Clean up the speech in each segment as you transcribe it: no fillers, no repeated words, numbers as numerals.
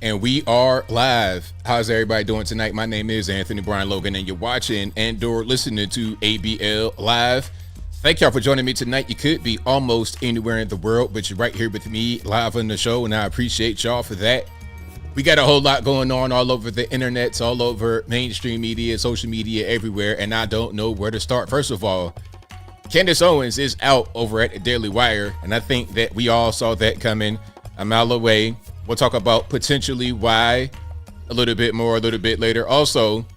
And we are live. How's everybody doing tonight? My name is Anthony Brian Logan, and you're watching and/or listening to ABL Live. Thank y'all for joining me tonight. You could be almost anywhere in the world, but you're right here with me live on the show, and I appreciate y'all for that. We got a whole lot going on all over the internets, all over mainstream media, social media, everywhere, and I don't know where to start. First of all, Candace Owens is out over at the Daily Wire, and I think that we all saw that coming a mile away. We'll talk about potentially why a little bit more a little bit later. Also,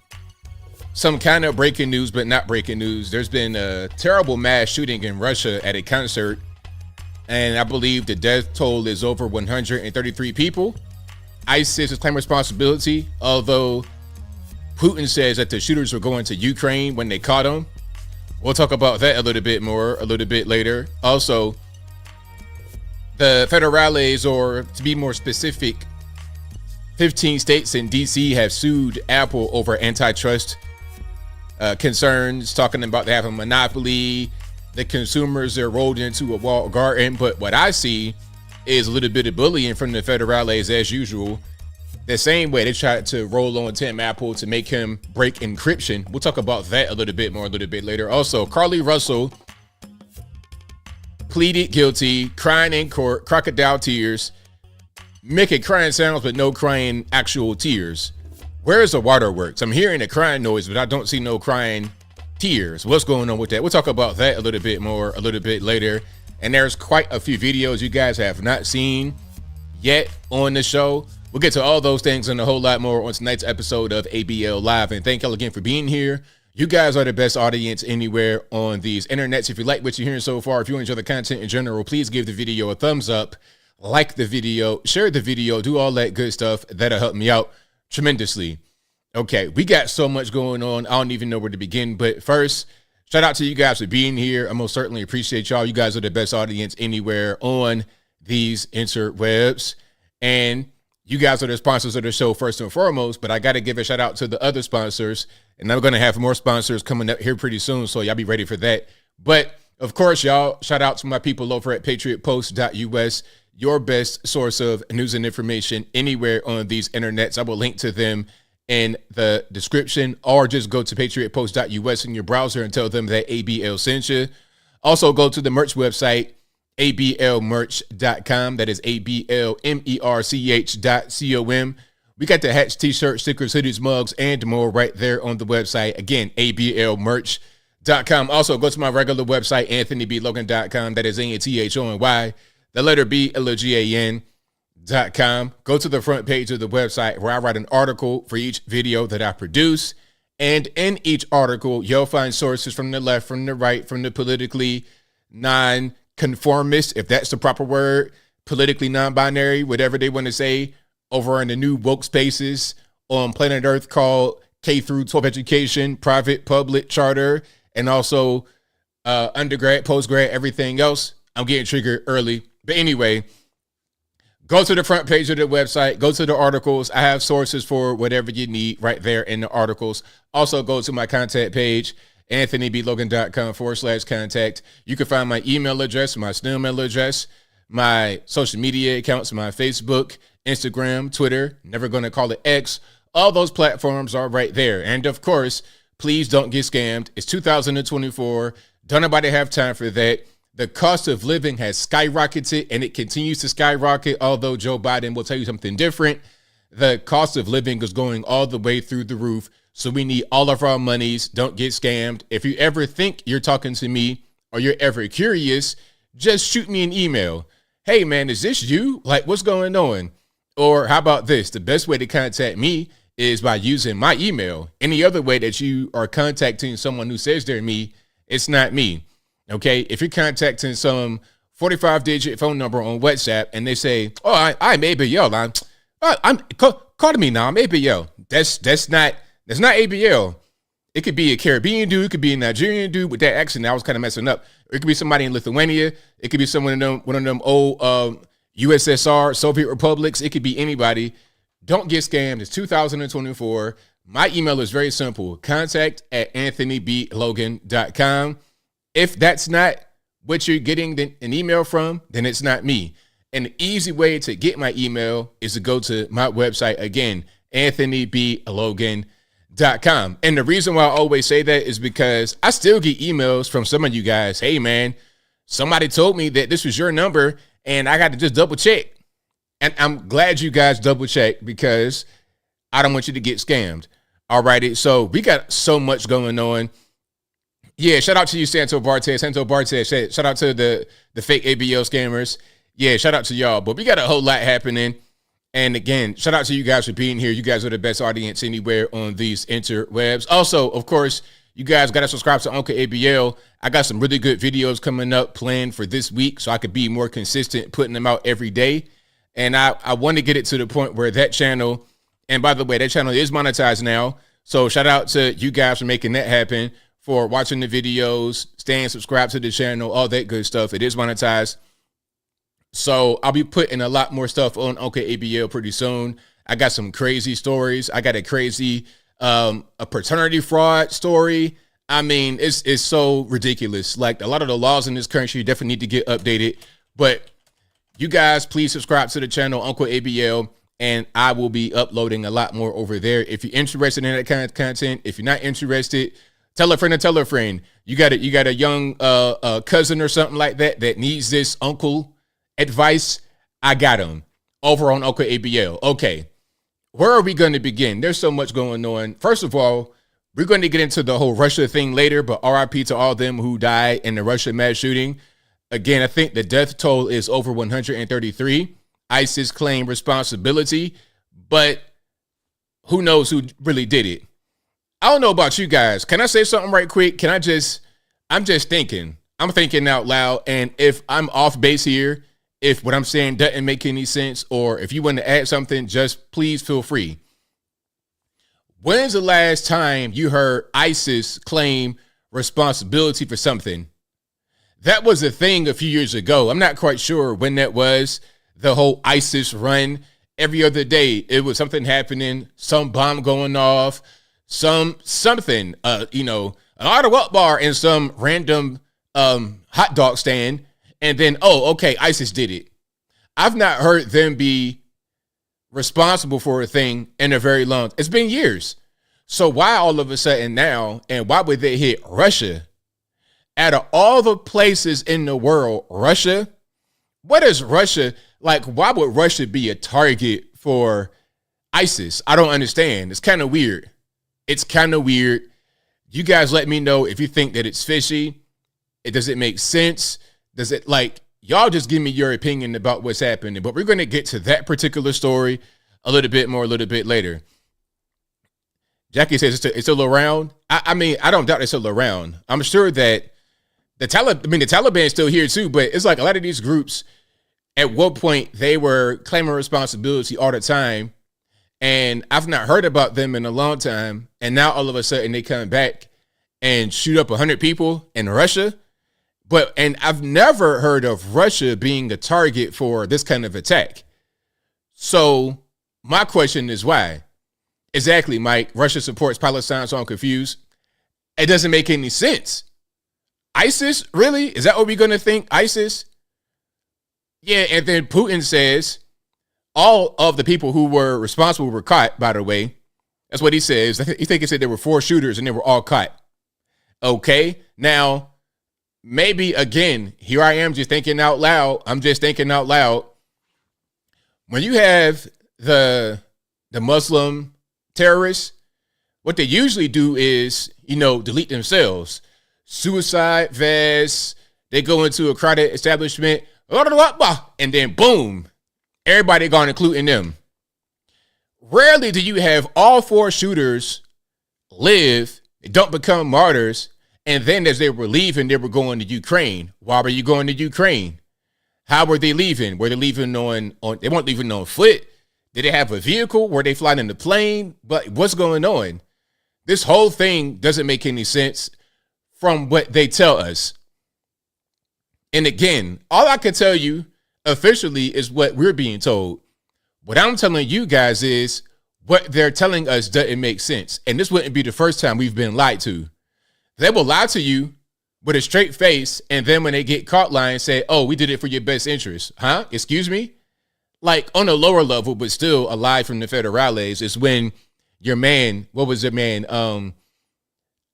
some kind of breaking news, but not breaking news. There's been a terrible mass shooting in Russia at a concert, and I believe the death toll is over 133 people. ISIS has claimed responsibility, although Putin says that the shooters were going to Ukraine when they caught them. We'll talk about that a little bit more a little bit later. Also, the federales, or to be more specific, 15 states in DC have sued Apple over antitrust concerns, talking about they have a monopoly, the consumers are rolled into a walled garden. But what I see is a little bit of bullying from the federales as usual. The same way they tried to roll on Tim Apple to make him break encryption. We'll talk about that a little bit more a little bit later. Also, Carlee Russell pleaded guilty, crying in court, crocodile tears, making crying sounds but no crying actual tears. Where's the waterworks? I'm hearing a crying noise, but I don't see no crying tears. What's going on with that? We'll talk about that a little bit more a little bit later. And there's quite a few videos you guys have not seen yet on the show. We'll get to all those things and a whole lot more on tonight's episode of ABL Live. And thank y'all again for being here. You guys are the best audience anywhere on these internets. If you like what you're hearing so far, if you enjoy the content in general, please give the video a thumbs up, like the video, share the video, do all that good stuff. That'll help me out tremendously. Okay, we got so much going on. I don't even know where to begin. But first, shout out to you guys for being here. I most certainly appreciate y'all. You guys are the best audience anywhere on these interwebs. And you guys are the sponsors of the show first and foremost, but I got to give a shout out to the other sponsors, and I'm going to have more sponsors coming up here pretty soon, so y'all be ready for that. But of course, y'all, shout out to my people over at patriotpost.us, your best source of news and information anywhere on these internets. I will link to them in the description, or just go to patriotpost.us in your browser and tell them that ABL sent you. Also, go to the merch website, ablmerch.com. That is ablmerch.com. We got the hats, t-shirts, stickers, hoodies, mugs, and more right there on the website. Again, ablmerch.com. Also, go to my regular website, anthonyblogan.com. That is ANTHONY, the letter B, LOGAN.com. Go to the front page of the website where I write an article for each video that I produce. And in each article, you'll find sources from the left, from the right, from the politically non-conformist, if that's the proper word, politically non-binary, whatever they want to say, over in the new woke spaces on planet Earth called K through 12 education, private, public, charter, and also undergrad, postgrad, everything else. I'm getting triggered early. But anyway, go to the front page of the website, go to the articles. I have sources for whatever you need right there in the articles. Also, go to my contact page, anthonyblogan.com/contact. You can find my email address, my snail mail address, my social media accounts, my Facebook, Instagram, Twitter, never going to call it X. All those platforms are right there. And of course, please don't get scammed. It's 2024. Don't nobody have time for that. The cost of living has skyrocketed, and it continues to skyrocket, although Joe Biden will tell you something different. The cost of living is going all the way through the roof. So we need all of our monies. Don't get scammed. If you ever think you're talking to me or you're ever curious, just shoot me an email. Hey, man, is this you? Like, what's going on? Or how about this? The best way to contact me is by using my email. Any other way that you are contacting someone who says they're me, it's not me. Okay? If you're contacting some 45-digit phone number on WhatsApp and they say, oh, I'm ABL. Call me now. I'm ABL. That's not ABL. It could be a Caribbean dude. It could be a Nigerian dude with that accent. I was kind of messing up. It could be somebody in Lithuania. It could be one of them old USSR, Soviet republics. It could be anybody. Don't get scammed. It's 2024. My email is very simple. contact@anthonyblogan.com. If that's not what you're getting an email from, then it's not me. And the easy way to get my email is to go to my website again, anthonyblogan.com. And the reason why I always say that is because I still get emails from some of you guys. Hey, man, somebody told me that this was your number and I got to just double check. And I'm glad you guys double check because I don't want you to get scammed. All righty. So we got so much going on. Yeah. Shout out to you, Santo Bartez. Shout out to the fake ABL scammers. Yeah. Shout out to y'all. But we got a whole lot happening. And again, shout out to you guys for being here. You guys are the best audience anywhere on these interwebs. Also, of course, you guys got to subscribe to Uncle ABL. I got some really good videos coming up planned for this week so I could be more consistent putting them out every day. And I want to get it to the point where that channel, and by the way, that channel is monetized now. So shout out to you guys for making that happen, for watching the videos, staying subscribed to the channel, all that good stuff. It is monetized. So I'll be putting a lot more stuff on Uncle ABL pretty soon. I got some crazy stories. I got a crazy a paternity fraud story. I mean, it's so ridiculous. Like, a lot of the laws in this country definitely need to get updated. But you guys, please subscribe to the channel, Uncle ABL, and I will be uploading a lot more over there. If you're interested in that kind of content, if you're not interested, tell a friend to tell a friend. You got a young cousin or something like that that needs this uncle advice. I got him over on Uncle ABL. Okay, where are we going to begin? There's so much going on. First of all, we're going to get into the whole Russia thing later, but RIP to all them who died in the Russia mass shooting. Again, I think the death toll is over 133. ISIS claimed responsibility, but who knows who really did it? I don't know about you guys. Can I say something right quick? I'm just thinking. I'm thinking out loud, and if I'm off base here, if what I'm saying doesn't make any sense, or if you want to add something, just please feel free. When's the last time you heard ISIS claim responsibility for something? That was a thing a few years ago. I'm not quite sure when that was. The whole ISIS run. Every other day, it was something happening, some bomb going off, something, an Ottawa bar in some random hot dog stand. And then, oh, okay, ISIS did it. I've not heard them be responsible for a thing in a very long time. It's been years. So why all of a sudden now, and why would they hit Russia? Out of all the places in the world, Russia, what is Russia? Like, why would Russia be a target for ISIS? I don't understand. It's kind of weird. You guys let me know if you think that it's fishy. Does it make sense? Does it, like, y'all just give me your opinion about what's happening. But we're going to get to that particular story a little bit later. Jackie says it's still around. I mean, I don't doubt it's still around. I'm sure that the Taliban is still here too, but it's like a lot of these groups, at one point, they were claiming responsibility all the time, and I've not heard about them in a long time, and now all of a sudden they come back and shoot up 100 people in Russia. And I've never heard of Russia being a target for this kind of attack. So my question is why? Exactly, Mike. Russia supports Palestine, so I'm confused. It doesn't make any sense. ISIS? Really? Is that what we're going to think? ISIS? Yeah, and then Putin says all of the people who were responsible were caught, by the way. That's what he says. He think he said there were 4 shooters and they were all caught. Okay, now, maybe, again, here I am just thinking out loud. I'm just thinking out loud. When you have the Muslim terrorists, what they usually do is, delete themselves. Suicide vests. They go into a crowded establishment, and then boom, everybody gone, including them. Rarely do you have all 4 shooters live, don't become martyrs, and then as they were leaving, they were going to Ukraine. Why were you going to Ukraine? How were they leaving? Were they leaving on they weren't leaving on foot? Did they have a vehicle? Were they flying in the plane? But what's going on? This whole thing doesn't make any sense from what they tell us. And again, all I can tell you officially is what we're being told. What I'm telling you guys is what they're telling us doesn't make sense. And this wouldn't be the first time we've been lied to. They will lie to you with a straight face, and then when they get caught lying, say, "Oh, we did it for your best interest." Huh? Excuse me? Like on a lower level, but still a lie from the federales is when your man, what was it, man?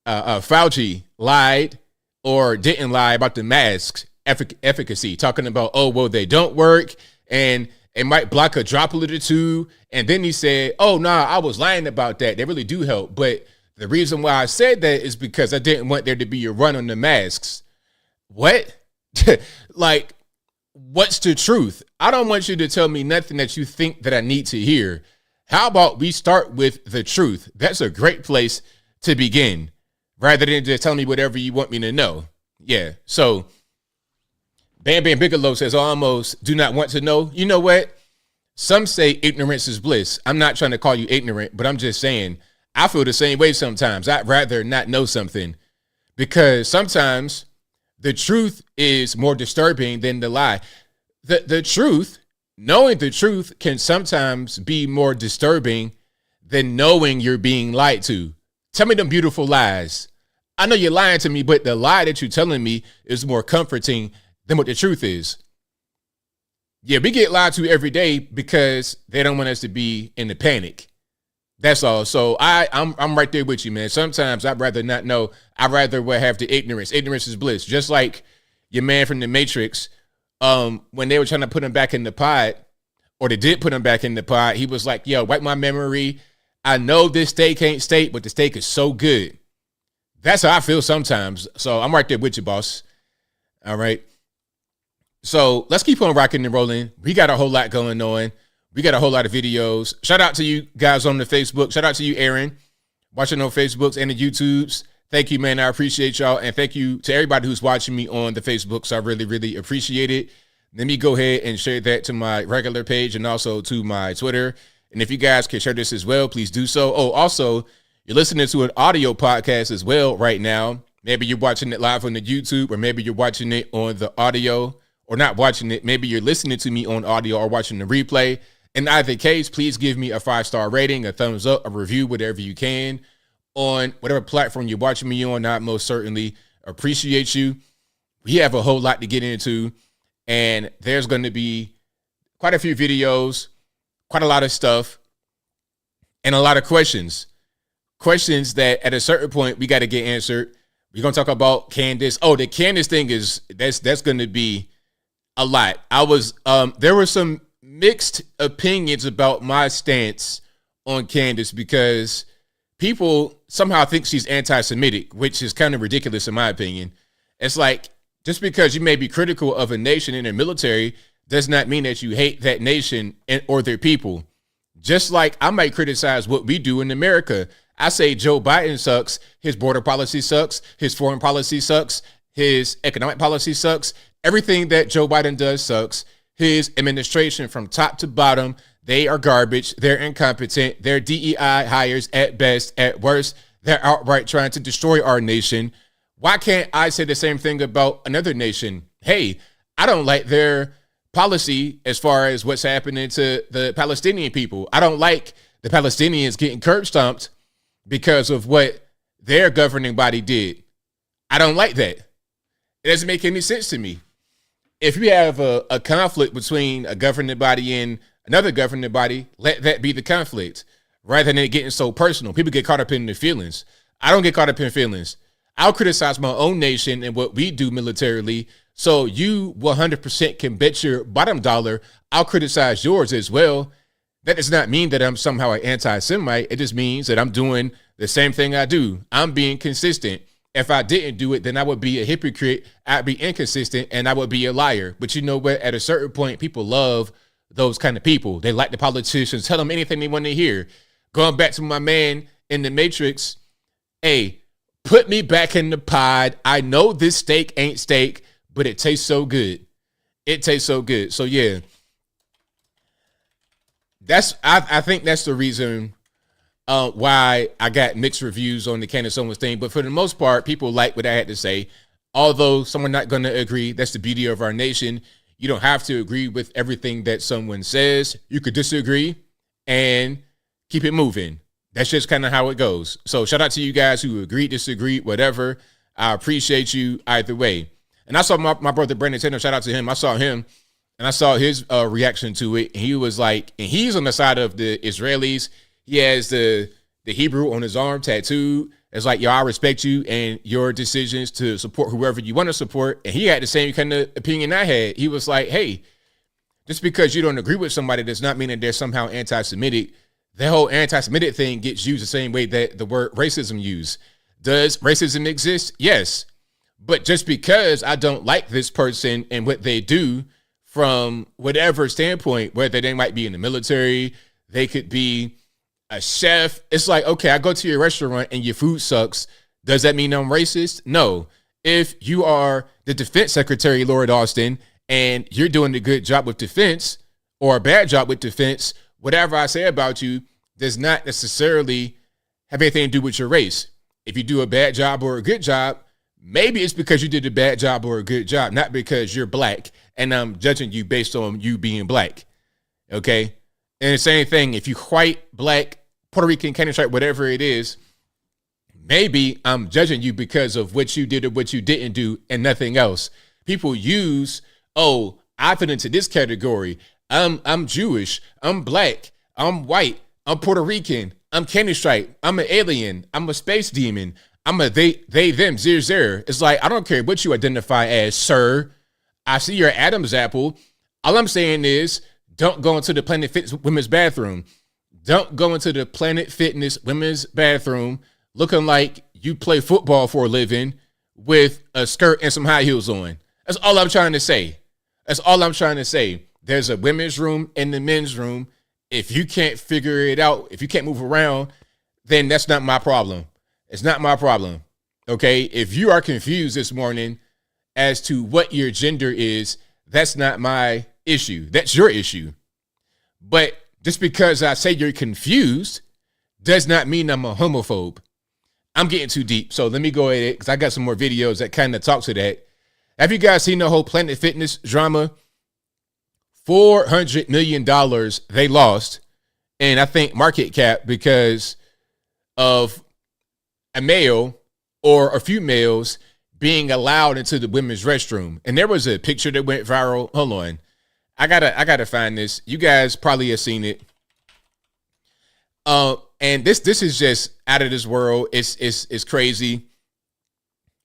Fauci lied or didn't lie about the masks efficacy, talking about, oh, well, they don't work and it might block a droplet or two. And then he said, oh, nah, I was lying about that. They really do help. But the reason why I said that is because I didn't want there to be a run on the masks. What? Like, what's the truth? I don't want you to tell me nothing that you think that I need to hear. How about we start with the truth? That's a great place to begin, rather than just tell me whatever you want me to know. Yeah. So Bam Bam Bigelow says, almost do not want to know. You know what? Some say ignorance is bliss. I'm not trying to call you ignorant, but I'm just saying I feel the same way sometimes. I'd rather not know something, because sometimes the truth is more disturbing than the lie. The truth, knowing the truth, can sometimes be more disturbing than knowing you're being lied to. Tell me them beautiful lies. I know you're lying to me, but the lie that you're telling me is more comforting than what the truth is. Yeah, we get lied to every day because they don't want us to be in the panic. That's all. So I'm right there with you, man. Sometimes I'd rather not know. I'd rather have the ignorance. Ignorance is bliss. Just like your man from the Matrix, when they were trying to put him back in the pod, or they did put him back in the pod, he was like, yo, wipe my memory. I know this steak ain't steak, but the steak is so good. That's how I feel sometimes. So I'm right there with you, boss. All right. So let's keep on rocking and rolling. We got a whole lot going on. We got a whole lot of videos. Shout out to you guys on the Facebook. Shout out to you, Aaron, watching on Facebooks and the YouTubes. Thank you, man. I appreciate y'all. And thank you to everybody who's watching me on the Facebook. So I really, really appreciate it. Let me go ahead and share that to my regular page and also to my Twitter. And if you guys can share this as well, please do so. Oh, also, you're listening to an audio podcast as well right now. Maybe you're watching it live on the YouTube, or maybe you're watching it on the audio, or not watching it. Maybe you're listening to me on audio or watching the replay. In either case, please give me a 5-star rating, a thumbs up, a review, whatever you can on whatever platform you're watching me on. I most certainly appreciate you. We have a whole lot to get into, and there's going to be quite a few videos, quite a lot of stuff, and a lot of questions questions that at a certain point we got to get answered. We're going to talk about Candace. Oh, the Candace thing is that's going to be a lot. There were some mixed opinions about my stance on Candace because people somehow think she's anti-Semitic, which is kind of ridiculous in my opinion. It's like, just because you may be critical of a nation and their military does not mean that you hate that nation or their people. Just like I might criticize what we do in America. I say Joe Biden sucks. His border policy sucks. His foreign policy sucks. His economic policy sucks. Everything that Joe Biden does sucks. His administration from top to bottom, they are garbage. They're incompetent. They're DEI hires at best. At worst, they're outright trying to destroy our nation. Why can't I say the same thing about another nation? Hey, I don't like their policy as far as what's happening to the Palestinian people. I don't like the Palestinians getting curb stomped because of what their governing body did. I don't like that. It doesn't make any sense to me. If you have a conflict between a governing body and another governing body, let that be the conflict rather than it getting so personal. People get caught up in their feelings. I don't get caught up in feelings. I'll criticize my own nation and what we do militarily. So you 100% can bet your bottom dollar I'll criticize yours as well. That does not mean that I'm somehow an anti-Semite. It just means that I'm doing the same thing I do. I'm being consistent. If I didn't do it, then I would be a hypocrite. I'd be inconsistent and I would be a liar. But you know what? At a certain point, people love those kind of people. They like the politicians. Tell them anything they want to hear. Going back to my man in the Matrix. Hey, put me back in the pod. I know this steak ain't steak, but it tastes so good. It tastes so good. So yeah, I think that's the reason why I got mixed reviews on the Candace Owens thing. But for the most part, people like what I had to say. Although someone not going to agree, that's the beauty of our nation. You don't have to agree with everything that someone says. You could disagree and keep it moving. That's just kind of how it goes. So shout out to you guys who agree, disagree, whatever. I appreciate you either way. And I saw my brother Brandon Taylor, shout out to him. I saw him and I saw his reaction to it. And he was like, and he's on the side of the Israelis. He has the Hebrew on his arm tattooed. It's like, yo, I respect you and your decisions to support whoever you want to support. And he had the same kind of opinion I had. He was like, hey, just because you don't agree with somebody does not mean that they're somehow anti-Semitic. The whole anti-Semitic thing gets used the same way that the word racism used. Does racism exist? Yes. But just because I don't like this person and what they do from whatever standpoint, whether they might be in the military, they could be a chef. It's like, okay, I go to your restaurant and your food sucks. Does that mean I'm racist? No. If you are the defense secretary, Lord Austin, and you're doing a good job with defense or a bad job with defense, whatever I say about you does not necessarily have anything to do with your race. If you do a bad job or a good job, maybe it's because you did a bad job or a good job, not because you're black and I'm judging you based on you being black. Okay? And the same thing, if you white, black, Puerto Rican, Canadian stripe, whatever it is, maybe I'm judging you because of what you did or what you didn't do and nothing else. People use, oh, I fit into this category. I'm Jewish. I'm black. I'm white. I'm Puerto Rican. I'm Canadian stripe. I'm an alien. I'm a space demon. I'm a they, them, zero. It's like, I don't care what you identify as, sir. I see your Adam's apple. All I'm saying is, don't go into the Planet Fitness women's bathroom. Don't go into the Planet Fitness women's bathroom looking like you play football for a living with a skirt and some high heels on. That's all I'm trying to say. That's all I'm trying to say. There's a women's room and the men's room. If you can't figure it out, if you can't move around, then that's not my problem. It's not my problem. Okay? If you are confused this morning as to what your gender is, that's not my issue. That's your issue. But just because I say you're confused does not mean I'm a homophobe. I'm getting too deep. So let me go ahead because I got some more videos that kind of talk to that. Have you guys seen the whole Planet Fitness drama? $400 million they lost. And I think market cap because of a male or a few males being allowed into the women's restroom. And there was a picture that went viral. Hold on. I gotta find this. You guys probably have seen it. And this is just out of this world. It's crazy.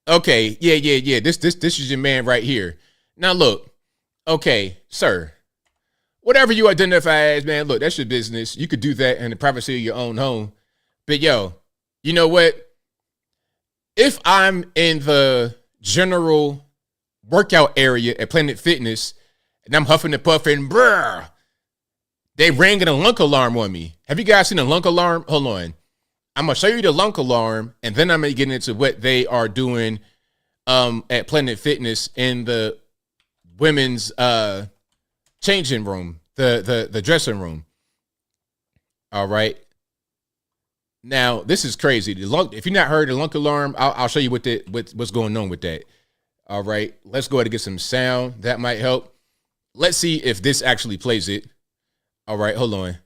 Okay, yeah. This is your man right here. Now look, okay, sir. Whatever you identify as, man, look, that's your business. You could do that in the privacy of your own home. But yo, you know what? If I'm in the general workout area at Planet Fitness and I'm huffing and puffing, brr, they ringing a lunk alarm on me. Have you guys seen a lunk alarm? Hold on. I'm going to show you the lunk alarm, and then I'm going to get into what they are doing at Planet Fitness in the women's changing room, the dressing room. All right. Now, this is crazy. If you've not heard the lunk alarm, I'll show you what's going on with that. All right. Let's go ahead and get some sound. That might help. Let's see if this actually plays it. All right, hold on.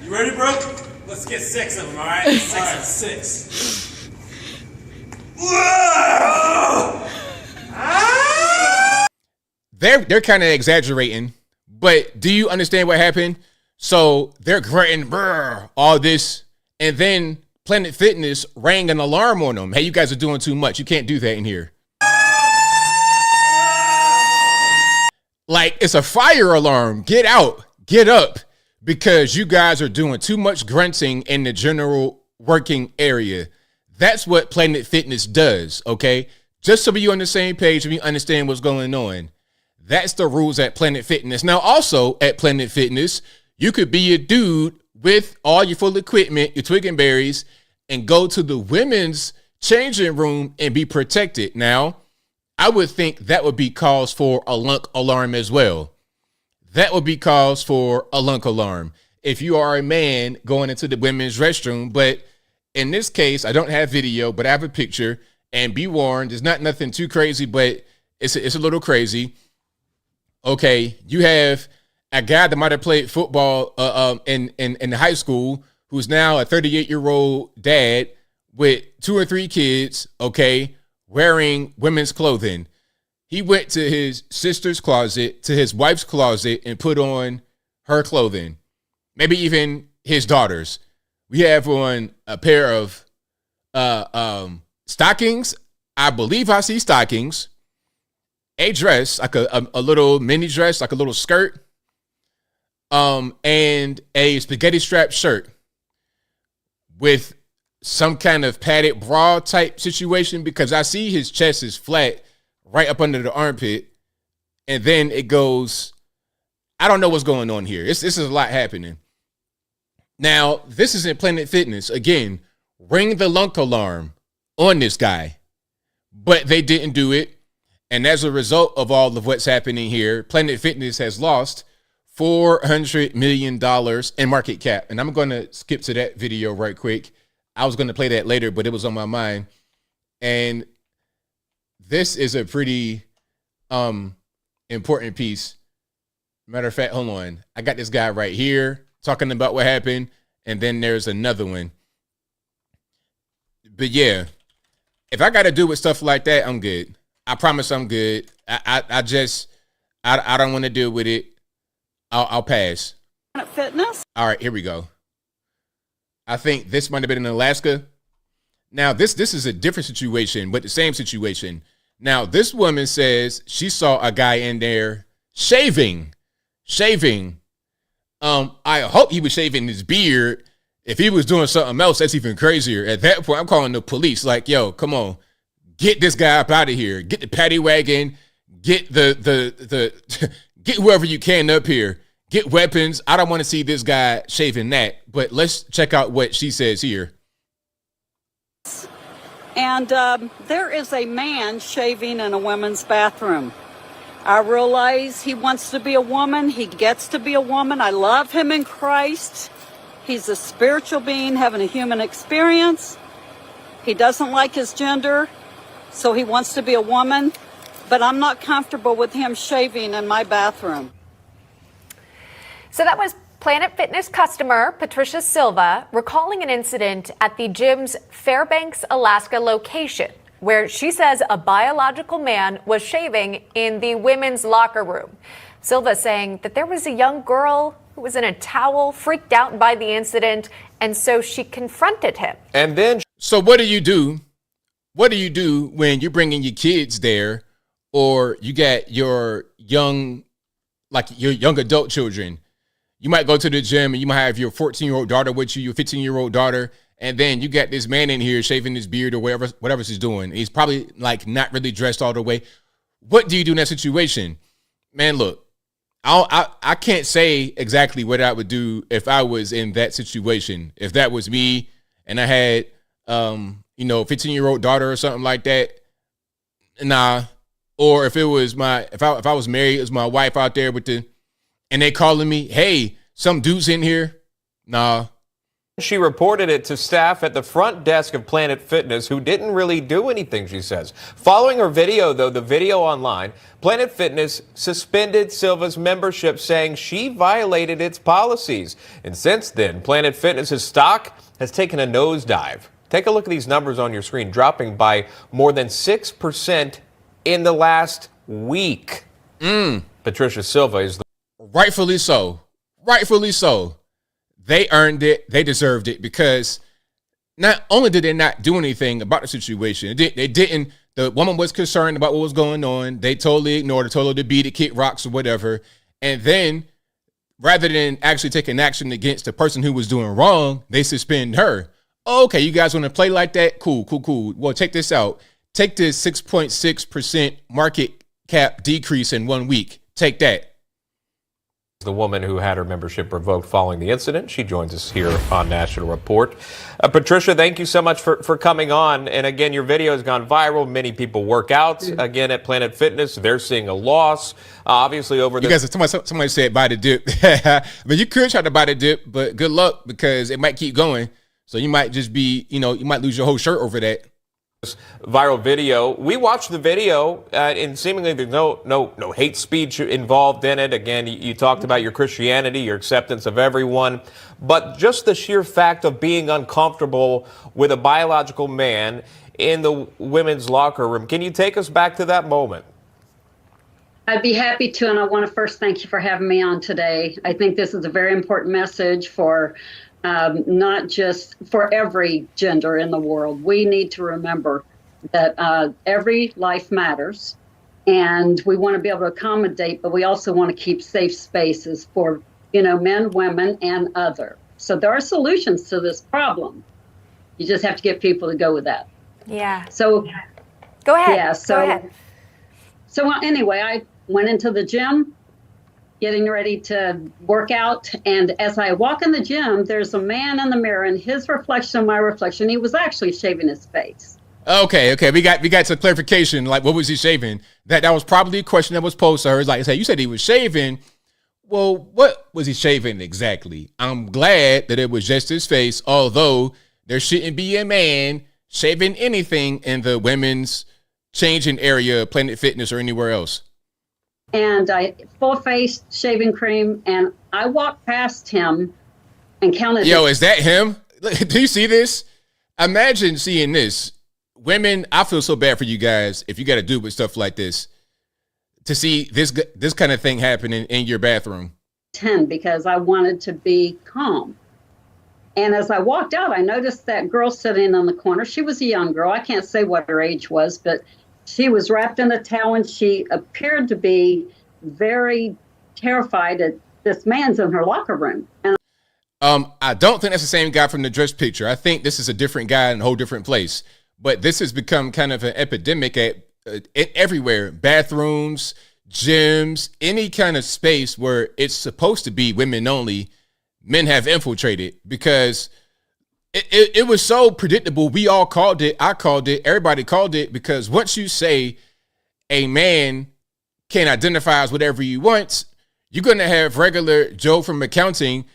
You ready, bro? Let's get 6 of them, all right? 6. They're kind of exaggerating, but do you understand what happened? So they're grunting, all this, and then Planet Fitness rang an alarm on them. Hey, you guys are doing too much. You can't do that in here. Like, it's a fire alarm. Get out. Get up. Because you guys are doing too much grunting in the general working area. That's what Planet Fitness does, okay? Just so you're on the same page and you understand what's going on. That's the rules at Planet Fitness. Now, also at Planet Fitness, you could be a dude with all your full equipment, your twig and berries, and go to the women's changing room and be protected. Now, I would think that would be cause for a lunk alarm as well. That would be cause for a lunk alarm. If you are a man going into the women's restroom, but in this case, I don't have video, but I have a picture, and be warned, it's not nothing too crazy, but it's a little crazy. Okay, you have a guy that might have played football in high school, who's now a 38-year-old dad with 2 or 3 kids, okay, wearing women's clothing. He went to his sister's closet, to his wife's closet, and put on her clothing. Maybe even his daughter's. We have on a pair of stockings. I believe I see stockings. A dress, like a little mini dress, like a little skirt. And a spaghetti strap shirt with some kind of padded bra type situation, because I see his chest is flat right up under the armpit. And then it goes, I don't know what's going on here. This is a lot happening. Now, this is in Planet Fitness. Again, ring the lunk alarm on this guy. But they didn't do it. And as a result of all of what's happening here, Planet Fitness has lost $400 million in market cap. And I'm going to skip to that video right quick. I was going to play that later, but it was on my mind. And this is a pretty important piece. Matter of fact, hold on. I got this guy right here talking about what happened, and then there's another one. But yeah, if I got to do with stuff like that, I'm good. I promise I'm good. I don't want to deal with it. I'll pass. Fitness. All right, here we go. I think this might have been in Alaska. Now, this is a different situation, but the same situation. Now, this woman says she saw a guy in there shaving. I hope he was shaving his beard. If he was doing something else, that's even crazier. At that point, I'm calling the police. Like, yo, come on, get this guy up out of here. Get the paddy wagon. Get the get whoever you can up here. Get weapons. I don't want to see this guy shaving that. But let's check out what she says here. And there is a man shaving in a women's bathroom. I realize he wants to be a woman. He gets to be a woman. I love him in Christ. He's a spiritual being having a human experience. He doesn't like his gender, so he wants to be a woman. But I'm not comfortable with him shaving in my bathroom. So that was Planet Fitness customer Patricia Silva recalling an incident at the gym's Fairbanks, Alaska location, where she says a biological man was shaving in the women's locker room. Silva saying that there was a young girl who was in a towel, freaked out by the incident, and so she confronted him. And then, so what do you do? What do you do when you're bringing your kids there, or you got your young adult children? You might go to the gym and you might have your 14-year-old daughter with you, your 15-year-old daughter, and then you got this man in here shaving his beard or whatever he's doing. He's probably like not really dressed all the way. What do you do in that situation? Man, look, I can't say exactly what I would do if I was in that situation. If that was me and I had 15-year-old daughter or something like that, nah. Or if it was if I was married, it was my wife out there and they calling me, hey, some dude's in here. Nah. She reported it to staff at the front desk of Planet Fitness, who didn't really do anything, she says. Following her video, though, the video online, Planet Fitness suspended Silva's membership, saying she violated its policies. And since then, Planet Fitness's stock has taken a nosedive. Take a look at these numbers on your screen, dropping by more than 6% in the last week. Patricia Silva is the... Rightfully so. Rightfully so. They earned it. They deserved it, because not only did they not do anything about the situation, they didn't. The woman was concerned about what was going on. They totally ignored her, told her to beat it, kick rocks or whatever. And then rather than actually taking action against the person who was doing wrong, they suspend her. Okay, you guys want to play like that? Cool. Well, check this out. Take this 6.6% market cap decrease in 1 week. Take that. The woman who had her membership revoked following the incident. She joins us here on National Report. Patricia, thank you so much for coming on. And again, your video has gone viral. Many people work out again at Planet Fitness. They're seeing a loss, obviously, over the... You guys, somebody said buy the dip. But you could try to buy the dip, but good luck, because it might keep going. So you might just be, you might lose your whole shirt over that. Viral video. We watched the video, and seemingly there's no hate speech involved in it. Again, you talked about your Christianity, your acceptance of everyone, but just the sheer fact of being uncomfortable with a biological man in the women's locker room. Can you take us back to that moment? I'd be happy to, and I want to first thank you for having me on today. I think this is a very important message for not just for every gender in the world. We need to remember that every life matters, and we want to be able to accommodate, but we also want to keep safe spaces for, men, women, and other. So there are solutions to this problem. You just have to get people to go with that. Yeah. So go ahead. Yeah. Go ahead. So anyway, I went into the gym, getting ready to work out. And as I walk in the gym, there's a man in the mirror, and his reflection, my reflection, he was actually shaving his face. Okay. We got some clarification. Like, what was he shaving? That was probably a question that was posed to her. It's like, you said he was shaving. Well, what was he shaving exactly? I'm glad that it was just his face, although there shouldn't be a man shaving anything in the women's changing area, Planet Fitness, or anywhere else. And I full face shaving cream, and I walked past him and counted. Yo, is that him? Do you see this? Imagine seeing this. Women, I feel so bad for you guys if you got to do with stuff like this, to see this kind of thing happening in your bathroom. 10, because I wanted to be calm. And as I walked out, I noticed that girl sitting in the corner. She was a young girl. I can't say what her age was, but she was wrapped in a towel, and she appeared to be very terrified that this man's in her locker room. And I don't think that's the same guy from the dress picture. I think this is a different guy in a whole different place. But this has become kind of an epidemic everywhere. Bathrooms, gyms, any kind of space where it's supposed to be women only, men have infiltrated, because it was so predictable. We all called it. I called it. Everybody called it, because once you say a man can identify as whatever he wants, you're going to have regular Joe from accounting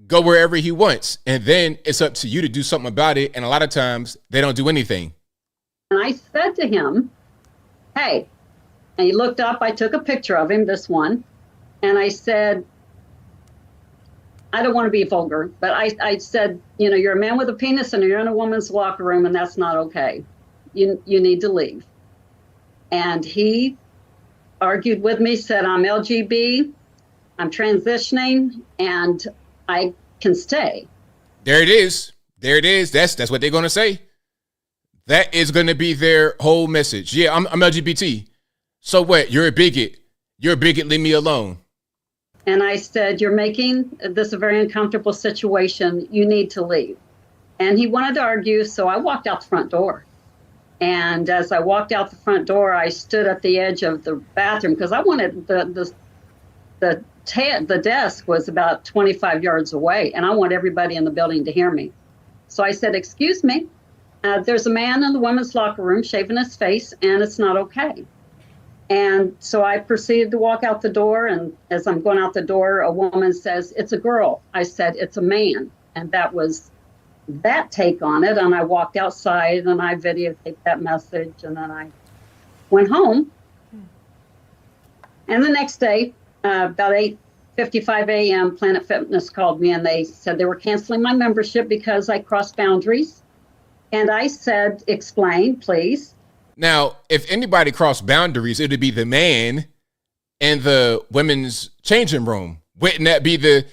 go wherever he wants. And then it's up to you to do something about it. And a lot of times they don't do anything. And I said to him, hey, and he looked up. I took a picture of him, this one. And I said, I don't want to be vulgar, but I said, you're a man with a penis and you're in a woman's locker room, and that's not okay. You need to leave. And he argued with me, said, I'm LGB, I'm transitioning, and I can stay. There it is. That's what they're going to say. That is going to be their whole message. Yeah, I'm LGBT. So what? You're a bigot. Leave me alone. And I said, you're making this a very uncomfortable situation. You need to leave. And he wanted to argue, so I walked out the front door. And as I walked out the front door, I stood at the edge of the bathroom, because I wanted the desk was about 25 yards away, and I want everybody in the building to hear me. So I said, excuse me, there's a man in the women's locker room shaving his face, and it's not okay. And so I proceeded to walk out the door, and as I'm going out the door, a woman says, it's a girl. I said, it's a man. And that was that take on it. And I walked outside, and I videotaped that message, and then I went home. And the next day, about 8:55 a.m., Planet Fitness called me, and they said they were canceling my membership because I crossed boundaries. And I said, explain, please. Now, if anybody crossed boundaries, it would be the man in the women's changing room. Wouldn't that be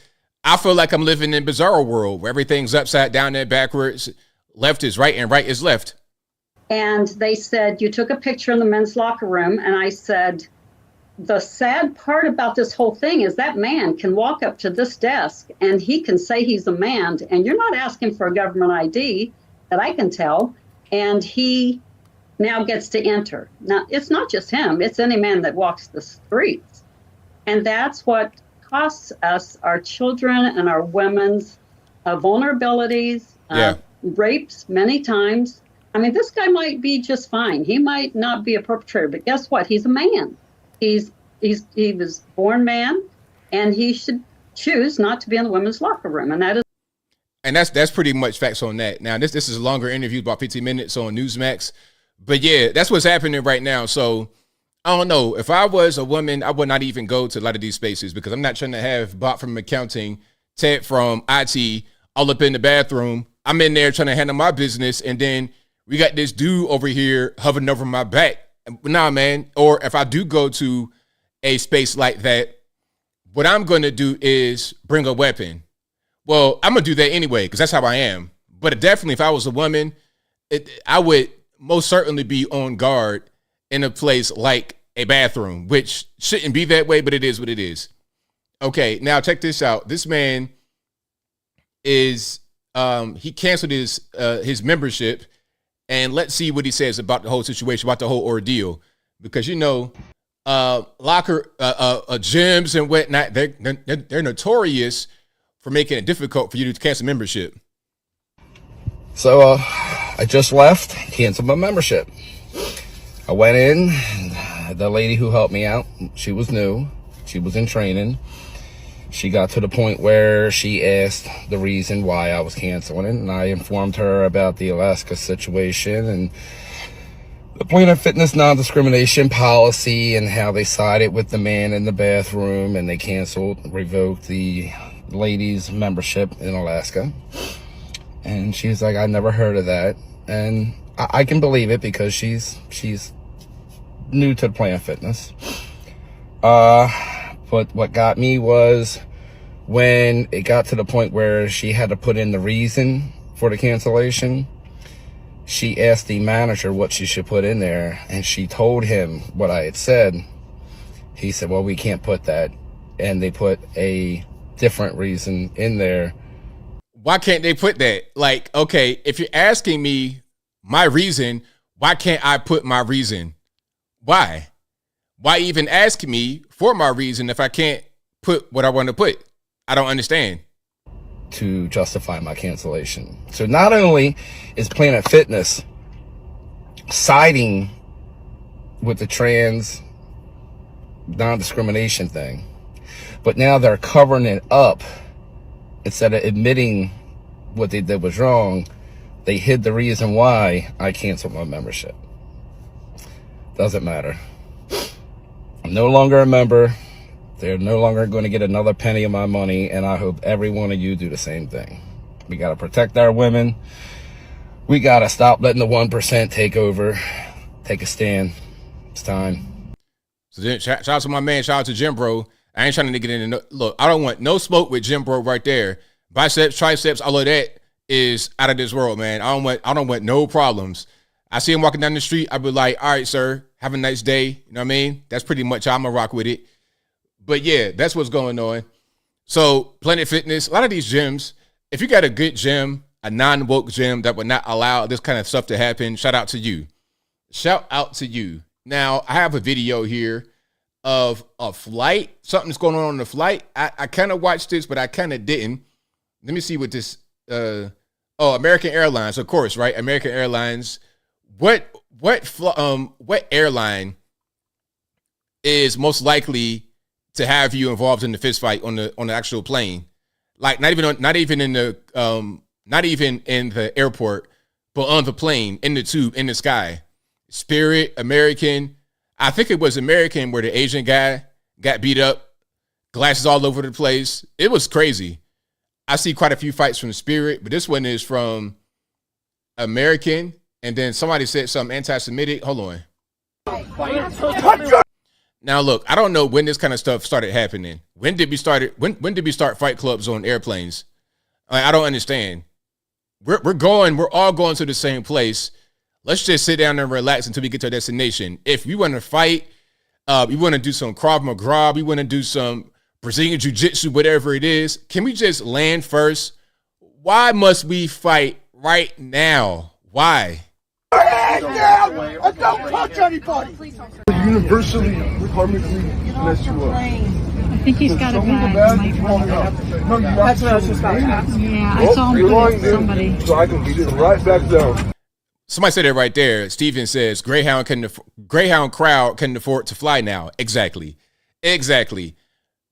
I feel like I'm living in bizarro world where everything's upside down and backwards. Left is right and right is left. And they said, you took a picture in the men's locker room. And I said, the sad part about this whole thing is that man can walk up to this desk and he can say he's a man, and you're not asking for a government ID that I can tell. And he now gets to enter. Now, it's not just him. It's any man that walks the streets. And that's what costs us, our children and our women's vulnerabilities, rapes many times. I mean, this guy might be just fine. He might not be a perpetrator, but guess what? He's a man. He was born man, and he should choose not to be in the women's locker room. And that's pretty much facts on that. Now, this is a longer interview, about 15 minutes on Newsmax. But yeah, that's what's happening right now. So I don't know. If I was a woman, I would not even go to a lot of these spaces because I'm not trying to have Bob from accounting, Ted from IT all up in the bathroom. I'm in there trying to handle my business, and then we got this dude over here hovering over my back. Nah, man. Or if I do go to a space like that, what I'm going to do is bring a weapon. Well, I'm going to do that anyway because that's how I am. But definitely, if I was a woman, I would most certainly be on guard in a place like a bathroom, which shouldn't be that way, but it is what it is. Okay, now check this out. This man is he canceled his membership, and let's see what he says about the whole situation, about the whole ordeal, because locker gyms and whatnot, they're notorious for making it difficult for you to cancel membership. So I just left, canceled my membership. I went in, the lady who helped me out, she was new, she was in training. She got to the point where she asked the reason why I was canceling it, and I informed her about the Alaska situation and the Planet Fitness non-discrimination policy and how they sided with the man in the bathroom and they revoked the lady's membership in Alaska. And she's like, I never heard of that. And I can believe it because she's new to Planet Fitness. But what got me was when it got to the point where she had to put in the reason for the cancellation, she asked the manager what she should put in there, and she told him what I had said. He said, well, we can't put that. And they put a different reason in there. Why can't they put that? Like, okay, if you're asking me my reason, why can't I put my reason? Why? Why even ask me for my reason if I can't put what I want to put? I don't understand. To justify my cancellation. So not only is Planet Fitness siding with the trans non-discrimination thing, but now they're covering it up. Instead of admitting what they did was wrong, they hid the reason why I canceled my membership. Doesn't matter. I'm no longer a member. They're no longer going to get another penny of my money, and I hope every one of you do the same thing. We got to protect our women. We got to stop letting the 1% take over. Take a stand. It's time. So then, shout out to my man. Shout out to Jim Bro. I ain't trying to get in. Look, I don't want no smoke with Jim Bro right there. Biceps, triceps, all of that is out of this world, man. I don't want no problems. I see him walking down the street. I be like, all right, sir, have a nice day. You know what I mean? That's pretty much how I'm going to rock with it. But yeah, that's what's going on. So Planet Fitness, a lot of these gyms, if you got a good gym, a non-woke gym that would not allow this kind of stuff to happen, shout out to you. Shout out to you. Now, I have a video here of a flight. Something's going on the flight. I kind of watched this, but I kind of didn't. Let me see what this, American Airlines, of course, right? American Airlines. What airline is most likely to have you involved in the fist fight on the actual plane? Like not even in the airport, but on the plane, in the tube, in the sky. Spirit, American. I think it was American where the Asian guy got beat up, glasses all over the place. It was crazy. I see quite a few fights from Spirit, but this one is from American. And then somebody said something anti-Semitic. Hold on. Now, look, I don't know when this kind of stuff started happening. When did we start fight clubs on airplanes? I don't understand. We're all going to the same place. Let's just sit down and relax until we get to our destination. If we want to fight, we want to do some Krav Maga, we want to do some Brazilian Jiu-Jitsu, whatever it is, can we just land first? Why must we fight right now? Why? I don't touch anybody. Universally, karmically mess you up. I think he's got a bag. That's what I was just about to ask. Yeah, I saw him put it to somebody. So I can get right back down. Somebody said it right there. Steven says, Greyhound crowd can afford to fly now. Exactly.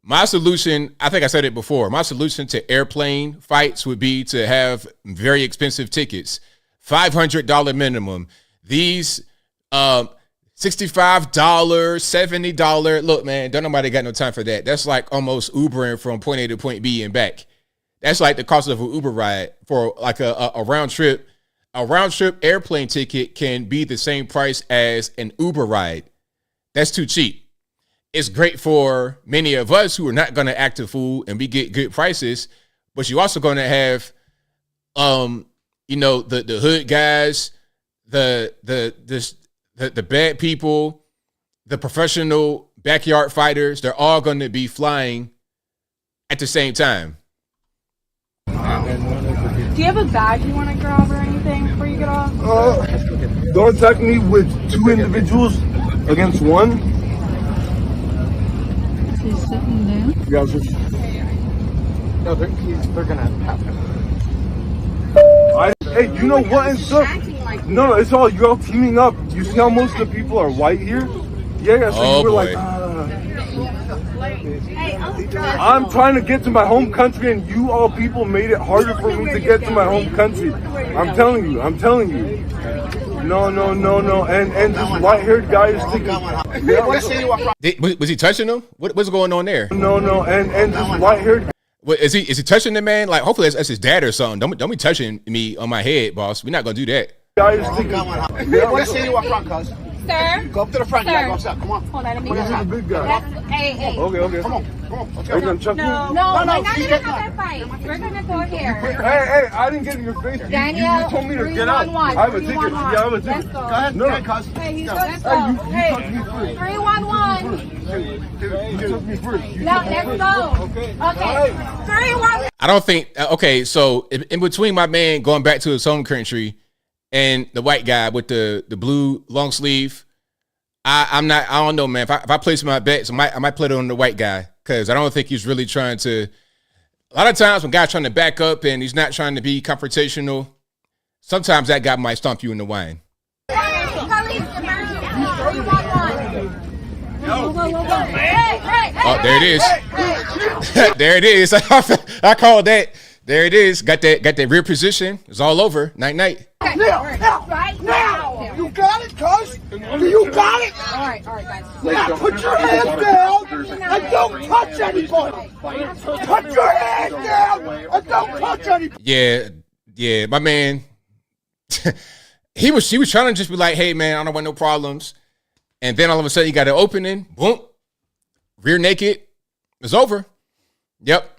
My solution, I think I said it before, my solution to airplane fights would be to have very expensive tickets, $500 minimum. These $65, $70. Look, man, don't nobody got no time for that. That's like almost Ubering from point A to point B and back. That's like the cost of an Uber ride for like a round trip. A round trip airplane ticket can be the same price as an Uber ride. That's too cheap. It's great for many of us who are not going to act a fool and we get good prices, but you're also going to have, the hood guys, the bad people, the professional backyard fighters. They're all going to be flying at the same time. Do you have a bag you want to grab or anything before you get off? Don't attack me with two individuals against one. Is he sitting down? You guys are... No, they're gonna have him. Hey, you know what and stuff? No, it's all, you're all teaming up. You see how most of the people are white here? Yeah, so you were like, I'm trying to get to my home country and you all people made it harder for me to get to my home country. I'm telling you. No. And this white-haired guy is taking... Was he touching him? What's going on there? No, and this white-haired... Is he touching the man? Like, hopefully that's his dad or something. Don't be touching me on my head, boss. We're not going to do that. Guy is taking... Want to see you up front, cuz. Sir? Go up to the front. Sir. You gotta go upstairs. Come on. Hold on, let me This is go. a big guy. Hey. Okay. Come on. Let's Are you go. gonna chuck me? No, No, we're not he's gonna getting have that fight. We're gonna go here. Hey, I didn't get in your face. Daniel, You told me to get out. 311. I have a ticket. 311. Yeah, I have a ticket. Let's go. Go ahead. No. Go ahead, cuz. Hey, Go. let's go. You Hey, touched me first. 311. You took me first. Now, let's go. Okay. 311. I don't think, okay, so in between my man going back to his home country and the white guy with the blue long sleeve, I don't know, man. If I place my bets, I might put it on the white guy because I don't think he's really trying to. A lot of times when guys trying to back up and he's not trying to be confrontational, sometimes that guy might stomp you in the wine. Oh, there it is. There it is. I called that. There it is. Got that rear position. It's all over. Night. Now! You got it, cuz? You got it? All right, guys. Now, put your hands down and don't touch anybody! Put your hands down and don't touch anybody! Yeah, my man. She was trying to just be like, hey man, I don't want no problems. And then all of a sudden you got an opening, boom, rear naked, it's over. Yep.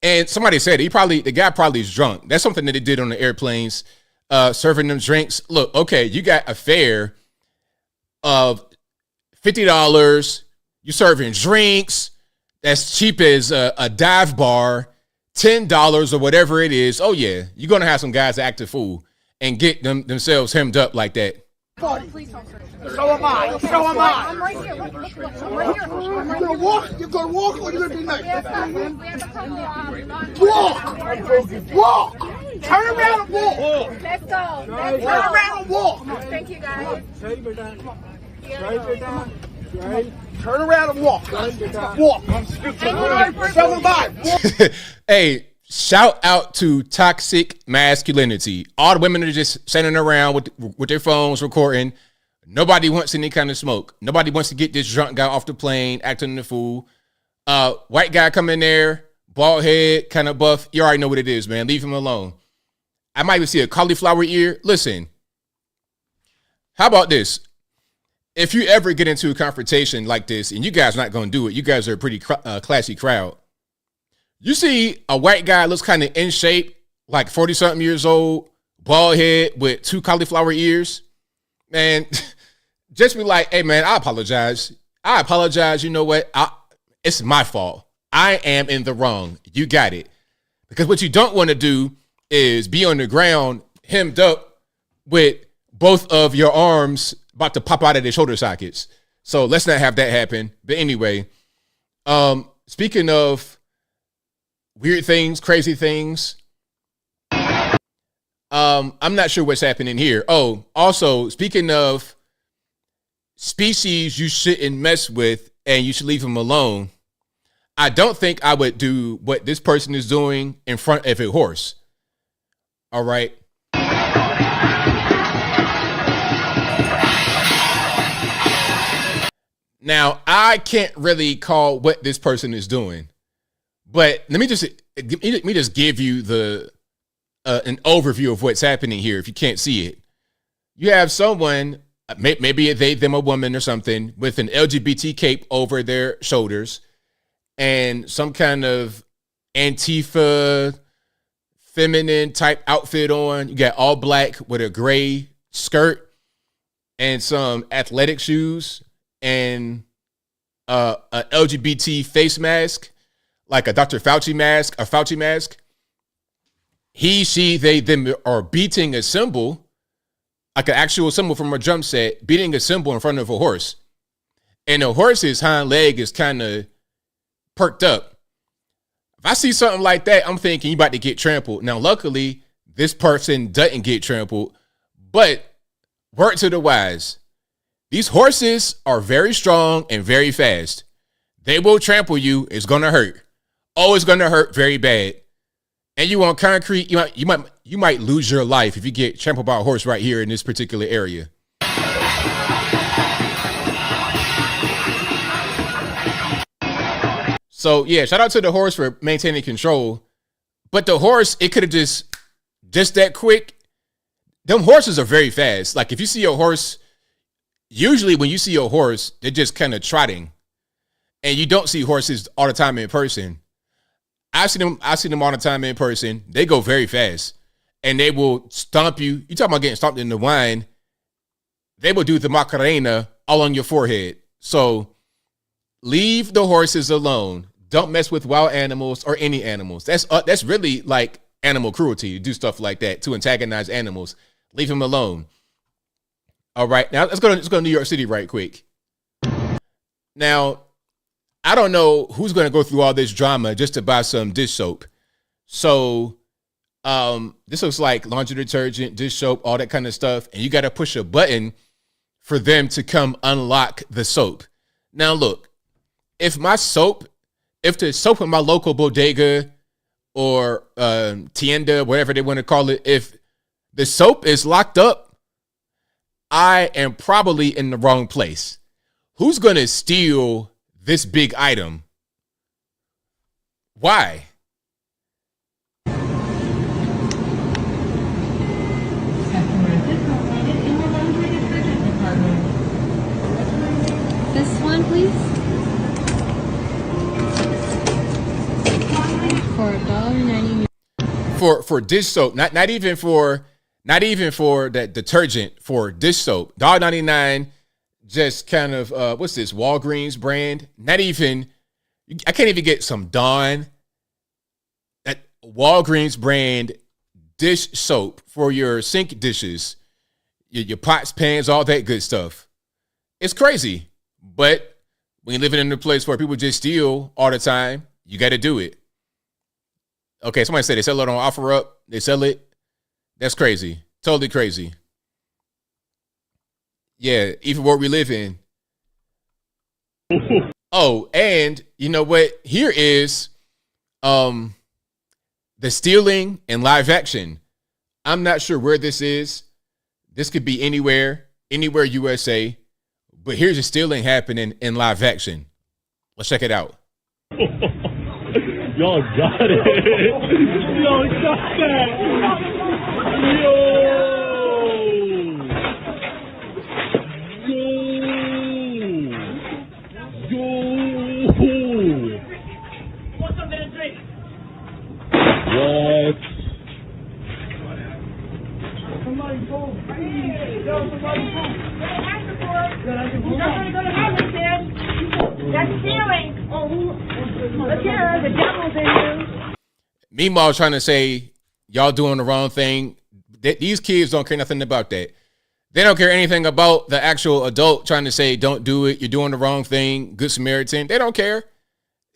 And somebody said the guy probably is drunk. That's something that they did on the airplanes, serving them drinks. Look, okay, you got a fare of $50. You're serving drinks that's cheap as a dive bar, $10 or whatever it is. Oh yeah, you're gonna have some guys act a fool and get themselves hemmed up like that. So am I. I'm right here. Look. I'm right here. You're gonna walk? You're gonna walk or you're gonna be nice? We have a couple Walk! Turn around and walk! Let's go. Turn around and walk! Thank you, guys. Turn around and walk! Walk! So am I! Hey, shout out to toxic masculinity. All the women are just standing around with their phones recording. Nobody wants any kind of smoke. Nobody wants to get this drunk guy off the plane acting the fool. White guy come in there, bald head, kind of buff. You already know what it is, man. Leave him alone. I might even see a cauliflower ear. Listen, how about this? If you ever get into a confrontation like this, and you guys not going to do it, you guys are a pretty classy crowd. You see a white guy looks kind of in shape, like 40-something years old, bald head with 2 cauliflower ears. Man, just be like, hey, man, I apologize. You know what? It's my fault. I am in the wrong. You got it. Because what you don't want to do is be on the ground, hemmed up with both of your arms about to pop out of their shoulder sockets. So let's not have that happen. But anyway, speaking of weird things, crazy things, I'm not sure what's happening here. Oh, also, speaking of species you shouldn't mess with and you should leave them alone, I don't think I would do what this person is doing in front of a horse. All right. Now, I can't really call what this person is doing, but let me just give you the an overview of what's happening here. If you can't see it, you have someone, maybe them, a woman or something, with an LGBT cape over their shoulders and some kind of Antifa feminine type outfit on. You got all black with a gray skirt and some athletic shoes and a LGBT face mask, like a Dr. Fauci mask. He, she, they, them are beating a symbol, like an actual symbol from a drum set, beating a symbol in front of a horse. And the horse's hind leg is kind of perked up. If I see something like that, I'm thinking you about to get trampled. Now, luckily, this person doesn't get trampled, but word to the wise, these horses are very strong and very fast. They will trample you. It's going to hurt. Oh, it's going to hurt very bad. And you on concrete, you might lose your life if you get trampled by a horse right here in this particular area. So, yeah, shout out to the horse for maintaining control. But the horse, it could have just that quick. Them horses are very fast. Like, if you see a horse, usually when you see a horse, they're just kind of trotting. And you don't see horses all the time in person. I see them all the time in person. They go very fast. And they will stomp you. You talking about getting stomped in the wine. They will do the Macarena all on your forehead. So, leave the horses alone. Don't mess with wild animals or any animals. That's really like animal cruelty to do stuff like that, to antagonize animals. Leave them alone. All right, now let's go to New York City right quick. Now, I don't know who's going to go through all this drama just to buy some dish soap. So, this looks like laundry detergent, dish soap, all that kind of stuff, and you got to push a button for them to come unlock the soap. Now, look, if the soap in my local bodega or tienda, whatever they want to call it, if the soap is locked up, I am probably in the wrong place. Who's going to steal this big item? Why? This one, please. For $1.99. For dish soap, not even for that detergent, for dish soap, $1.99. Just kind of what's this, Walgreens brand? Not even, I can't even get some Dawn, that Walgreens brand dish soap for your sink dishes, your pots, pans, all that good stuff. It's crazy, but when you're living in a place where people just steal all the time, you got to do it. Okay, somebody said they sell it on OfferUp. They sell it. That's crazy. Totally crazy. Yeah, even where we live in. Oh, and you know what? Here is the stealing in live action. I'm not sure where this is. This could be anywhere USA. But here's the stealing happening in live action. Let's check it out. Y'all got it. Y'all got that. Yo. Want something to drink? What? Somebody pull. Yo, somebody pull. You're not gonna have it, kid. That's stealing. Oh, look here, the devil's in you. Meanwhile, trying to say y'all doing the wrong thing. These kids don't care nothing about that. They don't care anything about the actual adult trying to say, don't do it. You're doing the wrong thing. Good Samaritan. They don't care.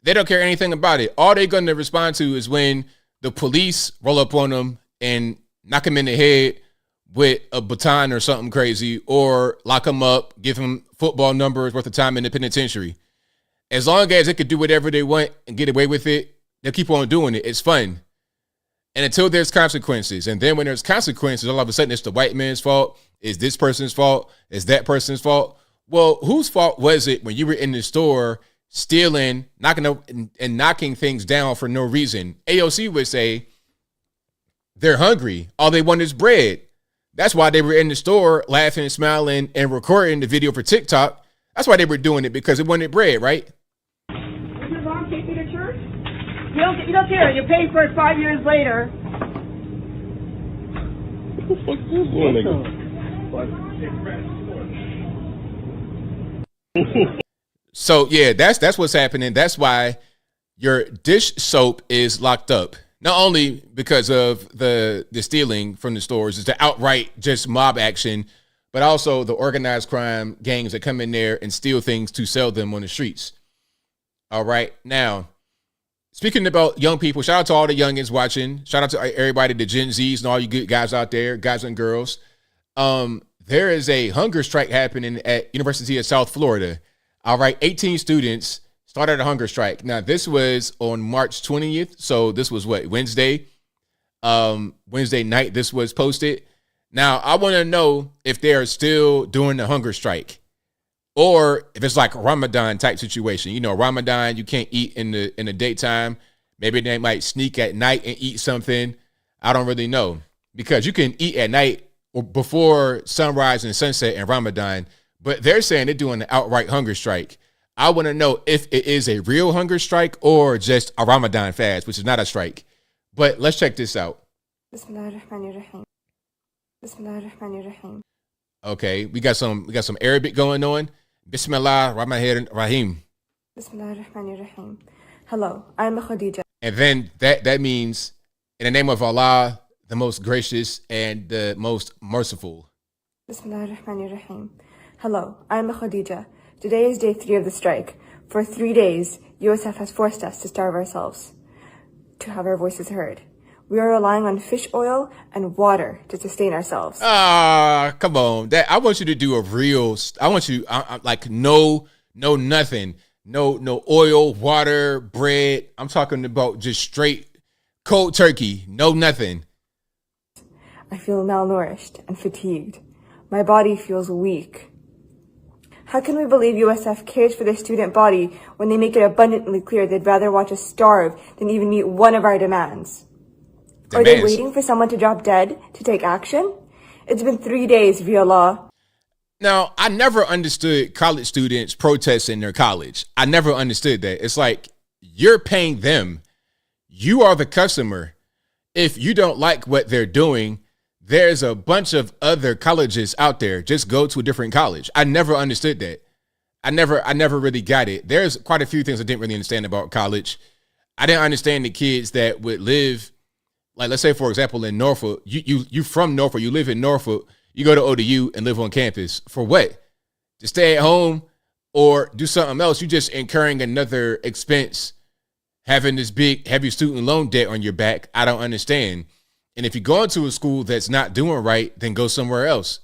They don't care anything about it. All they're going to respond to is when the police roll up on them and knock them in the head with a baton or something crazy, or lock them up, give them football numbers worth of time in the penitentiary. As long as they could do whatever they want and get away with it, they'll keep on doing it. It's fun. And until there's consequences. And then when there's consequences, all of a sudden it's the white man's fault. It's this person's fault. It's that person's fault. Well, whose fault was it when you were in the store stealing, knocking things down for no reason? AOC would say they're hungry. All they want is bread. That's why they were in the store laughing and smiling and recording the video for TikTok. That's why they were doing it, because they wanted bread, right? Does your mom take you to church? You don't care. You pay for it 5 years later. What the fuck is this one? So yeah, that's what's happening. That's why your dish soap is locked up. Not only because of the stealing from the stores, it's the outright just mob action, but also the organized crime gangs that come in there and steal things to sell them on the streets. All right. Now, speaking about young people, shout out to all the youngins watching. Shout out to everybody, the Gen Zs and all you good guys out there, guys and girls. There is a hunger strike happening at University of South Florida. All right. 18 students started a hunger strike. Now, this was on March 20th. So this was what, Wednesday? Wednesday night, this was posted. Now, I want to know if they are still doing the hunger strike, or if it's like a Ramadan type situation. You know, Ramadan, you can't eat in the daytime. Maybe they might sneak at night and eat something. I don't really know, because you can eat at night or before sunrise and sunset in Ramadan, but they're saying they're doing an outright hunger strike. I want to know if it is a real hunger strike or just a Ramadan fast, which is not a strike. But let's check this out. Okay, we got some Arabic going on. Bismillah Rahman Rahim. Hello, I'm Khadija. And then that means, in the name of Allah, the most gracious and the most merciful. Hello, I'm Khadija. Today is day 3 of the strike. For 3 days, USF has forced us to starve ourselves, to have our voices heard. We are relying on fish oil and water to sustain ourselves. Come on. I want you to do a real, I want you, like, no nothing. No oil, water, bread. I'm talking about just straight cold turkey. No nothing. I feel malnourished and fatigued. My body feels weak. How can we believe USF cares for their student body when they make it abundantly clear they'd rather watch us starve than even meet one of our demands? Are they waiting for someone to drop dead to take action? It's been 3 days, via law. Now, I never understood college students protesting their college. I never understood that. It's like, you're paying them. You are the customer. If you don't like what they're doing, there's a bunch of other colleges out there. Just go to a different college. I never understood that. I never really got it. There's quite a few things I didn't really understand about college. I didn't understand the kids that would live, like, let's say, for example, in Norfolk, you from Norfolk, you live in Norfolk, you go to ODU and live on campus. For what? To stay at home or do something else? You're just incurring another expense, having this big, heavy student loan debt on your back. I don't understand. And if you go into a school that's not doing right, then go somewhere else.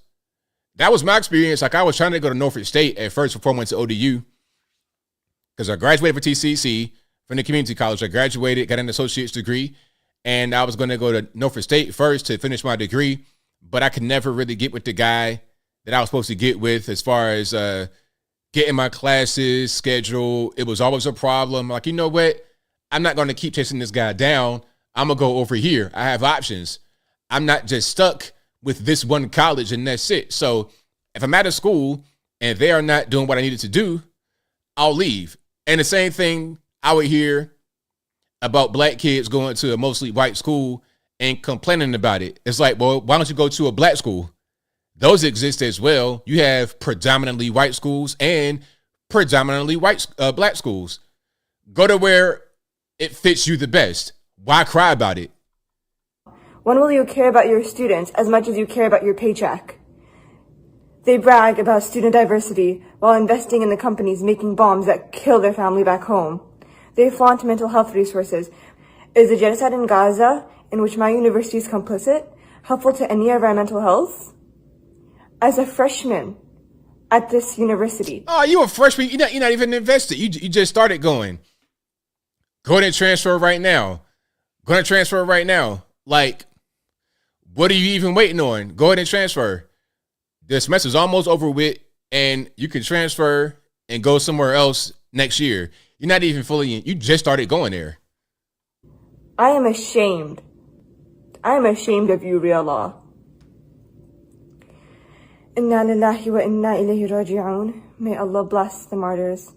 That was my experience. Like, I was trying to go to Norfolk State at first before I went to ODU, because I graduated from TCC, from the community college. I graduated, got an associate's degree, and I was going to go to Norfolk State first to finish my degree, but I could never really get with the guy that I was supposed to get with as far as getting my classes scheduled. It was always a problem. Like, you know what? I'm not going to keep chasing this guy down. I'm going to go over here. I have options. I'm not just stuck with this one college and that's it. So if I'm at a school and they are not doing what I needed to do, I'll leave. And the same thing I would hear about black kids going to a mostly white school and complaining about it. It's like, well, why don't you go to a black school? Those exist as well. You have predominantly white schools and predominantly black schools. Go to where it fits you the best. Why cry about it? When will you care about your students as much as you care about your paycheck? They brag about student diversity while investing in the companies making bombs that kill their family back home. They flaunt mental health resources. Is the genocide in Gaza, in which my university is complicit, helpful to any of our mental health? As a freshman at this university. Oh, you a freshman? You're not even invested. You just started going. Go ahead and transfer right now. Going to transfer right now. Like, what are you even waiting on? Go ahead and transfer. The semester's almost over with. and you can transfer and go somewhere else next year. You're not even fully in. You just started going there. I am ashamed. I am ashamed of you, real law. Inna lillahi wa inna ilayhi raji'un. May Allah bless the martyrs,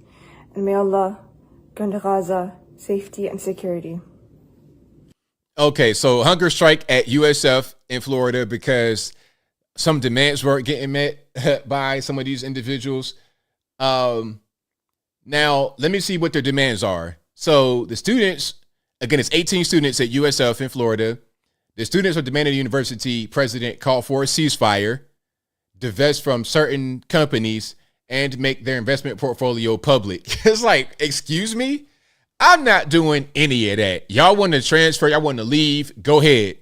and may Allah grant Gaza safety and security. Okay, so hunger strike at USF in Florida because some demands weren't getting met by some of these individuals. Now, let me see what their demands are. So the students, again, it's 18 students at USF in Florida. The students are demanding the university president call for a ceasefire, divest from certain companies, and make their investment portfolio public. It's like, excuse me? I'm not doing any of that. Y'all want to transfer, y'all want to leave, go ahead.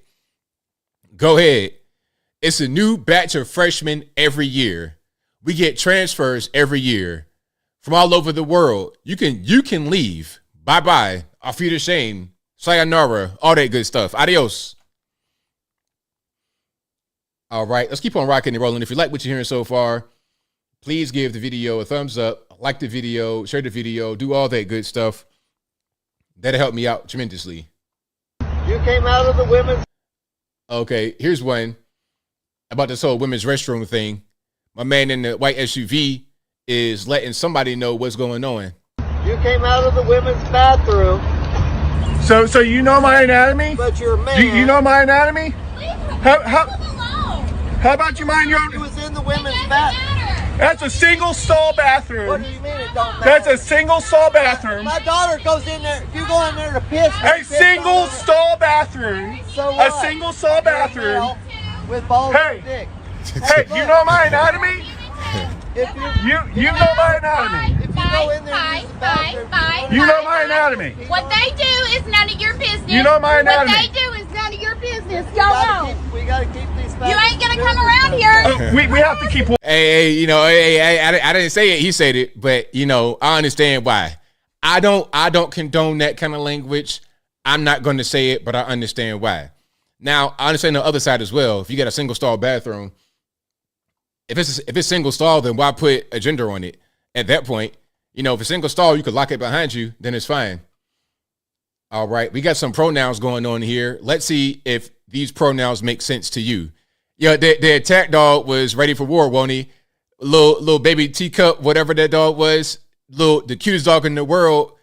Go ahead. It's a new batch of freshmen every year. We get transfers every year from all over the world. You can leave. Bye-bye. Auf Wiedersehen. Sayonara. All that good stuff. Adios. All right, let's keep on rocking and rolling. If you like what you're hearing so far, please give the video a thumbs up, like the video, share the video, do all that good stuff. That'll help me out tremendously. You came out of the women's. Okay, here's one about this whole women's restroom thing. My man in the white SUV is letting somebody know what's going on. You came out of the women's bathroom. So you know my anatomy? But you're a man. You know my anatomy? How about you mind your own? He was in the women's bathroom. That's a single stall bathroom. What do you mean it don't matter? That's a single stall bathroom. My daughter goes in there. If you go in there to piss. A single stall bathroom. So A what? single stall bathroom. With balls and dick. Hey, you know my anatomy? If You know my anatomy. If you go in there and use the bathroom, You know my anatomy. What they do is none of your business. You know my anatomy. What they do is none of your business. Y'all know. we gotta keep these. You ain't gonna come around here. Oh, we have to keep. Hey, I didn't say it. He said it, but I understand why. I don't condone that kind of language. I'm not going to say it, but I understand why. Now, I understand the other side as well. If you got a single stall bathroom, if it's single stall, then why put a gender on it? At that point, if it's single stall, you could lock it behind you, then it's fine. All right, we got some pronouns going on here. Let's see if these pronouns make sense to you. Yeah, the attack dog was ready for war, won't he? Little baby teacup, whatever that dog was, the cutest dog in the world,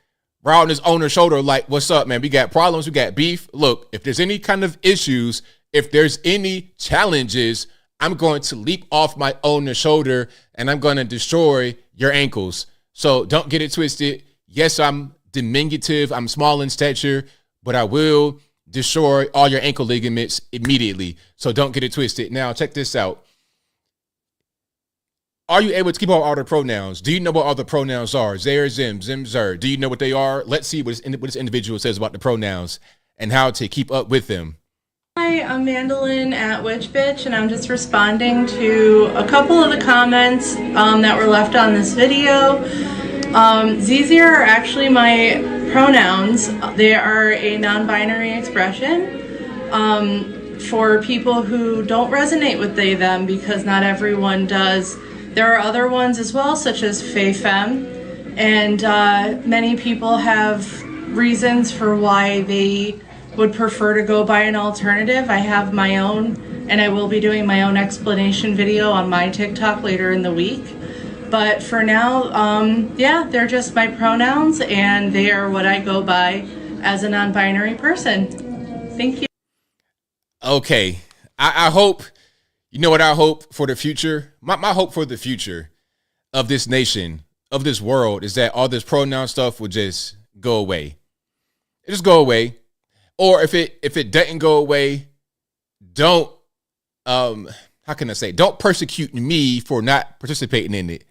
riding his owner's shoulder like, what's up, man? We got problems, we got beef. Look, if there's any kind of issues, if there's any challenges, I'm going to leap off my owner's shoulder and I'm going to destroy your ankles. So don't get it twisted. Yes, I'm diminutive, I'm small in stature, but I will destroy all your ankle ligaments immediately. So don't get it twisted. Now, check this out. Are you able to keep all the pronouns? Do you know what all the pronouns are? Zer, zim, zim, zer. Do you know what they are? Let's see what this individual says about the pronouns and how to keep up with them. Hi, I'm Mandolin at Witch Bitch, and I'm just responding to a couple of the comments that were left on this video. These are actually my pronouns. They are a non-binary expression for people who don't resonate with they, them, because not everyone does. There are other ones as well, such as fey, femme, and many people have reasons for why they would prefer to go by an alternative. I have my own, and I will be doing my own explanation video on my TikTok later in the week. But for now, yeah, they're just my pronouns, and they are what I go by as a non-binary person. Thank you. Okay, I hope, you know what I hope for the future? My hope for the future of this nation, of this world, is that all this pronoun stuff will just go away. It just go away. Or if it doesn't go away, don't, how can I say, don't persecute me for not participating in it.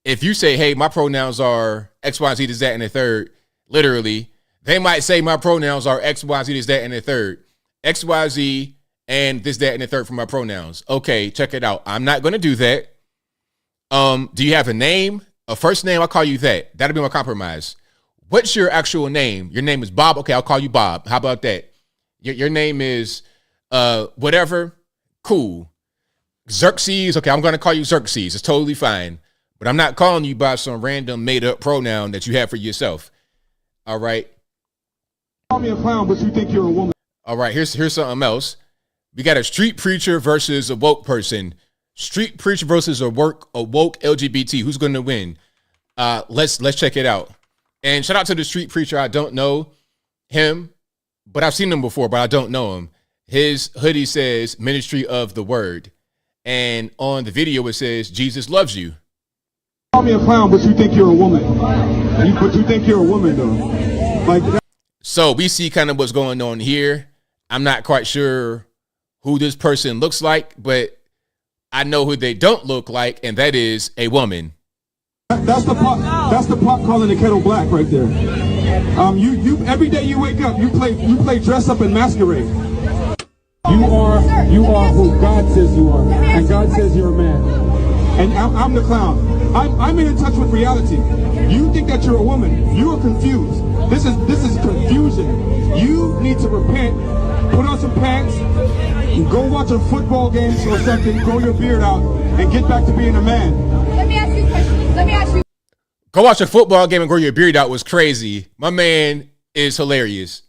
If you say, hey, my pronouns are X, Y, Z, this, that, and the third, literally, they might say my pronouns are X, Y, Z, this, that, and the third. X, Y, Z, and this, that, and the third for my pronouns. Okay, check it out. I'm not going to do that. Do you have a name? A first name? I'll call you that. That'll be my compromise. What's your actual name? Your name is Bob. Okay, I'll call you Bob. How about that? Your name is whatever. Cool. Xerxes. Okay, I'm going to call you Xerxes. It's totally fine. but I'm not calling you by some random made up pronoun that you have for yourself. All right. Call me a clown, but you think you're a woman. All right. Here's something else. We got a street preacher versus a woke person. Street preacher versus a woke LGBT. Who's going to win? Let's check it out. And shout out to the street preacher. I don't know him, but I've seen him before, but I don't know him. His hoodie says Ministry of the Word. And on the video, it says, Jesus loves you. Call me a clown, but you think you're a woman. But you think you're a woman, though. Like that. So we see kind of what's going on here. I'm not quite sure who this person looks like, but I know who they don't look like, and that is a woman. That's the pot calling the kettle black right there. You every day you wake up, you play dress up and masquerade. You are who God says you are, and God says you're a man. And I'm the clown. I'm in touch with reality. You think that you're a woman. You are confused. This is confusion. You need to repent. Put on some pants. Go watch a football game or something. Grow your beard out and get back to being a man. Let me ask you a question. Let me ask you. Go watch a football game and grow your beard out was crazy. My man is hilarious.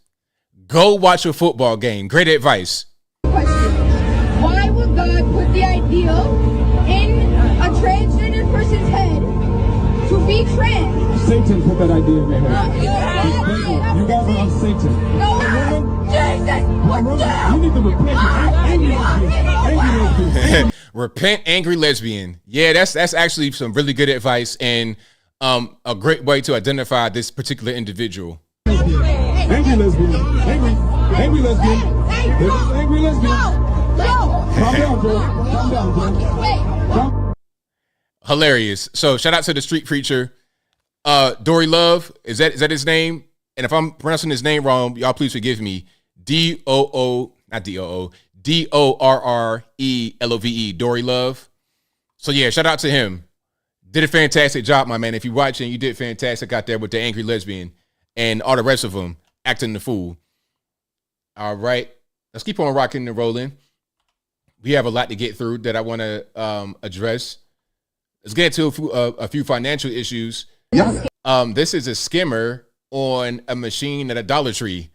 Go watch a football game. Great advice. Why would God put the ideal in a transgender person's head to be trans? Satan put that idea in their head. You got me on Satan. No, Jesus, you need to repent. Angry lesbian. Repent, angry lesbian. Yeah, that's actually some really good advice and a great way to identify this particular individual. Angry lesbian. Angry lesbian. Angry lesbian. Calm down, bro. Calm down, bro. Hilarious. So shout out to the street preacher. Dory Love, is that his name? And if I'm pronouncing his name wrong, y'all please forgive me. Dorrelove. Dory Love. So yeah, shout out to him. Did a fantastic job, my man. If you're watching, you did fantastic out there with the angry lesbian and all the rest of them acting the fool. All right, let's keep on rocking and rolling. We have a lot to get through that I want to address. Let's get into a few financial issues. Yeah. This is a skimmer on a machine at a Dollar Tree.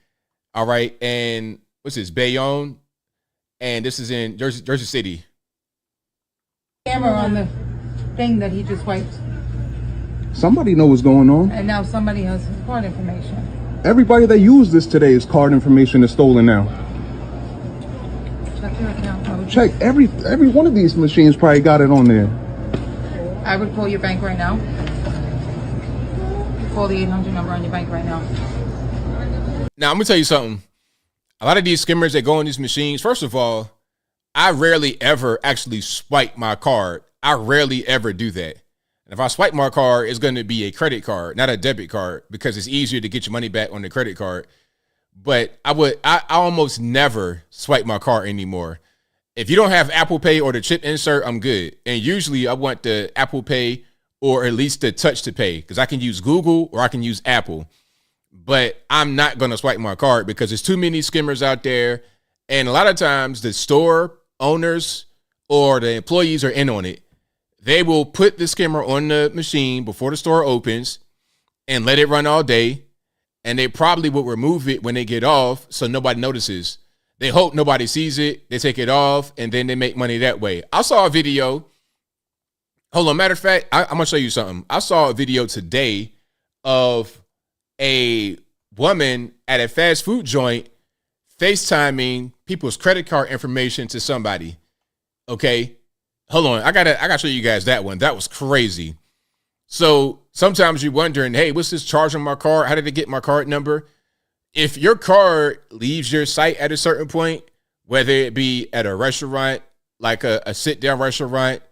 All right, and what's this? Bayonne, and this is in Jersey City. Camera on the thing that he just wiped, Somebody know what's going on. and now somebody has his card information. Everybody that used this today's card information is stolen now. Check your account. Check every one of these machines probably got it on there. I would call your bank right now. Call the 800 number on your bank right now. Now, I'm going to tell you something. A lot of these skimmers that go on these machines, first of all, I rarely ever actually swipe my card. I rarely ever do that. And if I swipe my card, it's going to be a credit card, not a debit card, because it's easier to get your money back on the credit card. But I almost never swipe my card anymore. If you don't have Apple Pay or the chip insert, I'm good. And usually I want the Apple Pay or at least the touch to pay, because I can use Google or I can use Apple. But I'm not going to swipe my card because there's too many skimmers out there. And a lot of times the store owners or the employees are in on it. They will put the skimmer on the machine before the store opens and let it run all day. And they probably will remove it when they get off so nobody notices. They hope nobody sees it. They take it off and then they make money that way. I saw a video. Hold on. Matter of fact, I'm going to show you something. I saw a video today of a woman at a fast food joint FaceTiming people's credit card information to somebody. Okay. Hold on. I gotta show you guys that one. That was crazy. So sometimes you're wondering, hey, what's this charge on my card? How did they get my card number? If your card leaves your site at a certain point, whether it be at a restaurant, like a sit-down restaurant,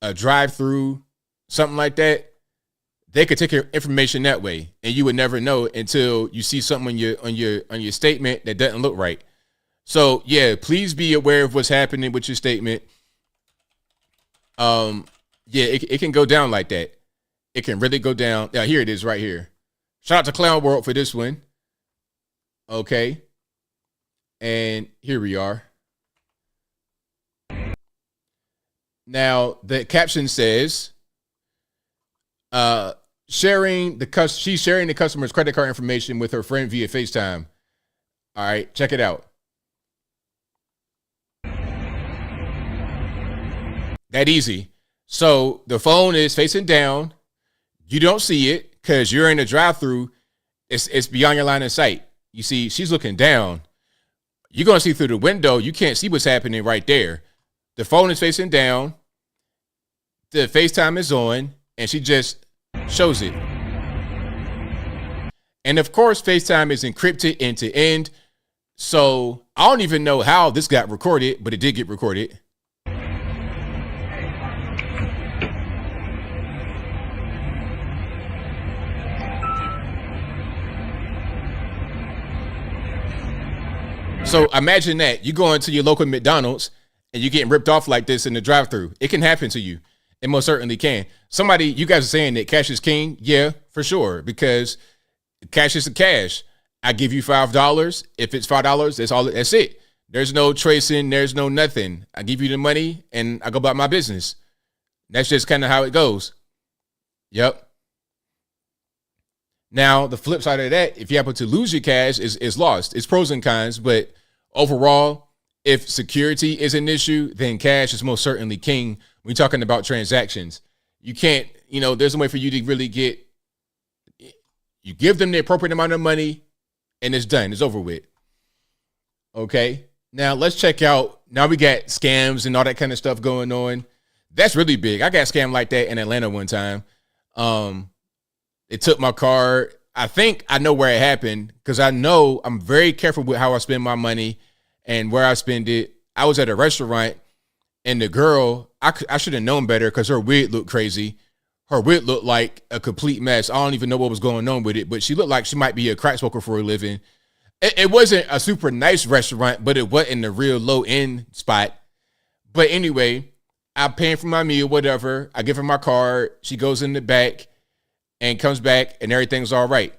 a drive-through, something like that, they could take your information that way, and you would never know until you see something on your statement that doesn't look right. So yeah, please be aware of what's happening with your statement. Yeah, it can go down like that. It can really go down. Yeah, here it is right here. Shout out to Clown World for this one. Okay. And here we are. Now, the caption says, She's sharing the customer's credit card information with her friend via FaceTime. All right, check it out. That easy. So the phone is facing down. You don't see it because you're in the drive-thru. It's beyond your line of sight. You see, she's looking down. You're going to see through the window. You can't see what's happening right there. The phone is facing down. The FaceTime is on, and she just shows it. And of course, FaceTime is encrypted end to end. So I don't even know how this got recorded, but it did get recorded. So imagine that you go into your local McDonald's and you're getting ripped off like this in the drive-thru. It can happen to you. It most certainly can. You guys are saying that cash is king. Yeah, for sure. Because cash is the cash. I give you $5. If it's $5, that's it. There's no tracing. There's no nothing. I give you the money and I go about my business. That's just kind of how it goes. Yep. Now, the flip side of that, if you happen to lose your cash, is lost. It's pros and cons, but overall, if security is an issue, then cash is most certainly king. When you're talking about transactions, you can't, there's no way for you to really you give them the appropriate amount of money and it's done. It's over with. Okay. Now let's check out. Now we got scams and all that kind of stuff going on. That's really big. I got scammed like that in Atlanta one time. It took my card. I think I know where it happened because I know I'm very careful with how I spend my money and where I spend it. I was at a restaurant and the girl, I should have known better because her wig looked crazy. Her wig looked like a complete mess. I don't even know what was going on with it, but she looked like she might be a crack smoker for a living. It wasn't a super nice restaurant, but it wasn't a real low end spot. But anyway, I'm paying for my meal, whatever. I give her my card. She goes in the back and comes back and everything's all right.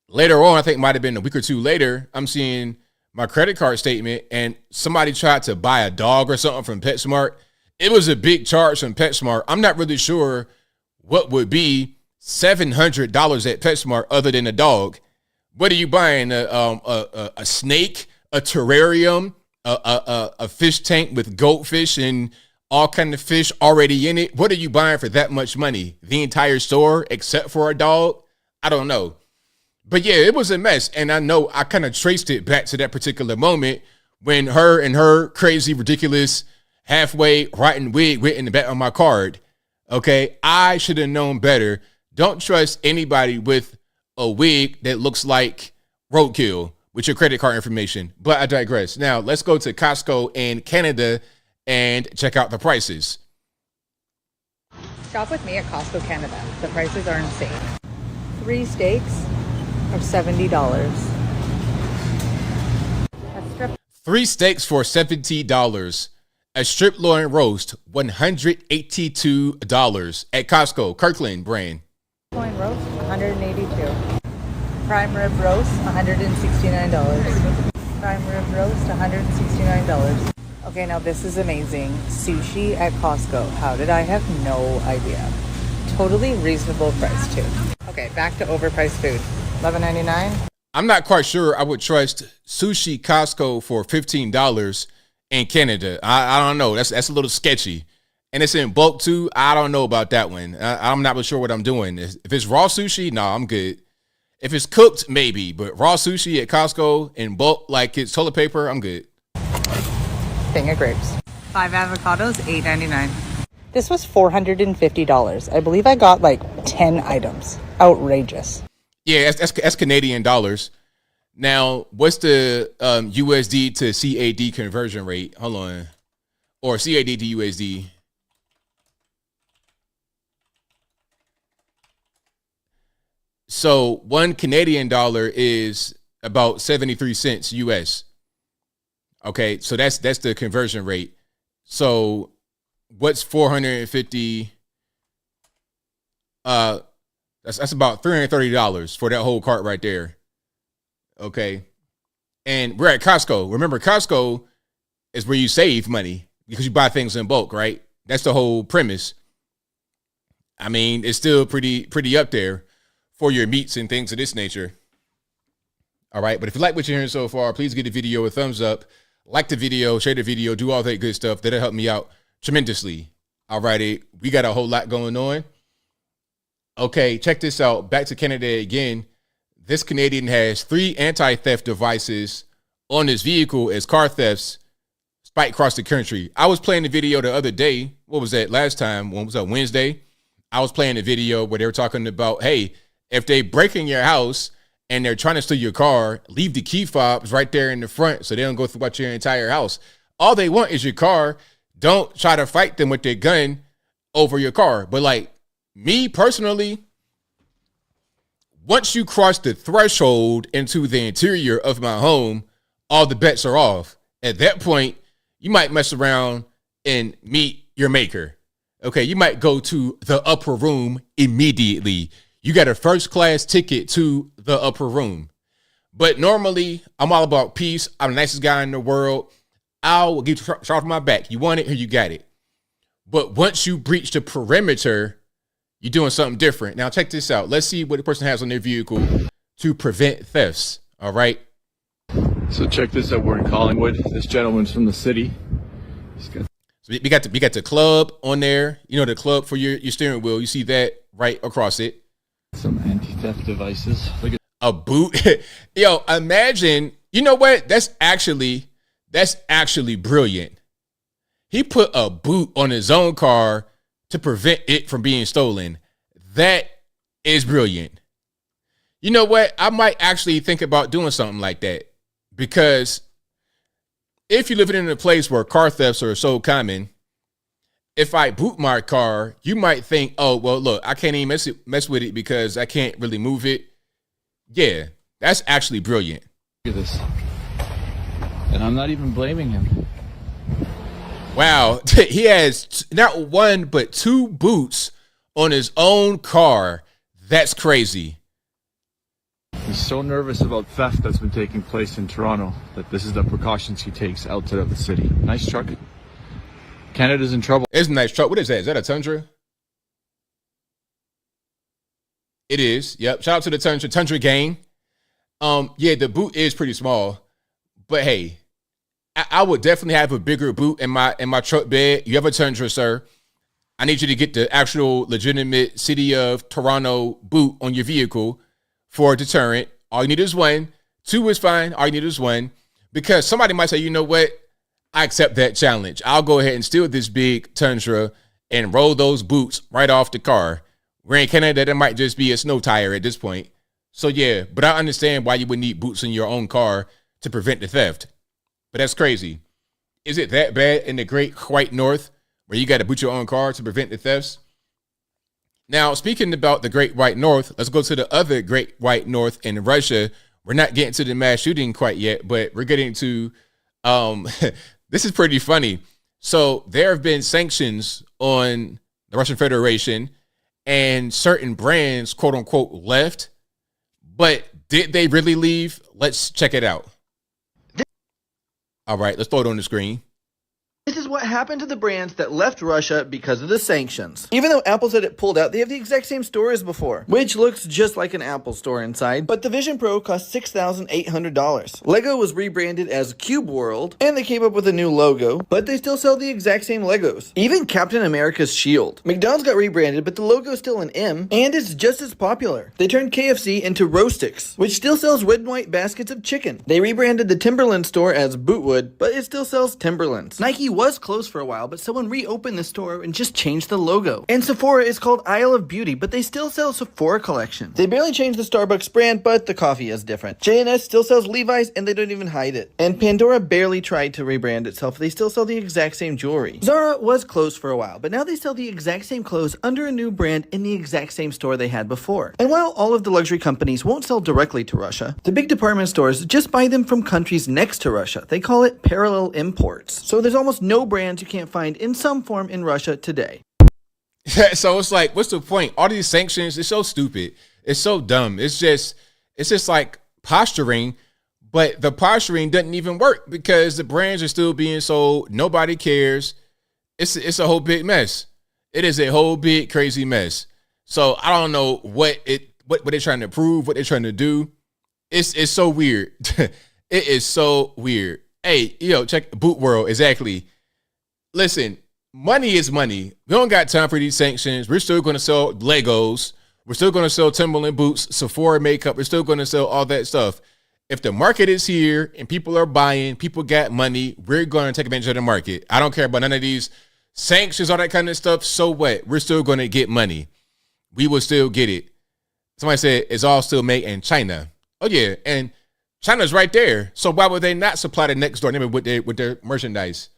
Later on, I think it might have been a week or two later, I'm seeing my credit card statement and somebody tried to buy a dog or something from PetSmart. It was a big charge from PetSmart. I'm not really sure what would be $700 at PetSmart other than a dog. What are you buying? A snake, a terrarium, a fish tank with goldfish and all kind of fish already in it? What are you buying for that much money? The entire store except for a dog? I don't know. But yeah, it was a mess. And I know I kind of traced it back to that particular moment when her and her crazy, ridiculous, halfway rotten wig went in the back of my card. Okay, I should have known better. Don't trust anybody with a wig that looks like roadkill with your credit card information. But I digress. Now, let's go to Costco in Canada and check out the prices. Shop with me at Costco Canada. The prices are insane. 3 steaks are $70. 3 steaks for $70. A strip loin roast, $182 at Costco, Kirkland brand. Loin roast, $182. Prime rib roast, $169. Prime rib roast, $169. Okay, now this is amazing. Sushi at Costco. How did I have no idea? Totally reasonable price too. Okay, back to overpriced food. $11.99. I'm not quite sure I would trust sushi Costco for $15 in Canada. I don't know. That's a little sketchy. And it's in bulk too. I don't know about that one. I'm not really sure what I'm doing. If it's raw sushi, no, I'm good. If it's cooked, maybe. But raw sushi at Costco in bulk, like it's toilet paper, I'm good. Thing of grapes. 5 avocados, $8.99. This was $450. I believe I got like 10 items. Outrageous. Yeah, that's Canadian dollars. Now, what's the USD to CAD conversion rate? Hold on. Or CAD to USD. So 1 Canadian dollar is about 73 cents US. Okay, so that's the conversion rate. So what's 450? That's about $330 for that whole cart right there. Okay. And we're at Costco. Remember, Costco is where you save money because you buy things in bulk, right? That's the whole premise. I mean, it's still pretty up there for your meats and things of this nature. All right. But if you like what you're hearing so far, please give the video a thumbs up, like the video, share the video, do all that good stuff. That'll help me out tremendously. All righty. We got a whole lot going on. Okay. Check this out. Back to Canada again. This Canadian has 3 anti-theft devices on his vehicle as car thefts spike across the country. I was playing the video the other day. What was that last time? When was that? Wednesday? I was playing a video where they were talking about, hey, if they break in your house and they're trying to steal your car, leave the key fobs right there in the front so they don't go throughout your entire house. All they want is your car. Don't try to fight them with their gun over your car. But like me personally, once you cross the threshold into the interior of my home, all the bets are off. At that point, you might mess around and meet your maker. Okay, you might go to the upper room immediately. You got a first class ticket to the upper room. But normally, I'm all about peace. I'm the nicest guy in the world. I'll get you shot off my back. You want it, here you got it. But once you breach the perimeter, you're doing something different. Now, check this out. Let's see what the person has on their vehicle to prevent thefts. All right. So check this out. We're in Collingwood. This gentleman's from the city. So we got the club on there. You know, the club for your steering wheel. You see that right across it. Some anti-theft devices. Look at a boot. Yo, imagine. You know what? That's actually brilliant. He put a boot on his own car to prevent it from being stolen. That is brilliant. You know what? I might actually think about doing something like that. Because if you're living in a place where car thefts are so common, if I boot my car, you might think, oh, well, look, I can't even mess with it because I can't really move it. Yeah, that's actually brilliant. Look at this. And I'm not even blaming him. Wow. He has not one, but 2 boots on his own car. That's crazy. He's so nervous about theft that's been taking place in Toronto that this is the precautions he takes outside of the city. Nice truck. Canada's in trouble. It's a nice truck. What is that? Is that a Tundra? It is. Yep. Shout out to the Tundra gang. Yeah, the boot is pretty small, but hey, I would definitely have a bigger boot in my truck bed. You have a Tundra, sir. I need you to get the actual legitimate City of Toronto boot on your vehicle for a deterrent. All you need is 1. 2 is fine. All you need is 1. Because somebody might say, you know what? I accept that challenge. I'll go ahead and steal this big Tundra and roll those boots right off the car. We're in Canada. That might just be a snow tire at this point. So yeah, but I understand why you would need boots in your own car to prevent the theft. But that's crazy. Is it that bad in the Great White North where you got to boot your own car to prevent the thefts? Now, speaking about the Great White North, let's go to the other Great White North in Russia. We're not getting to the mass shooting quite yet, but we're getting to, this is pretty funny. So there have been sanctions on the Russian Federation and certain brands, quote unquote, left. But did they really leave? Let's check it out. All right, let's throw it on the screen. This is what happened to the brands that left Russia because of the sanctions. Even though Apple said it pulled out, they have the exact same store as before, which looks just like an Apple store inside, but the Vision Pro cost $6,800. Lego was rebranded as Cube World, and they came up with a new logo, but they still sell the exact same Legos. Even Captain America's shield. McDonald's got rebranded, but the logo is still an M, and it's just as popular. They turned KFC into Roastix, which still sells red and white baskets of chicken. They rebranded the Timberland store as Bootwood, but it still sells Timberlands. Nike was closed for a while, but someone reopened the store and just changed the logo. And Sephora is called Isle of Beauty, but they still sell Sephora collection. They barely changed the Starbucks brand, but the coffee is different. J&S still sells Levi's, and they don't even hide it. And Pandora barely tried to rebrand itself. They still sell the exact same jewelry. Zara was closed for a while, but now they sell the exact same clothes under a new brand in the exact same store they had before. And while all of the luxury companies won't sell directly to Russia, the big department stores just buy them from countries next to Russia. They call it parallel imports. So there's almost no brands you can't find in some form in Russia today. So it's like, what's the point? All these sanctions, it's so stupid. It's so dumb. It's just like posturing, but the posturing doesn't even work because the brands are still being sold. Nobody cares. It's a whole big mess. It is a whole big crazy mess. So I don't know what they're trying to prove, what they're trying to do. It's so weird. It is so weird. Hey, check Boot World. Exactly. Listen, money is money. We don't got time for these sanctions. We're still going to sell Legos. We're still going to sell Timberland boots, Sephora makeup. We're still going to sell all that stuff. If the market is here and people are buying, people got money, we're going to take advantage of the market. I don't care about none of these sanctions, all that kind of stuff. So what? We're still going to get money. We will still get it. Somebody said it's all still made in China. Oh, yeah. And China's right there. So why would they not supply the next door neighbor with their merchandise?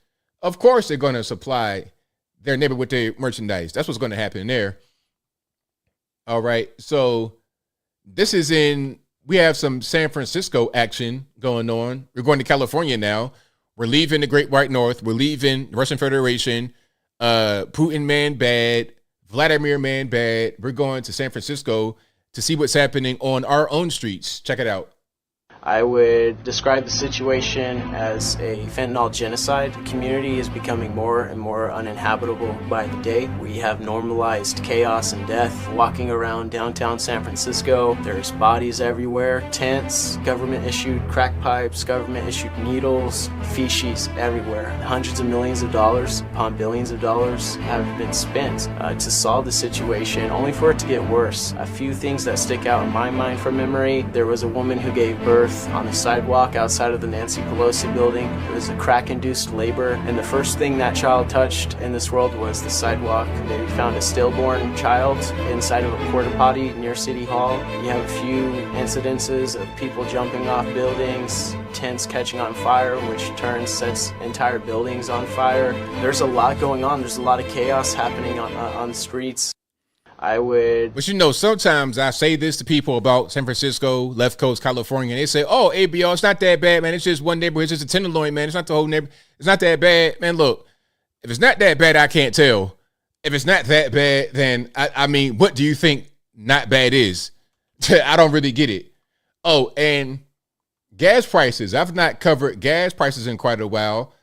Of course they're going to supply their neighbor with their merchandise. That's what's going to happen there. All right. So we have some San Francisco action going on. We're going to California now. We're leaving the Great White North. We're leaving the Russian Federation. Putin man bad. Vladimir man bad. We're going to San Francisco to see what's happening on our own streets. Check it out. I would describe the situation as a fentanyl genocide. The community is becoming more and more uninhabitable by the day. We have normalized chaos and death walking around downtown San Francisco. There's bodies everywhere, tents, government-issued crack pipes, government-issued needles, feces everywhere. Hundreds of millions of dollars upon billions of dollars have been spent to solve the situation, only for it to get worse. A few things that stick out in my mind from memory. There was a woman who gave birth on the sidewalk outside of the Nancy Pelosi building. It was a crack-induced labor, and the first thing that child touched in this world was the sidewalk. They found a stillborn child inside of a porta potty near City Hall. You have a few incidences of people jumping off buildings, tents catching on fire, which sets entire buildings on fire. There's a lot going on. There's a lot of chaos happening on the streets. But sometimes I say this to people about San Francisco, left coast, California, and they say, oh, ABL, it's not that bad, man. It's just one neighborhood. It's just a tenderloin, man. It's not the whole neighborhood. It's not that bad. Man, look, if it's not that bad, I can't tell. If it's not that bad, then, I mean, what do you think not bad is? I don't really get it. Oh, and gas prices. I've not covered gas prices in quite a while.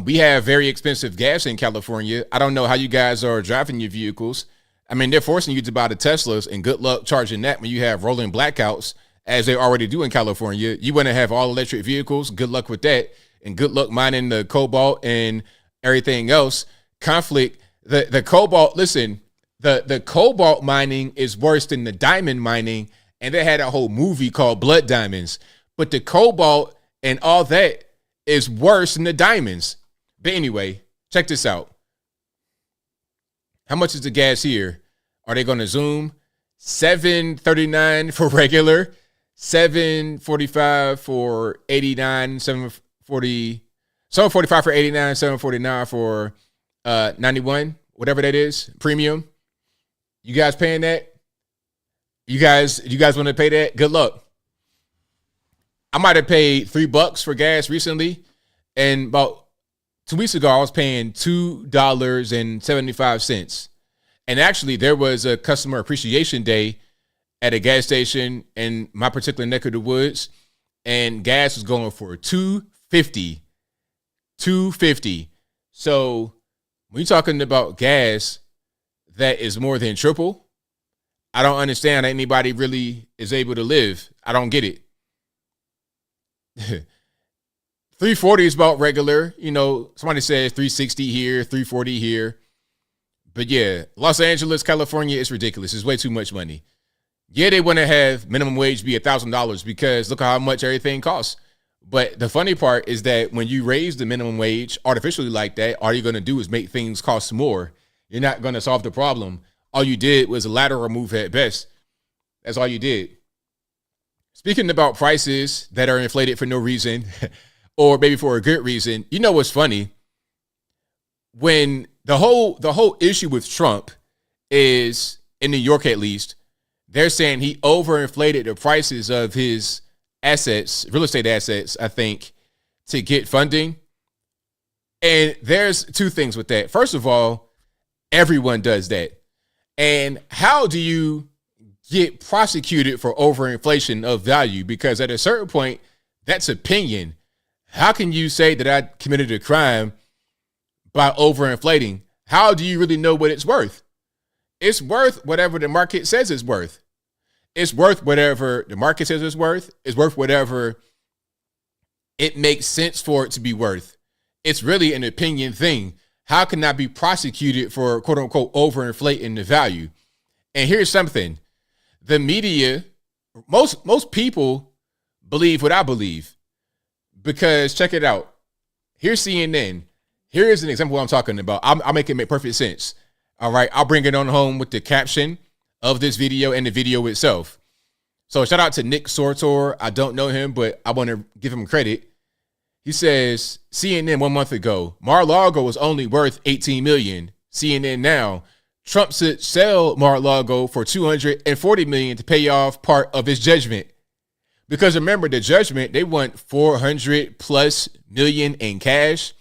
We have very expensive gas in California. I don't know how you guys are driving your vehicles. I mean, they're forcing you to buy the Teslas, and good luck charging that when you have rolling blackouts, as they already do in California. You want to have all electric vehicles. Good luck with that. And good luck mining the cobalt and everything else. Conflict. The cobalt, listen, the cobalt mining is worse than the diamond mining. And they had a whole movie called Blood Diamonds. But the cobalt and all that is worse than the diamonds. But anyway, check this out. How much is the gas here? Are they going to zoom? $7.39 for regular, $7.45 for 89, $7.45 for 89, $7.49 for 91, whatever that is, premium. You guys paying that? You guys want to pay that? Good luck. I might have paid $3 for gas recently, and about 2 weeks ago, I was paying $2.75. And actually, there was a customer appreciation day at a gas station in my particular neck of the woods, and gas was going for $2.50. $2.50. So when you're talking about gas that is more than triple, I don't understand how anybody really is able to live. I don't get it. $3.40 is about regular. Somebody says $3.60 here, $3.40 here. But yeah, Los Angeles, California, it's ridiculous. It's way too much money. Yeah, they want to have minimum wage be $1,000 because look how much everything costs. But the funny part is that when you raise the minimum wage artificially like that, all you're going to do is make things cost more. You're not going to solve the problem. All you did was a lateral move at best. That's all you did. Speaking about prices that are inflated for no reason, or maybe for a good reason, you know what's funny? When the whole issue with Trump is, in New York at least, they're saying he overinflated the prices of his assets, real estate assets, I think, to get funding. And there's two things with that. First of all, everyone does that. And how do you get prosecuted for overinflation of value? Because at a certain point, that's opinion. How can you say that I committed a crime by overinflating? How do you really know what it's worth? It's worth whatever the market says it's worth. It's worth whatever the market says it's worth. It's worth whatever it makes sense for it to be worth. It's really an opinion thing. How can I be prosecuted for quote unquote overinflating the value? And here's something. The media, most people believe what I believe. Because check it out. Here's CNN. Here is an example of what I'm talking about. I'll make it make perfect sense. All right. I'll bring it on home with the caption of this video and the video itself. So shout out to Nick Sortor. I don't know him, but I want to give him credit. He says, CNN 1 month ago, Mar-a-Lago was only worth $18 million. CNN now, Trump should sell Mar-a-Lago for $240 million to pay off part of his judgment. Because remember, the judgment, they want $400+ million in cash.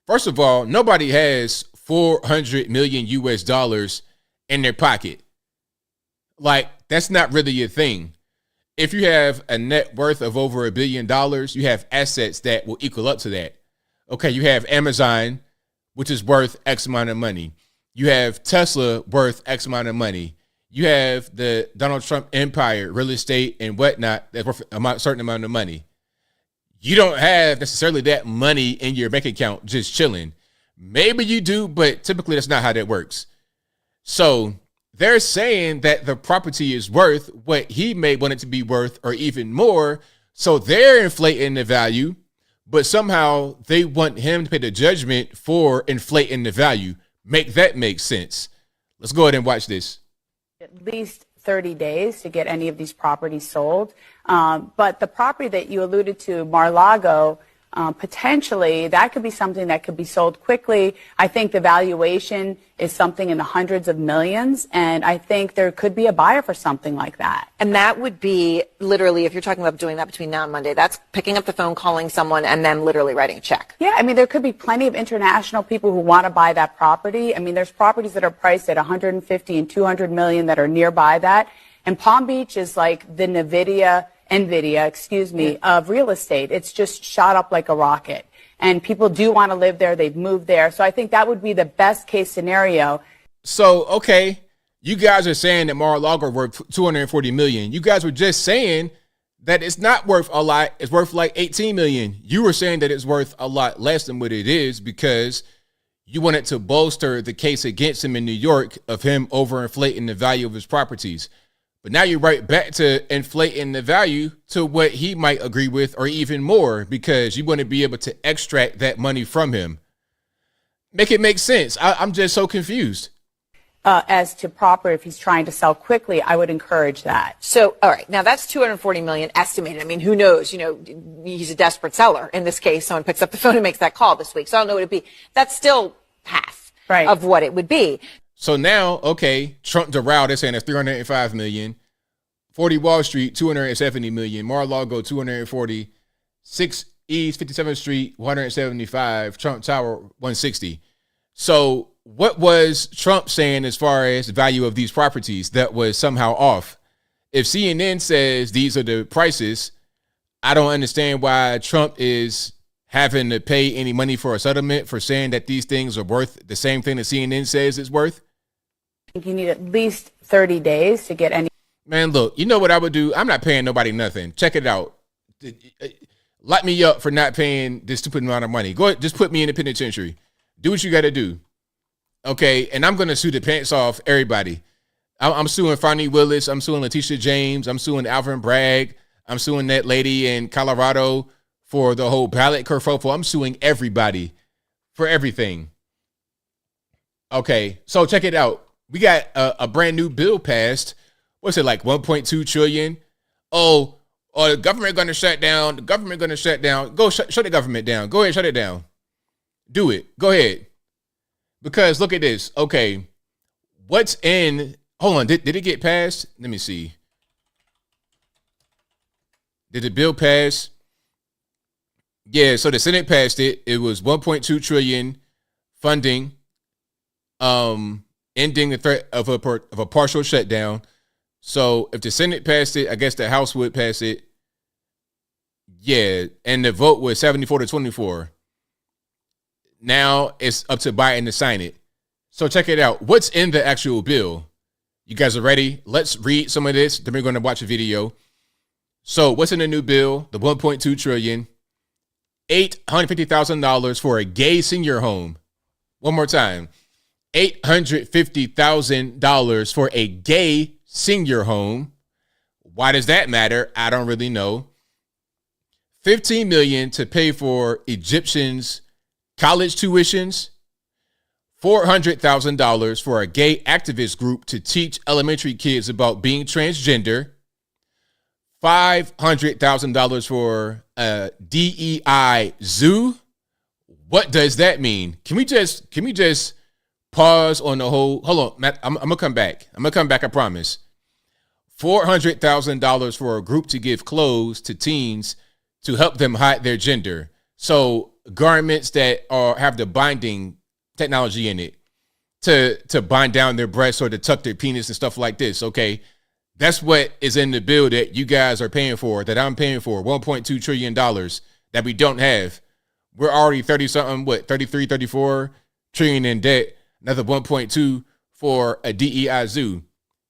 First of all, nobody has $400 million US in their pocket. Like, that's not really a thing. If you have a net worth of over $1 billion, you have assets that will equal up to that. Okay, you have Amazon, which is worth X amount of money. You have Tesla worth X amount of money. You have the Donald Trump empire, real estate and whatnot, that's worth a certain amount of money. You don't have necessarily that money in your bank account just chilling. Maybe you do, but typically that's not how that works. So they're saying that the property is worth what he may want it to be worth or even more. So they're inflating the value, but somehow they want him to pay the judgment for inflating the value. Make that make sense. Let's go ahead and watch this. At least 30 days to get any of these properties sold. But the property that you alluded to, Mar-a-Lago, potentially that could be something that could be sold quickly. I think the valuation is something in the hundreds of millions, and I think there could be a buyer for something like that. And that would be literally, if you're talking about doing that between now and Monday, that's picking up the phone, calling someone, and then literally writing a check. Yeah, I mean, there could be plenty of international people who want to buy that property. I mean, there's properties that are priced at 150 and 200 million that are nearby that. And Palm Beach is like the NVIDIA, of real estate. It's just shot up like a rocket. And people do want to live there. They've moved there. So I think that would be the best case scenario. So, okay, you guys are saying that Mar-a-Lago worth $240 million. You guys were just saying that it's not worth a lot. It's worth like $18 million. You were saying that it's worth a lot less than what it is because you wanted to bolster the case against him in New York of him overinflating the value of his properties. But now you're right back to inflating the value to what he might agree with or even more because you want to be able to extract that money from him. Make it make sense. I'm just so confused. As to proper, if he's trying to sell quickly, I would encourage that. So, all right, now that's $240 million estimated. I mean, who knows? You know, he's a desperate seller. In this case, someone picks up the phone and makes that call this week. So I don't know what it'd be. That's still half of what it would be. So now, okay, Trump Doral, they're saying it's $385 million. 40 Wall Street, $270 million. Mar-a-Lago, $240. 6 East 57th Street, $175. Trump Tower, $160. So what was Trump saying as far as the value of these properties that was somehow off? If CNN says these are the prices, I don't understand why Trump is having to pay any money for a settlement for saying that these things are worth the same thing that CNN says it's worth. I think you need at least 30 days to get any. Man, look, you know what I would do? I'm not paying nobody nothing. Check it out. Lock me up for not paying this stupid amount of money. Go ahead, just put me in the penitentiary. Do what you got to do. Okay, and I'm going to sue the pants off everybody. I'm suing Fonnie Willis. I'm suing Letitia James. I'm suing Alvin Bragg. I'm suing that lady in Colorado for the whole ballot kerfuffle. I'm suing everybody for everything. Okay, so check it out. We got a brand new bill passed. What's it like, 1.2 trillion? Oh, the government going to shut down. The government going to shut down. Go shut the government down. Go ahead, shut it down. Do it. Go ahead. Because look at this. Okay, what's in? Hold on. Did it get passed? Let me see. Did the bill pass? Yeah. So the Senate passed it. It was 1.2 trillion funding, ending the threat of a partial shutdown. So if the Senate passed it, I guess the House would pass it. Yeah, and the vote was 74-24. Now it's up to Biden to sign it. So check it out. What's in the actual bill? You guys are ready? Let's read some of this. Then we're going to watch a video. So what's in the new bill? The $1.2 trillion, $850,000 for a gay senior home. One more time. $850,000 for a gay senior home. Why does that matter? I don't really know. $15 million to pay for Egyptians' college tuitions. $400,000 for a gay activist group to teach elementary kids about being transgender. $500,000 for a DEI zoo. What does that mean? Can we just pause on the whole? Hold on, Matt. I'm gonna come back. I promise. $400,000 for a group to give clothes to teens to help them hide their gender. So garments that have the binding technology in it to bind down their breasts or to tuck their penis and stuff like this. Okay. That's what is in the bill that you guys are paying for, that I'm paying for, $1.2 trillion that we don't have. We're already 33, 34 trillion in debt, another 1.2 for a DEI zoo.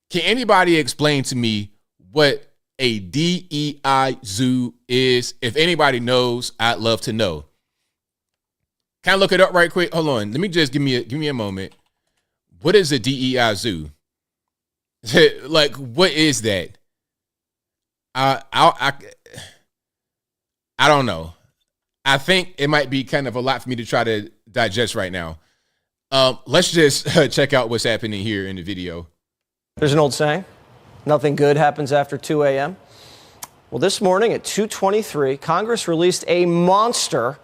Can anybody explain to me what a DEI zoo is? If anybody knows, I'd love to know. Can I look it up right quick? Hold on. Let me just give me a moment. What is a DEI zoo? Like, what is that? I don't know. I think it might be kind of a lot for me to try to digest right now. Let's just check out what's happening here in the video. There's an old saying, nothing good happens after 2 a.m. Well, this morning at 2:23, Congress released a monster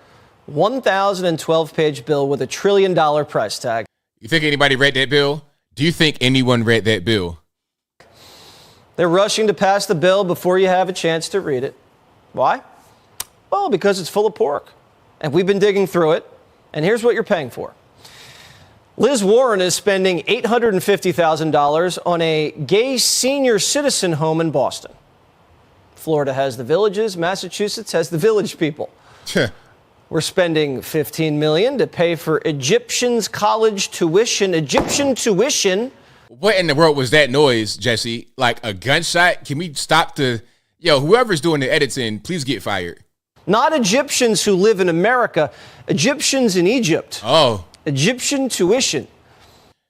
1,012-page bill with $1 trillion price tag. You think anybody read that bill? Do you think anyone read that bill? They're rushing to pass the bill before you have a chance to read it. Why? Well, because it's full of pork. And we've been digging through it. And here's what you're paying for. Liz Warren is spending $850,000 on a gay senior citizen home in Boston. Florida has the villages. Massachusetts has the village people. We're spending $15 million to pay for Egyptians' college tuition. Egyptian tuition. What in the world was that noise, Jesse? Like a gunshot? Can we stop whoever's doing the editing, please get fired. Not Egyptians who live in America, Egyptians in Egypt. Oh. Egyptian tuition.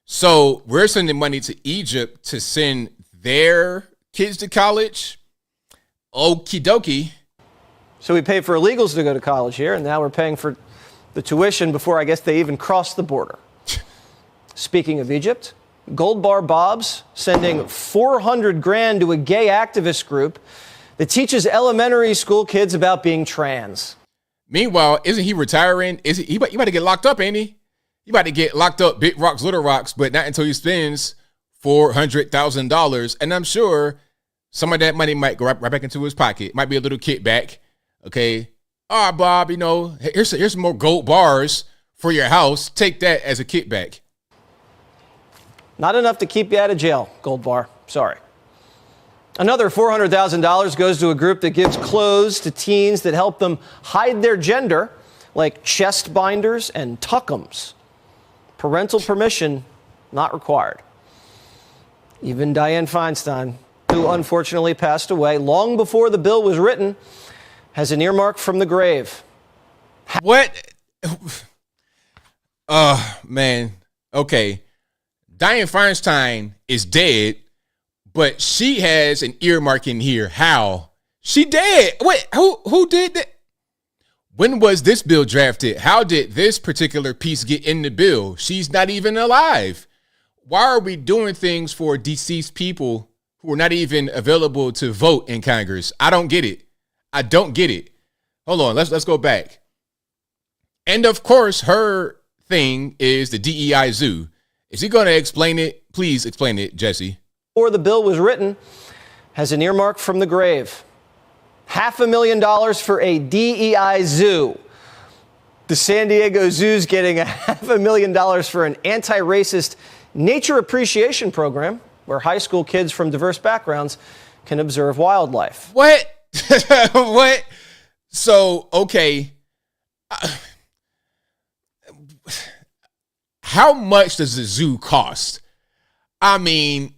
So we're sending money to Egypt to send their kids to college? Okie dokie. So we pay for illegals to go to college here, and now we're paying for the tuition before I guess they even cross the border. Speaking of Egypt, Gold Bar Bob's sending $400,000 to a gay activist group that teaches elementary school kids about being trans. Meanwhile, isn't he retiring? He about to get locked up, ain't he? He about to get locked up, big rocks, little rocks, but not until he spends $400,000. And I'm sure some of that money might go right back into his pocket. Might be a little kickback. Okay. All right, Bob, here's some more gold bars for your house. Take that as a kickback. Not enough to keep you out of jail, Gold Bar. Sorry. Another $400,000 goes to a group that gives clothes to teens that help them hide their gender, like chest binders and tuckums. Parental permission not required. Even Dianne Feinstein, who unfortunately passed away long before the bill was written, has an earmark from the grave. What? Man. Okay. Dianne Feinstein is dead, but she has an earmark in here. How? She dead. Wait, who did that? When was this bill drafted? How did this particular piece get in the bill? She's not even alive. Why are we doing things for deceased people who are not even available to vote in Congress? I don't get it. I don't get it. Hold on, let's go back. And of course, her thing is the DEI zoo. Is he going to explain it? Please explain it, Jesse. Before the bill was written, has an earmark from the grave. $500,000 for a DEI zoo. The San Diego Zoo's getting $500,000 for an anti-racist nature appreciation program where high school kids from diverse backgrounds can observe wildlife. What? What? So, okay. how much does the zoo cost? I mean,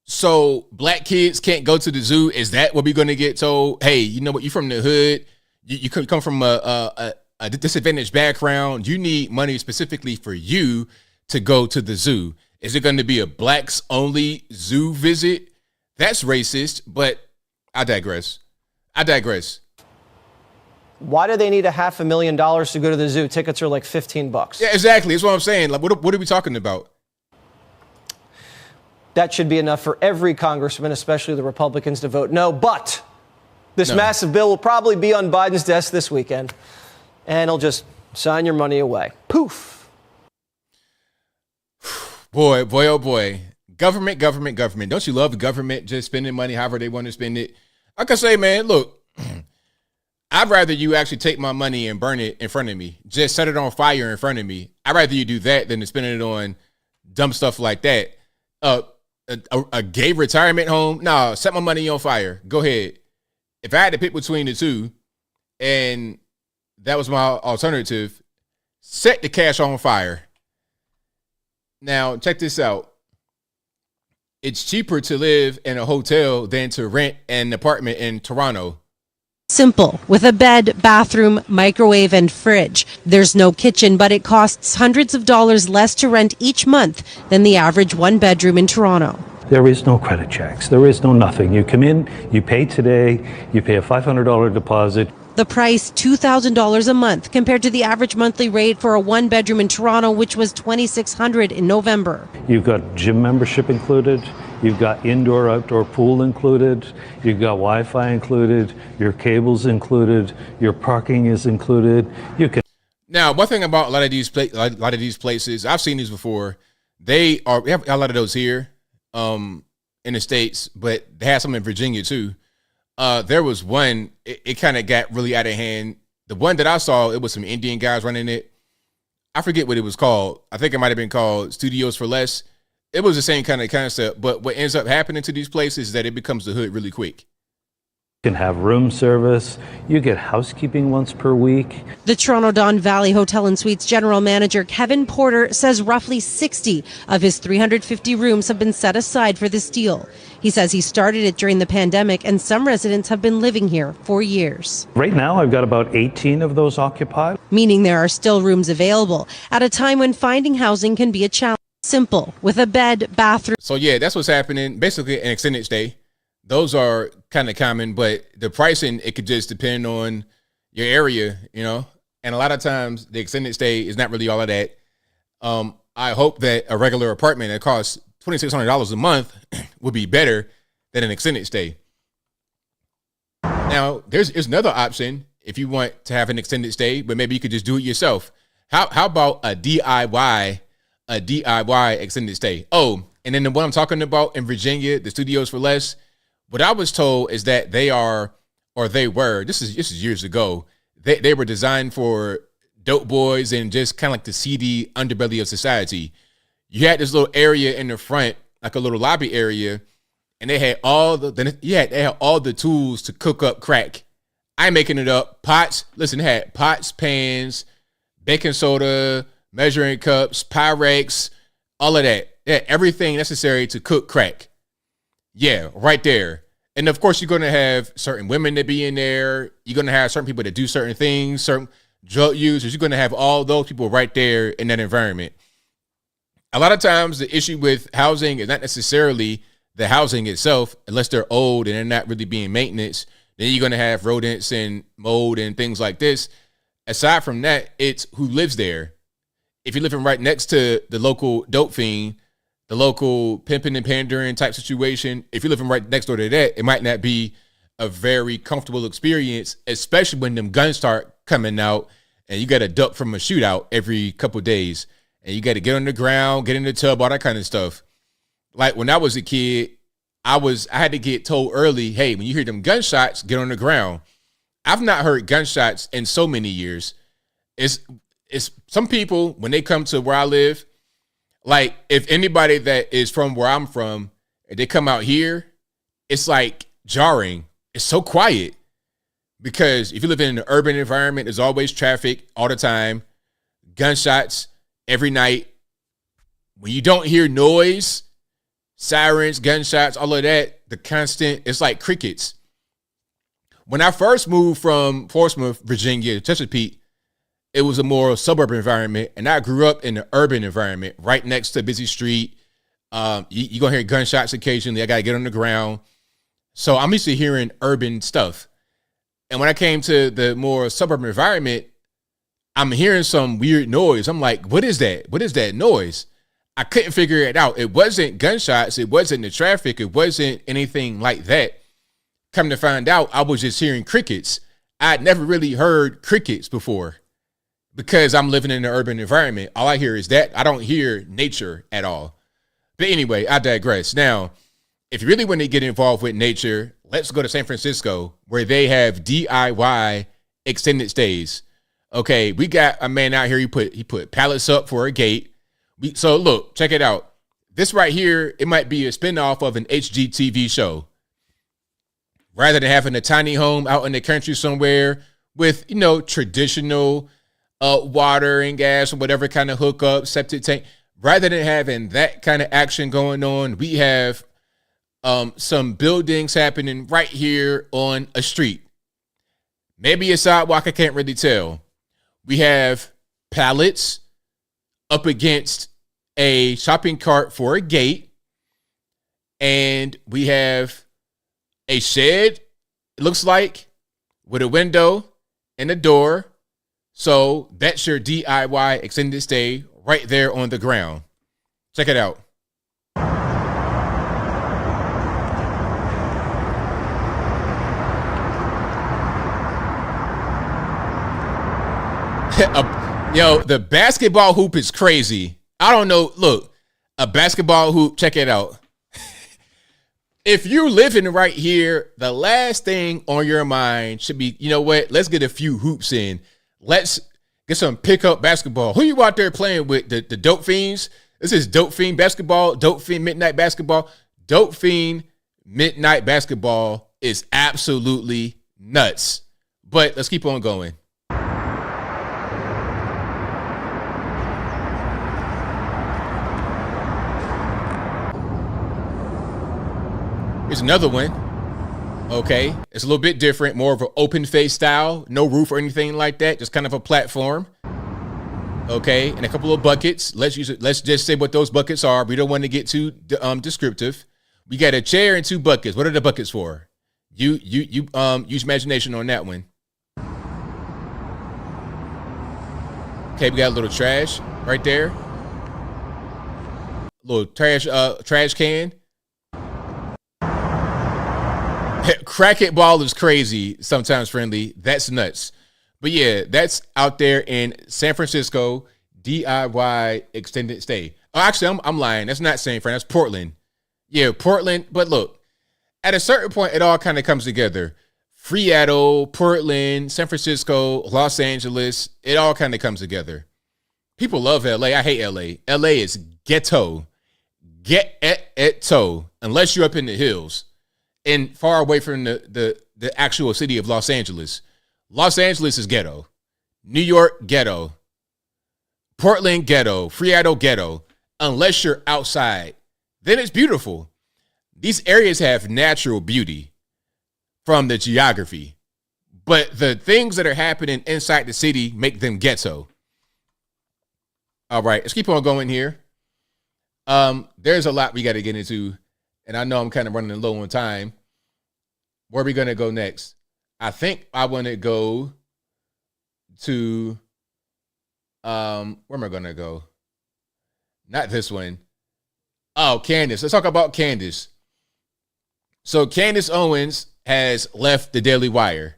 so black kids can't go to the zoo. Is that what we're going to get told? Hey, you know what? You're from the hood. You come from a disadvantaged background. You need money specifically for you to go to the zoo. Is it going to be a blacks only zoo visit? That's racist, but I digress. Why do they need $500,000 to go to the zoo? Tickets are like $15. Yeah, exactly. That's what I'm saying. Like, what are we talking about? That should be enough for every congressman, especially the Republicans, to vote no. But this massive bill will probably be on Biden's desk this weekend, and he'll just sign your money away. Poof. Boy, oh boy. Government. Don't you love the government just spending money however they want to spend it? I can say, man, look, I'd rather you actually take my money and burn it in front of me. Just set it on fire in front of me. I'd rather you do that than to spend it on dumb stuff like that. A gay retirement home? No, set my money on fire. Go ahead. If I had to pick between the two, and that was my alternative, set the cash on fire. Now, check this out. It's cheaper to live in a hotel than to rent an apartment in Toronto. Simple, with a bed, bathroom, microwave, and fridge. There's no kitchen, but it costs hundreds of dollars less to rent each month than the average one-bedroom in Toronto. There is no credit checks. There is no nothing. You come in, you pay today, you pay a $500 deposit. The price, $2,000 a month, compared to the average monthly rate for a one-bedroom in Toronto, which was $2,600 in November. You've got gym membership included. You've got indoor-outdoor pool included. You've got Wi-Fi included. Your cables included. Your parking is included. You can. Now, one thing about a lot of these places, I've seen these before. We have a lot of those here in the States, but they have some in Virginia too. There was one, it kind of got really out of hand. The one that I saw, it was some Indian guys running it. I forget what it was called. I think it might have been called Studios for Less. It was the same kind of concept, but what ends up happening to these places is that it becomes the hood really quick. You can have room service. You get housekeeping once per week. The Toronto Don Valley Hotel and Suites general manager Kevin Porter says roughly 60 of his 350 rooms have been set aside for this deal. He says he started it during the pandemic, and some residents have been living here for years. Right now, I've got about 18 of those occupied. Meaning there are still rooms available at a time when finding housing can be a challenge. Simple, with a bed, bathroom. So yeah, that's what's happening. Basically an extended stay. Those are kind of common, but the pricing, it could just depend on your area, you know? And a lot of times the extended stay is not really all of that. I hope that a regular apartment that costs $2,600 a month would be better than an extended stay. Now, there's another option if you want to have an extended stay, but maybe you could just do it yourself. How about a DIY extended stay? Oh, and then the one I'm talking about in Virginia, the Studios for Less, what I was told is that they were, this is years ago, they were designed for dope boys and just kind of like the seedy underbelly of society. You had this little area in the front, like a little lobby area, and they had all the tools to cook up crack. I'm making it up. Pots, listen, they had pots, pans, baking soda, measuring cups, Pyrex, all of that. Yeah, everything necessary to cook crack. Yeah, right there. And of course, you're going to have certain women that be in there. You're going to have certain people that do certain things, certain drug users. You're going to have all those people right there in that environment. A lot of times, the issue with housing is not necessarily the housing itself, unless they're old and they're not really being maintenance. Then you're going to have rodents and mold and things like this. Aside from that, it's who lives there. If you're living right next to the local dope fiend, the local pimping and pandering type situation, if you're living right next door to that, it might not be a very comfortable experience, especially when them guns start coming out and you got to duck from a shootout every couple of days and you got to get on the ground, get in the tub, all that kind of stuff. Like when I was a kid, I had to get told early, hey, when you hear them gunshots, get on the ground. I've not heard gunshots in so many years. It's some people, when they come to where I live, like if anybody that is from where I'm from, if they come out here, it's like jarring. It's so quiet because if you live in an urban environment, there's always traffic all the time, gunshots. every night. When you don't hear noise, sirens, gunshots, all of that, the constant, it's like crickets. When I first moved from Portsmouth, Virginia to Chesapeake, it was a more suburban environment, and I grew up in an urban environment right next to a busy street. You're going to hear gunshots occasionally. I got to get on the ground. So I'm used to hearing urban stuff. And when I came to the more suburban environment, I'm hearing some weird noise. I'm like, what is that? What is that noise? I couldn't figure it out. It wasn't gunshots. It wasn't the traffic. It wasn't anything like that. Come to find out, I was just hearing crickets. I'd never really heard crickets before because I'm living in an urban environment. All I hear is that. I don't hear nature at all. But anyway, I digress. Now, if you really want to get involved with nature, let's go to San Francisco where they have DIY extended stays. Okay, we got a man out here. He put pallets up for a gate. So look, check it out. This right here, it might be a spinoff of an HGTV show. Rather than having a tiny home out in the country somewhere with, traditional water and gas or whatever kind of hookup, septic tank, rather than having that kind of action going on, we have some buildings happening right here on a street. Maybe a sidewalk, I can't really tell. We have pallets up against a shopping cart for a gate. And we have a shed, it looks like, with a window and a door. So that's your DIY extended stay right there on the ground. Check it out. The basketball hoop is crazy. I don't know. Look, a basketball hoop. Check it out. If you're living right here, the last thing on your mind should be, you know what? Let's get a few hoops in. Let's get some pickup basketball. Who you out there playing with? The Dope Fiends? This is Dope Fiend basketball. Dope Fiend Midnight basketball. Dope Fiend Midnight basketball is absolutely nuts. But let's keep on going. Here's another one. Okay, it's a little bit different, more of an open face style, no roof or anything like that, just kind of a platform. Okay, and a couple of buckets. Let's just say what those buckets are. We don't want to get too descriptive. We got a chair and two buckets. What are the buckets for? You use imagination on that one. Okay, we got a little trash right there. Little trash can. Crackhead ball is crazy, sometimes friendly. That's nuts. But yeah, that's out there in San Francisco, DIY extended stay. Oh, actually, I'm lying. That's not San Fran. That's Portland. Yeah, Portland. But look, at a certain point, it all kind of comes together. Seattle, Portland, San Francisco, Los Angeles. It all kind of comes together. People love LA. I hate LA. LA is ghetto. Ghetto. Unless you're up in the hills and far away from the actual city of Los Angeles. Los Angeles is ghetto. New York, ghetto. Portland, ghetto. Seattle, ghetto. Unless you're outside, then it's beautiful. These areas have natural beauty from the geography, but the things that are happening inside the city make them ghetto. All right, let's keep on going here. There's a lot we got to get into, and I know I'm kind of running low on time. Where are we going to go next? I think I want to go to, where am I going to go? Not this one. Oh, Candace. Let's talk about Candace. So Candace Owens has left the Daily Wire.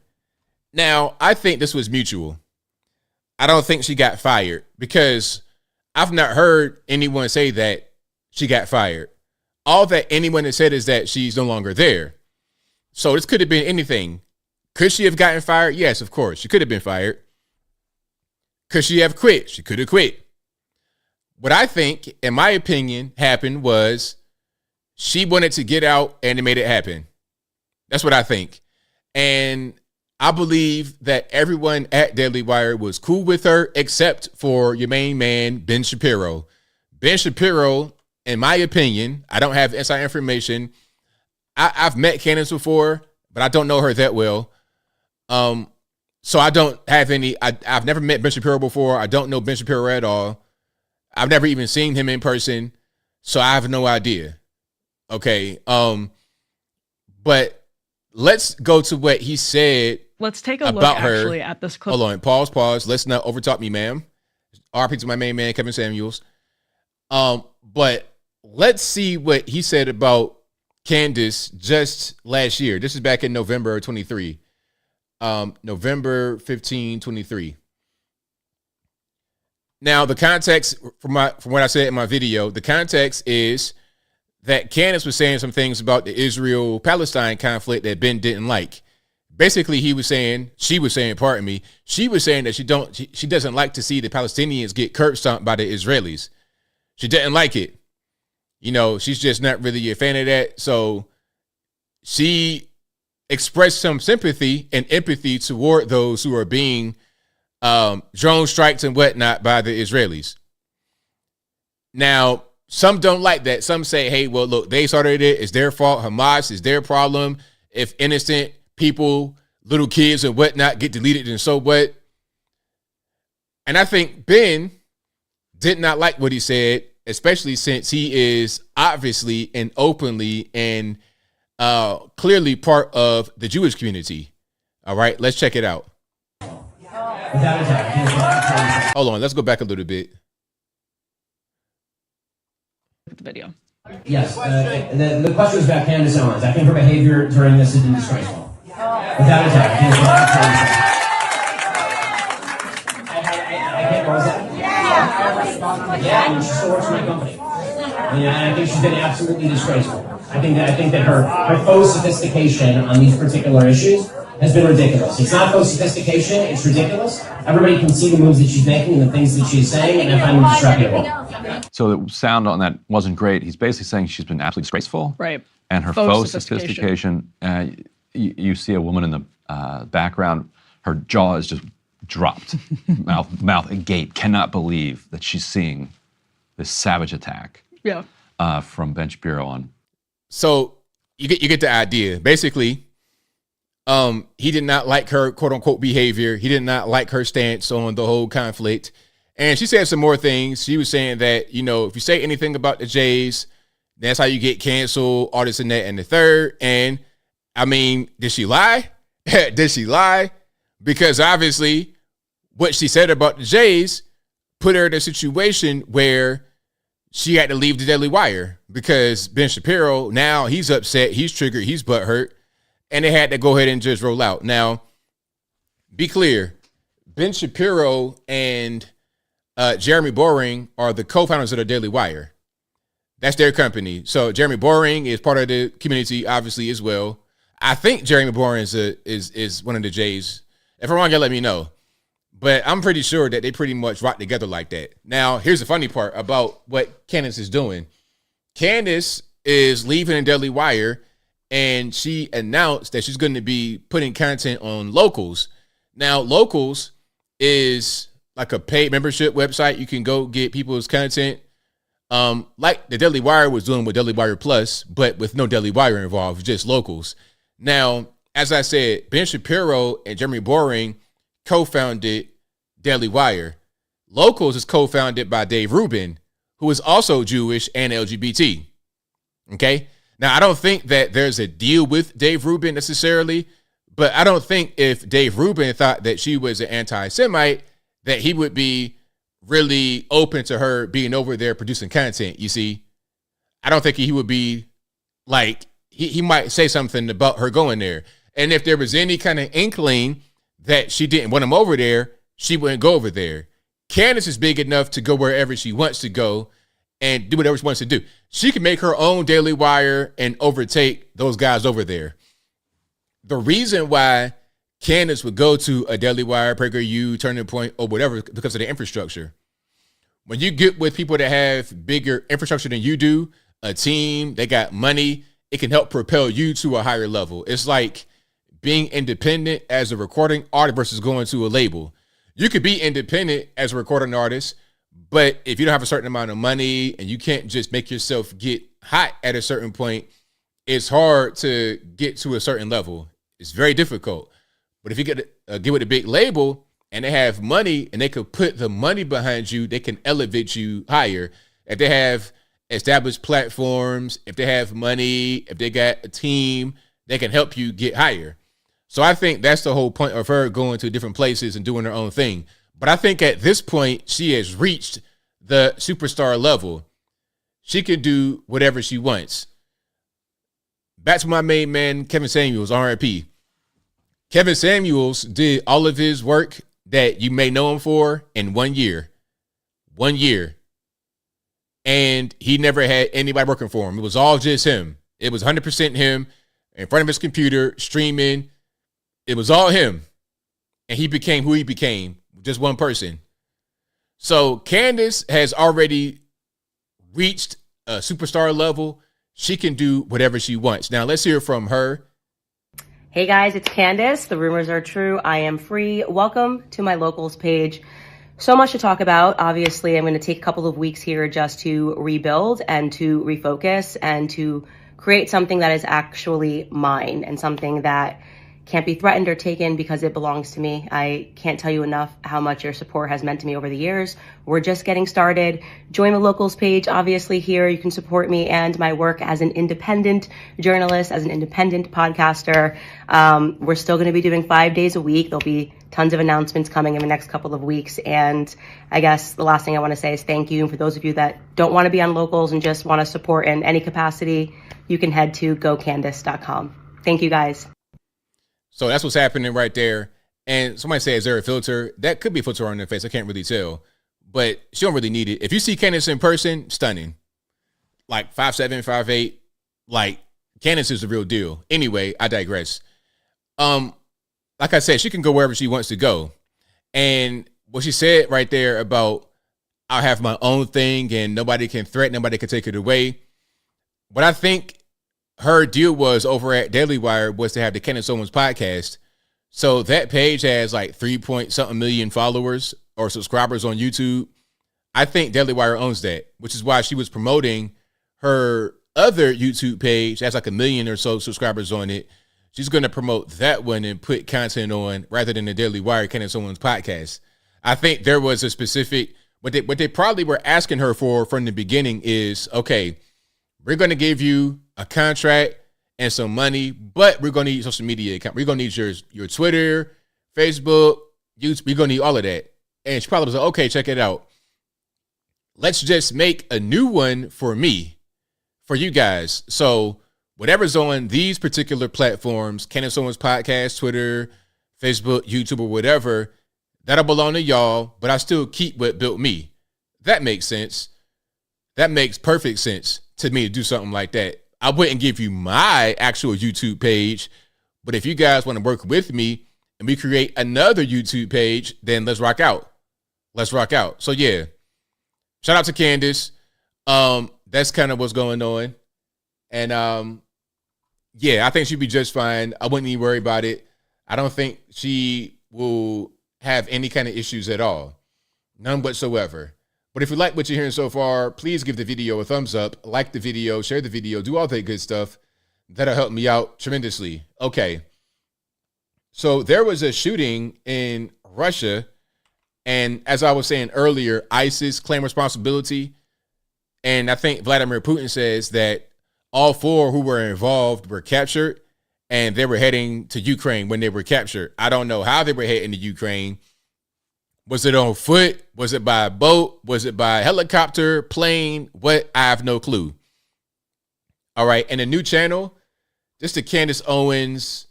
Now, I think this was mutual. I don't think she got fired because I've not heard anyone say that she got fired. All that anyone has said is that she's no longer there. So this could have been anything. Could she have gotten fired? Yes, of course. She could have been fired. Could she have quit? She could have quit. What I think, in my opinion, happened was she wanted to get out and it made it happen. That's what I think. And I believe that everyone at Daily Wire was cool with her, except for your main man, Ben Shapiro. Ben Shapiro, in my opinion, I don't have inside information. I've met Candace before, but I don't know her that well. So I don't have any, I've never met Ben Shapiro before. I don't know Ben Shapiro at all. I've never even seen him in person. So I have no idea. Okay. But let's go to what he said. Let's take a look about her. actually at this clip. Hold on. Pause. Let's not overtalk me, ma'am. RP to my main man, Kevin Samuels. But let's see what he said about Candace just last year. This is back in November 23. November 15, 23. Now, the context from what I said in my video, the context is that Candace was saying some things about the Israel-Palestine conflict that Ben didn't like. Basically, she was saying that she doesn't like to see the Palestinians get curb stomped by the Israelis. She didn't like it. You know, she's just not really a fan of that. So she expressed some sympathy and empathy toward those who are being drone strikes and whatnot by the Israelis. Now, some don't like that. Some say, hey, well, look, they started it. It's their fault. Hamas is their problem. If innocent people, little kids and whatnot get deleted, then so what? And I think Ben did not like what he said, especially since he is obviously and openly and clearly part of the Jewish community. All right, let's check it out. Hold on, let's go back a little bit. The video. Yes, the question was about Candace Owens. I think her behavior during this has been disgraceful. Without a doubt. I can't close that. Yeah, I mean, she still works for my company. And I think she's been absolutely disgraceful. I think that her faux sophistication on these particular issues has been ridiculous. It's not faux sophistication, it's ridiculous. Everybody can see the moves that she's making and the things that she's saying, and I find them disreputable. So the sound on that wasn't great. He's basically saying she's been absolutely disgraceful. Right. And her faux sophistication, you see a woman in the background, her jaw is just dropped, mouth agape, cannot believe that she's seeing this savage attack from Ben Shapiro on. So you get the idea. Basically, he did not like her quote unquote behavior. He did not like her stance on the whole conflict. And she said some more things. She was saying that, you know, if you say anything about the Jays, that's how you get canceled, all this and that and the third. And I mean, did she lie? Did she lie? Because obviously what she said about the Jays put her in a situation where she had to leave the Daily Wire because Ben Shapiro, now he's upset, he's triggered, he's butthurt, and they had to go ahead and just roll out. Now, be clear, Ben Shapiro and Jeremy Boring are the co-founders of the Daily Wire. That's their company. So Jeremy Boring is part of the community, obviously, as well. I think Jeremy Boring is one of the Jays. If I'm wrong, you let me know. But I'm pretty sure that they pretty much rock together like that. Now, here's the funny part about what Candace is doing. Candace is leaving the Daily Wire, and she announced that she's going to be putting content on Locals. Now, Locals is like a paid membership website. You can go get people's content, like the Daily Wire was doing with Daily Wire Plus, but with no Daily Wire involved, just Locals. Now, as I said, Ben Shapiro and Jeremy Boring co-founded Daily Wire. Locals is co-founded by Dave Rubin, who is also Jewish and LGBT. Okay? Now, I don't think that there's a deal with Dave Rubin necessarily, but I don't think if Dave Rubin thought that she was an anti-Semite, that he would be really open to her being over there producing content, you see. I don't think he would be like, he might say something about her going there. And if there was any kind of inkling that she didn't want him over there, she wouldn't go over there. Candace is big enough to go wherever she wants to go and do whatever she wants to do. She can make her own Daily Wire and overtake those guys over there. The reason why Candace would go to a Daily Wire, PragerU, Turning Point, or whatever, because of the infrastructure. When you get with people that have bigger infrastructure than you do, a team, they got money, it can help propel you to a higher level. It's like being independent as a recording artist versus going to a label. You could be independent as a recording artist, but if you don't have a certain amount of money and you can't just make yourself get hot at a certain point, it's hard to get to a certain level. It's very difficult. But if you get with a big label and they have money and they could put the money behind you, they can elevate you higher. If they have established platforms, if they have money, if they got a team, they can help you get higher. So I think that's the whole point of her going to different places and doing her own thing. But I think at this point, she has reached the superstar level. She can do whatever she wants. Back to my main man, Kevin Samuels, R.I.P. Kevin Samuels did all of his work that you may know him for in 1 year. 1 year. And he never had anybody working for him. It was all just him. It was 100% him in front of his computer, streaming. It was all him. And he became who he became, just one person. So Candace has already reached a superstar level. She can do whatever she wants. Now, let's hear from her. Hey guys, it's Candace. The rumors are true. I am free. Welcome to my locals page. So much to talk about. Obviously, I'm going to take a couple of weeks here just to rebuild and to refocus and to create something that is actually mine and something that can't be threatened or taken because it belongs to me. I can't tell you enough how much your support has meant to me over the years. We're just getting started. Join the locals page. Obviously here you can support me and my work as an independent journalist, as an independent podcaster. We're still going to be doing 5 days a week. There'll be tons of announcements coming in the next couple of weeks. And I guess the last thing I want to say is thank you. And for those of you that don't want to be on locals and just want to support in any capacity, you can head to gocandace.com. Thank you guys. So that's what's happening right there. And somebody say, is there a filter? That could be a filter on their face. I can't really tell. But she don't really need it. If you see Candace in person, stunning. Like 5'7", 5'8". Like, Candace is the real deal. Anyway, I digress. Like I said, she can go wherever she wants to go. And what she said right there about, I have my own thing and nobody can threaten, nobody can take it away. What I think her deal was over at Daily Wire was to have the Candace Owens podcast. So that page has like 3-point-something million followers or subscribers on YouTube. I think Daily Wire owns that, which is why she was promoting her other YouTube page. That's like 1 million or so subscribers on it. She's going to promote that one and put content on rather than the Daily Wire Candace Owens podcast. I think there was a specific, what they probably were asking her for from the beginning is, okay, we're going to give you a contract and some money, but we're going to need social media account. We're going to need your Twitter, Facebook, YouTube. We're going to need all of that. And she probably was like, okay, check it out. Let's just make a new one for me, for you guys. So whatever's on these particular platforms, Candace Owens podcast, Twitter, Facebook, YouTube, or whatever, that'll belong to y'all, but I still keep what built me. That makes sense. That makes perfect sense to me to do something like that. I wouldn't give you my actual YouTube page, but if you guys want to work with me and we create another YouTube page, then let's rock out. Let's rock out. So yeah, shout out to Candace. That's kind of what's going on. And yeah, I think she'd be just fine. I wouldn't even worry about it. I don't think she will have any kind of issues at all. None whatsoever. But if you like what you're hearing so far, please give the video a thumbs up, like the video, share the video, do all that good stuff. That'll help me out tremendously. Okay. So there was a shooting in Russia. And as I was saying earlier, ISIS claimed responsibility. And I think Vladimir Putin says that all 4 who were involved were captured and they were heading to Ukraine when they were captured. I don't know how they were heading to Ukraine. Was it on foot? Was it by boat? Was it by helicopter, plane? What? I have no clue. All right. And a new channel, just to Candace Owens.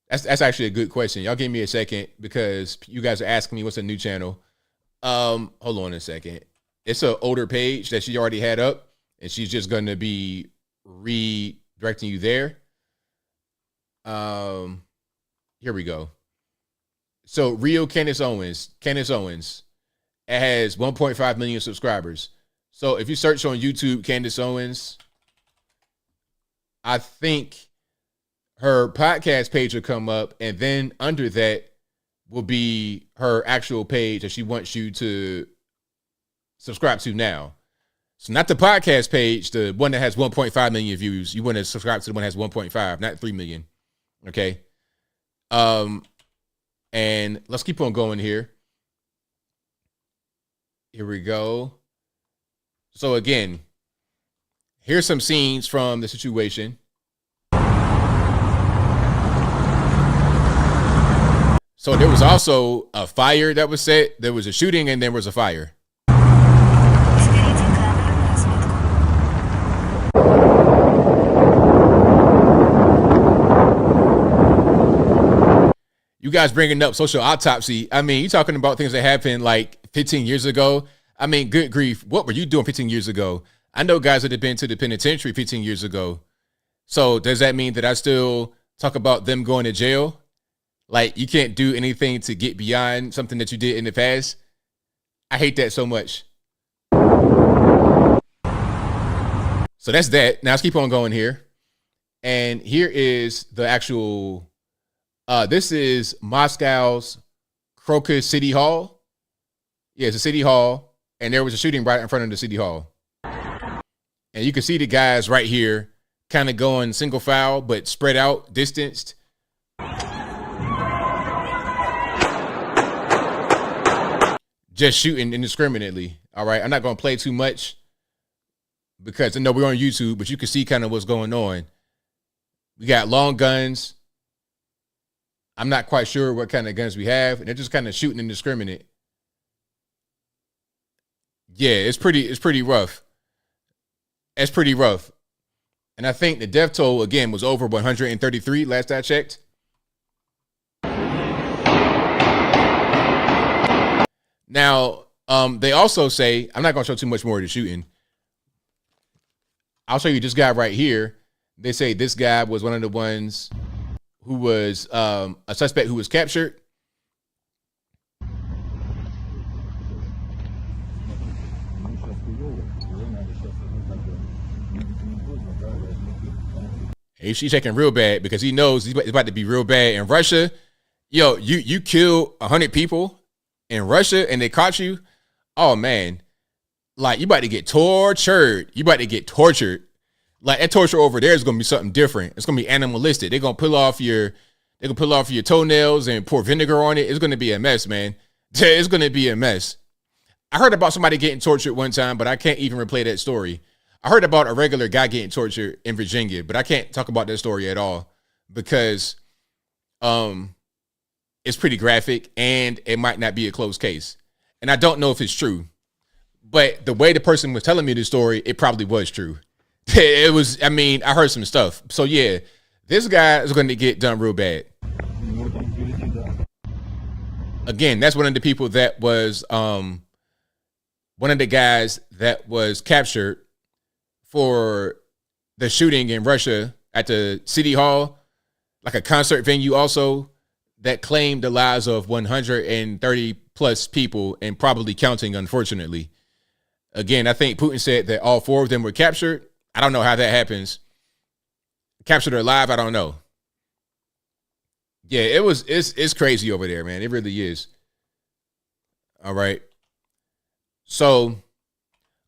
That's actually a good question. Y'all give me a second because you guys are asking me what's a new channel. Hold on a second. It's an older page that she already had up and she's just going to be redirecting you there. Here we go. So real Candace Owens, it has 1.5 million subscribers. So if you search on YouTube, Candace Owens, I think her podcast page will come up, and then under that will be her actual page that she wants you to subscribe to now. So not the podcast page, the one that has 1.5 million views. You want to subscribe to the one that has 1.5, not 3 million. Okay. And let's keep on going here. Here we go. So again, here's some scenes from the situation. So there was also a fire that was set. There was a shooting and there was a fire. You guys bringing up social autopsy. I mean, you're talking about things that happened like 15 years ago. I mean, good grief. What were you doing 15 years ago? I know guys that have been to the penitentiary 15 years ago. So does that mean that I still talk about them going to jail? Like, you can't do anything to get beyond something that you did in the past? I hate that so much. So that's that. Now let's keep on going here. And here is the actual... this is Moscow's Crocus City Hall. Yeah, it's a city hall. And there was a shooting right in front of the city hall. And you can see the guys right here kind of going single file, but spread out, distanced. Just shooting indiscriminately. All right. I'm not going to play too much because I know we're on YouTube, but you can see kind of what's going on. We got long guns. I'm not quite sure what kind of guns we have, and they're just kind of shooting indiscriminate. Yeah, it's pretty rough. It's pretty rough. And I think the death toll, again, was over 133 last I checked. Now, they also say, I'm not going to show too much more of the shooting. I'll show you this guy right here. They say this guy was one of the ones who was a suspect who was captured. He's checking real bad because he knows it's about to be real bad in Russia. Yo, you killed 100 people in Russia and they caught you. Oh man, like you about to get tortured. You about to get tortured. Like that torture over there is gonna be something different. It's gonna be animalistic. They're gonna pull off your toenails and pour vinegar on it. It's gonna be a mess, man. It's gonna be a mess. I heard about somebody getting tortured one time, but I can't even replay that story. I heard about a regular guy getting tortured in Virginia, but I can't talk about that story at all because it's pretty graphic and it might not be a closed case. And I don't know if it's true, but the way the person was telling me the story, it probably was true. It was, I mean, I heard some stuff. So yeah, this guy is going to get done real bad. Again, that's one of the people that was, one of the guys that was captured for the shooting in Russia at the city hall, like a concert venue also, that claimed the lives of 130 plus people and probably counting, unfortunately. Again, I think Putin said that all 4 of them were captured. I don't know how that happens. Captured or alive, I don't know. Yeah, it's crazy over there, man. It really is. All right. So,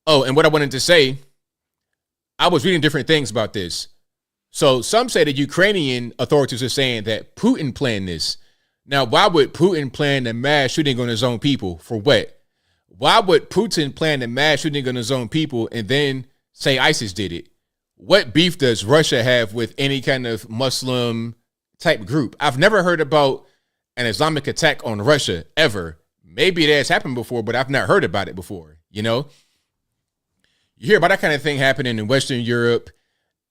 and what I wanted to say, I was reading different things about this. So some say the Ukrainian authorities are saying that Putin planned this. Now, why would Putin plan a mass shooting on his own people? For what? Why would Putin plan a mass shooting on his own people and then say ISIS did it? What beef does Russia have with any kind of Muslim type group? I've never heard about an Islamic attack on Russia ever. Maybe it has happened before, but I've not heard about it before. You know, you hear about that kind of thing happening in Western Europe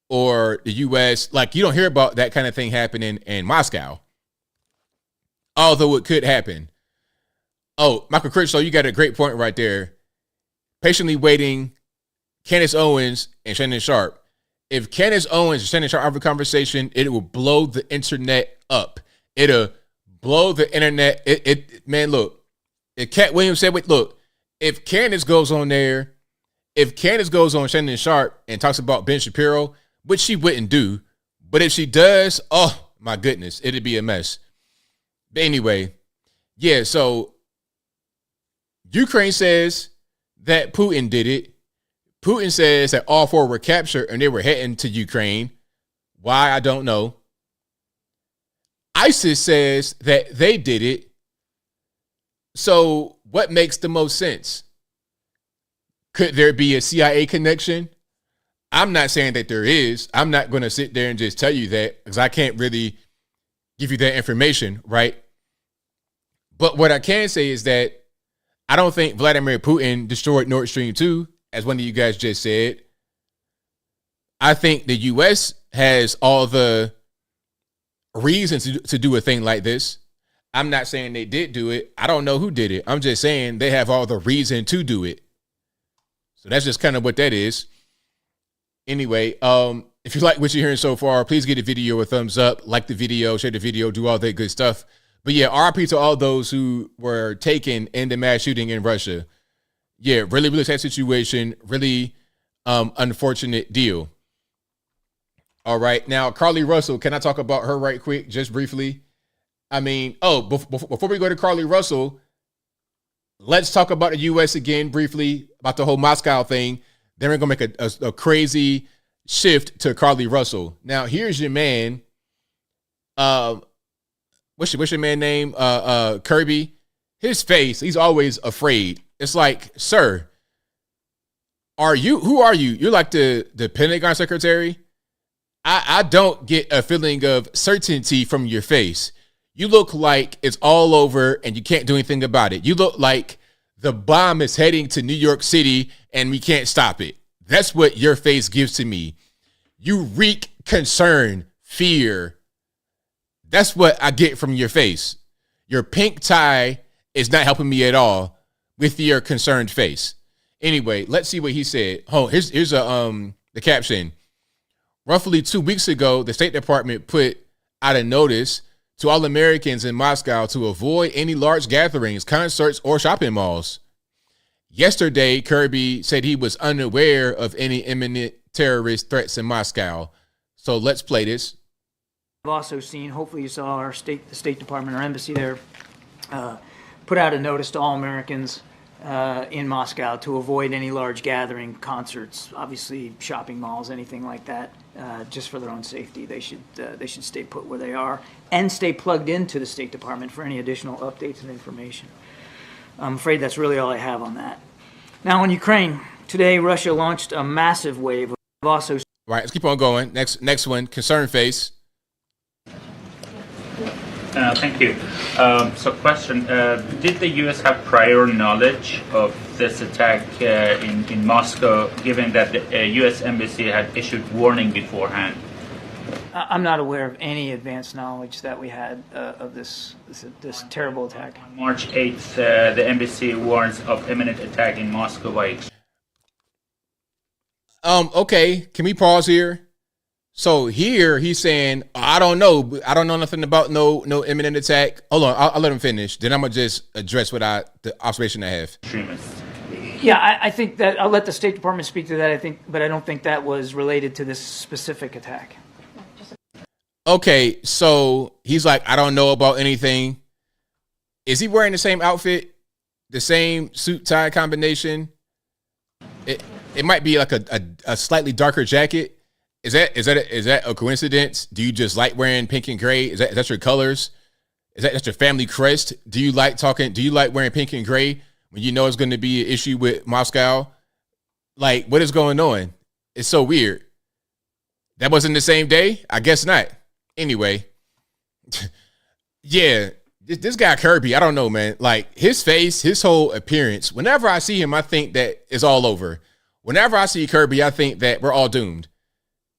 or the US. Like, you don't hear about that kind of thing happening in Moscow, although it could happen. Oh, Michael Critchlow, you got a great point right there. Patiently waiting, Candace Owens and Shannon Sharp. If Candace Owens and Shannon Sharp have a conversation, it will blow the internet up. It'll blow the internet. Man, look, if Cat Williams said, look, if Candace goes on there, if Candace goes on Shannon Sharp and talks about Ben Shapiro, which she wouldn't do, But if she does, oh my goodness, it'd be a mess. But anyway, yeah, so Ukraine says that Putin did it. Putin says that all four were captured and they were heading to Ukraine. Why, I don't know. ISIS says that they did it. So what makes the most sense? Could there be a CIA connection? I'm not saying that there is. I'm not going to sit there and just tell you that because I can't really give you that information, right? But what I can say is that I don't think Vladimir Putin destroyed Nord Stream 2, as one of you guys just said. I think the U.S. has all the reasons to do a thing like this. I'm not saying they did do it. I don't know who did it. I'm just saying they have all the reason to do it. So that's just kind of what that is. Anyway, if you like what you're hearing so far, please give the video a thumbs up, like the video, share the video, do all that good stuff. But yeah, RIP to all those who were taken in the mass shooting in Russia. Yeah, really, really sad situation. Really unfortunate deal. All right. Now, Carlee Russell, can I talk about her right quick, just briefly? I mean, before we go to Carlee Russell, let's talk about the U.S. again briefly, about the whole Moscow thing. Then we're going to make a crazy shift to Carlee Russell. Now, here's your man. What's your man name? Kirby. His face, he's always afraid. It's like, sir, who are you? You're like the Pentagon secretary. I don't get a feeling of certainty from your face. You look like it's all over and you can't do anything about it. You look like the bomb is heading to New York City and we can't stop it. That's what your face gives to me. You reek concern, fear. That's what I get from your face. Your pink tie is not helping me at all with your concerned face. Anyway, let's see what he said. Oh, here's the caption. Roughly 2 weeks ago, the State Department put out a notice to all Americans in Moscow to avoid any large gatherings, concerts, or shopping malls. Yesterday, Kirby said he was unaware of any imminent terrorist threats in Moscow. So let's play this. I've also seen, hopefully you saw the State Department or embassy there put out a notice to all Americans in Moscow to avoid any large gathering, concerts, obviously shopping malls, anything like that, just for their own safety. They should stay put where they are and stay plugged into the State Department for any additional updates and information. I'm afraid that's really all I have on that. Now, in Ukraine, today Russia launched a massive wave of also. Right, let's keep on going. Next one, concern face. Thank you. So question, did the U.S. have prior knowledge of this attack in Moscow, given that the U.S. Embassy had issued warning beforehand? I'm not aware of any advanced knowledge that we had of this terrible attack. On March 8th, the embassy warns of imminent attack in Moscow by... Okay, can we pause here? So here he's saying, I don't know nothing about no imminent attack. Hold on, I'll let him finish. Then I'm gonna just address the observation I have. Yeah, I think that I'll let the State Department speak to that. But I don't think that was related to this specific attack. Okay, so he's like, I don't know about anything. Is he wearing the same outfit, the same suit tie combination? It might be like a slightly darker jacket. Is that a coincidence? Do you just like wearing pink and gray? Is that your colors? That's your family crest? Do you like wearing pink and gray when you know it's going to be an issue with Moscow? Like, what is going on? It's so weird. That wasn't the same day? I guess not. Anyway, yeah, this guy Kirby, I don't know, man. Like, his face, his whole appearance, whenever I see him, I think that it's all over. Whenever I see Kirby, I think that we're all doomed.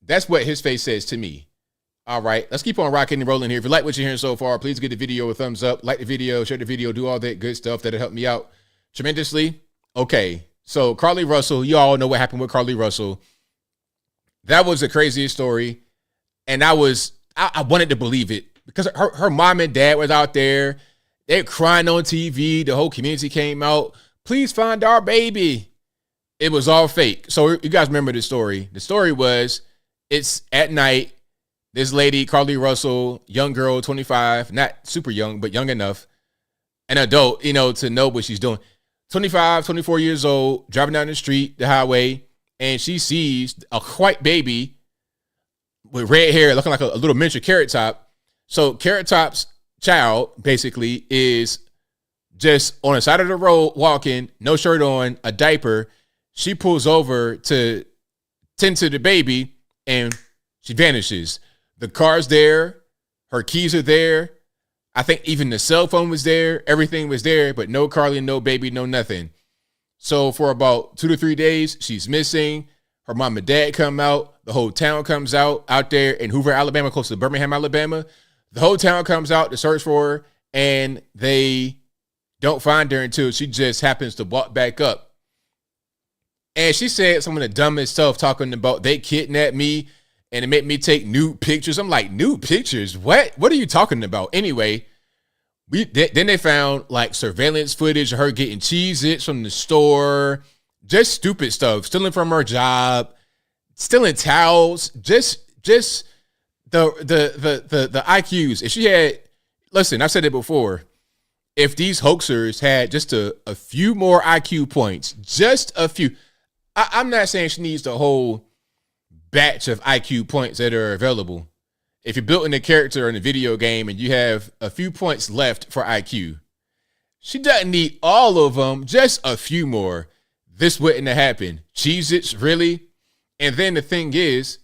That's what his face says to me. All right, let's keep on rocking and rolling here. If you like what you're hearing so far, please give the video a thumbs up, like the video, share the video, do all that good stuff. That'll help me out tremendously. Okay, so Carlee Russell, you all know what happened with Carlee Russell. That was the craziest story. And I wanted to believe it because her mom and dad was out there. They're crying on TV. The whole community came out. Please find our baby. It was all fake. So you guys remember the story. The story was, it's at night. this lady, Carlee Russell, young girl, 25, not super young, but young enough, an adult, to know what she's doing. 25, 24 years old, driving down the street, the highway, and she sees a white baby with red hair looking like a little miniature Carrot Top. So Carrot Top's child basically is just on the side of the road walking, no shirt on, a diaper. She pulls over to tend to the baby and she vanishes. The car's there. Her keys are there. I think even the cell phone was there. Everything was there, but no Carlee, no baby, no nothing. So for about 2 to 3 days, she's missing. Her mom and dad come out. The whole town comes out there in Hoover, Alabama, close to Birmingham, Alabama. The whole town comes out to search for her, and they don't find her until she just happens to walk back up. And she said some of the dumbest stuff, talking about they kidnapped me and it made me take nude pictures. I'm like, nude pictures? What? What are you talking about? Anyway, then they found like surveillance footage of her getting Cheez-Its from the store, just stupid stuff, stealing from her job, stealing towels, just the IQs. If she had, listen, I've said it before, if these hoaxers had just a few more IQ points, just a few, I'm not saying she needs the whole batch of IQ points that are available. If you're building a character in a video game and you have a few points left for IQ, she doesn't need all of them, just a few more. This wouldn't have happened. Cheez-Its, really? And then the thing is,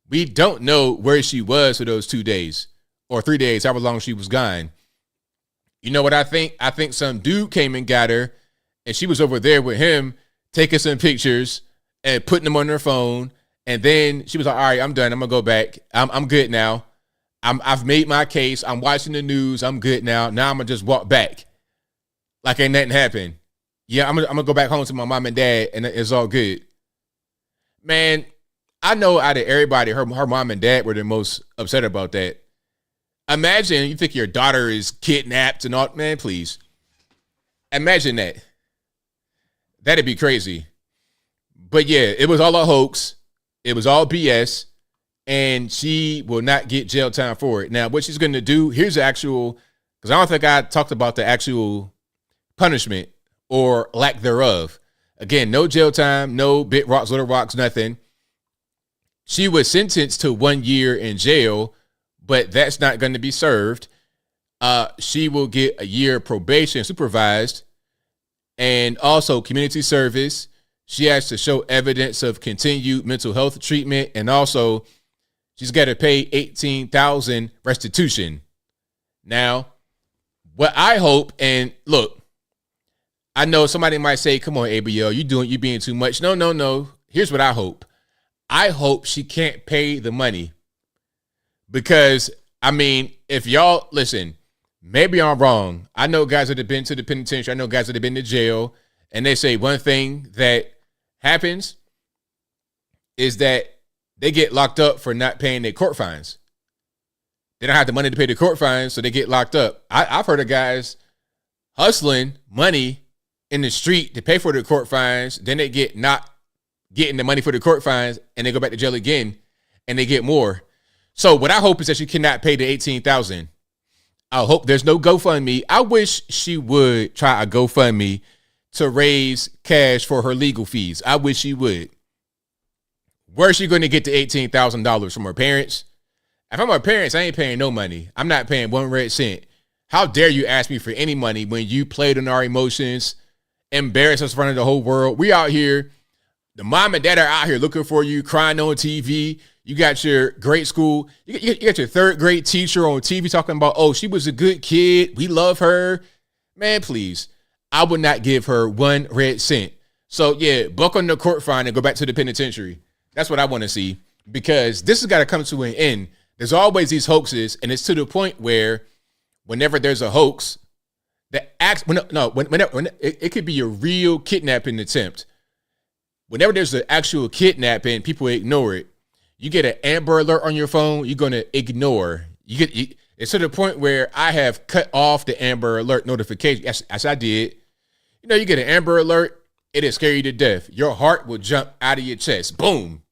we don't know where she was for those 2 days or 3 days, however long she was gone. You know what I think? I think some dude came and got her, and she was over there with him, taking some pictures and putting them on her phone. And then she was like, all right, I'm done. I'm going to go back. I'm good now. I've made my case. I'm watching the news. I'm good now. Now I'm going to just walk back like ain't nothing happened. Yeah, I'm gonna go back home to my mom and dad, and it's all good. Man, I know out of everybody, her mom and dad were the most upset about that. Imagine you think your daughter is kidnapped and all. Man, please. Imagine that. That'd be crazy. But yeah, it was all a hoax. It was all BS, and she will not get jail time for it. Now, what she's going to do, here's the actual, because I don't think I talked about the actual punishment or lack thereof. Again, no jail time, no big rocks, little rocks, nothing. She was sentenced to 1 year in jail, but that's not going to be served. She will get a year probation supervised and also community service. She has to show evidence of continued mental health treatment, and also she's got to pay $18,000 restitution. Now, what I hope, and look, I know somebody might say, "Come on, ABL, you being too much." No. Here's what I hope. I hope she can't pay the money, because I mean, if y'all listen, maybe I'm wrong. I know guys that have been to the penitentiary. I know guys that have been to jail, and they say one thing that happens is that they get locked up for not paying their court fines. They don't have the money to pay the court fines, so they get locked up. I've heard of guys hustling money in the street to pay for the court fines. Then they get not getting the money for the court fines, and they go back to jail again, and they get more. So what I hope is that she cannot pay the $18,000. I hope there's no GoFundMe. I wish she would try a GoFundMe to raise cash for her legal fees. I wish she would. Where's she going to get the $18,000 from her parents? If I'm her parents, I ain't paying no money. I'm not paying 1 red cent. How dare you ask me for any money when you played on our emotions, embarrass us in front of the whole world? We out here. The mom and dad are out here looking for you, crying on TV. You got your grade school. You got your 3rd grade teacher on TV talking about, oh, she was a good kid. We love her. Man, please. I would not give her 1 red cent. So, yeah, buck on the court fine and go back to the penitentiary. That's what I want to see, because this has got to come to an end. There's always these hoaxes, and it's to the point where whenever there's a hoax, it could be a real kidnapping attempt. Whenever there's an actual kidnapping, people ignore it. You get an Amber Alert on your phone, you're going to ignore. It's to the point where I have cut off the Amber Alert notification. As I did. You know, you get an Amber Alert, it'll scare you to death. Your heart will jump out of your chest. Boom.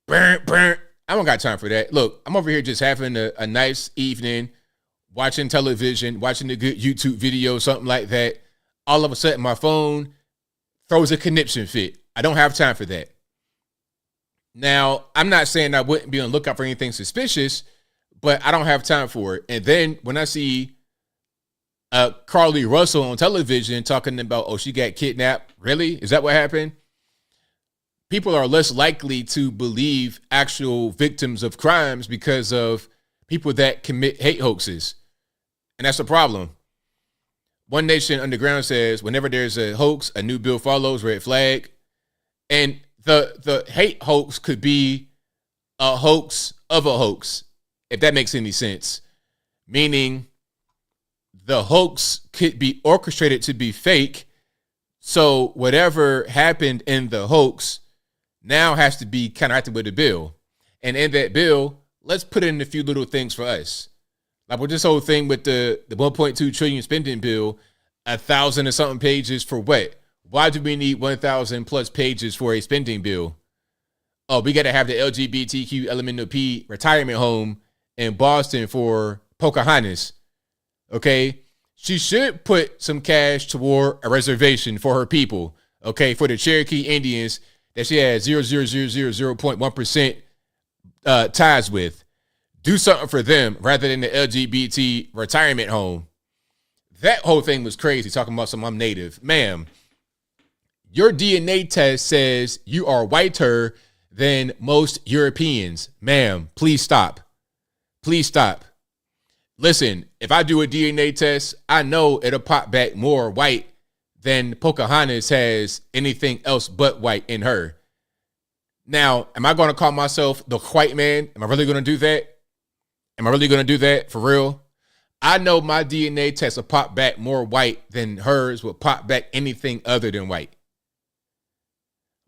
Burn. I don't got time for that. Look, I'm over here just having a nice evening, watching television, watching a good YouTube video, something like that. All of a sudden, my phone throws a conniption fit. I don't have time for that. Now, I'm not saying I wouldn't be on the lookout for anything suspicious, but I don't have time for it. And then when I see Carlee Russell on television talking about, oh, she got kidnapped. Really? Is that what happened? People are less likely to believe actual victims of crimes because of people that commit hate hoaxes. And that's the problem. One Nation Underground says, whenever there's a hoax, a new bill follows, red flag. And the hate hoax could be a hoax of a hoax, if that makes any sense. Meaning the hoax could be orchestrated to be fake. So whatever happened in the hoax now has to be counteracted with a bill. And in that bill, let's put in a few little things for us. Like with this whole thing with the 1.2 trillion spending bill, 1,000 or something pages for what? Why do we need 1,000 plus pages for a spending bill? Oh, we got to have the LGBTQ LMNOP retirement home in Boston for Pocahontas. Okay? She should put some cash toward a reservation for her people. Okay? For the Cherokee Indians that she has 0.1% ties with. Do something for them rather than the LGBT retirement home. That whole thing was crazy, talking about some I'm native. Ma'am, your DNA test says you are whiter than most Europeans. Ma'am, please stop. Please stop. Listen, if I do a DNA test, I know it'll pop back more white than Pocahontas has anything else but white in her. Now, am I going to call myself the white man? Am I really going to do that? Am I really going to do that for real? I know my DNA test will pop back more white than hers will pop back anything other than white.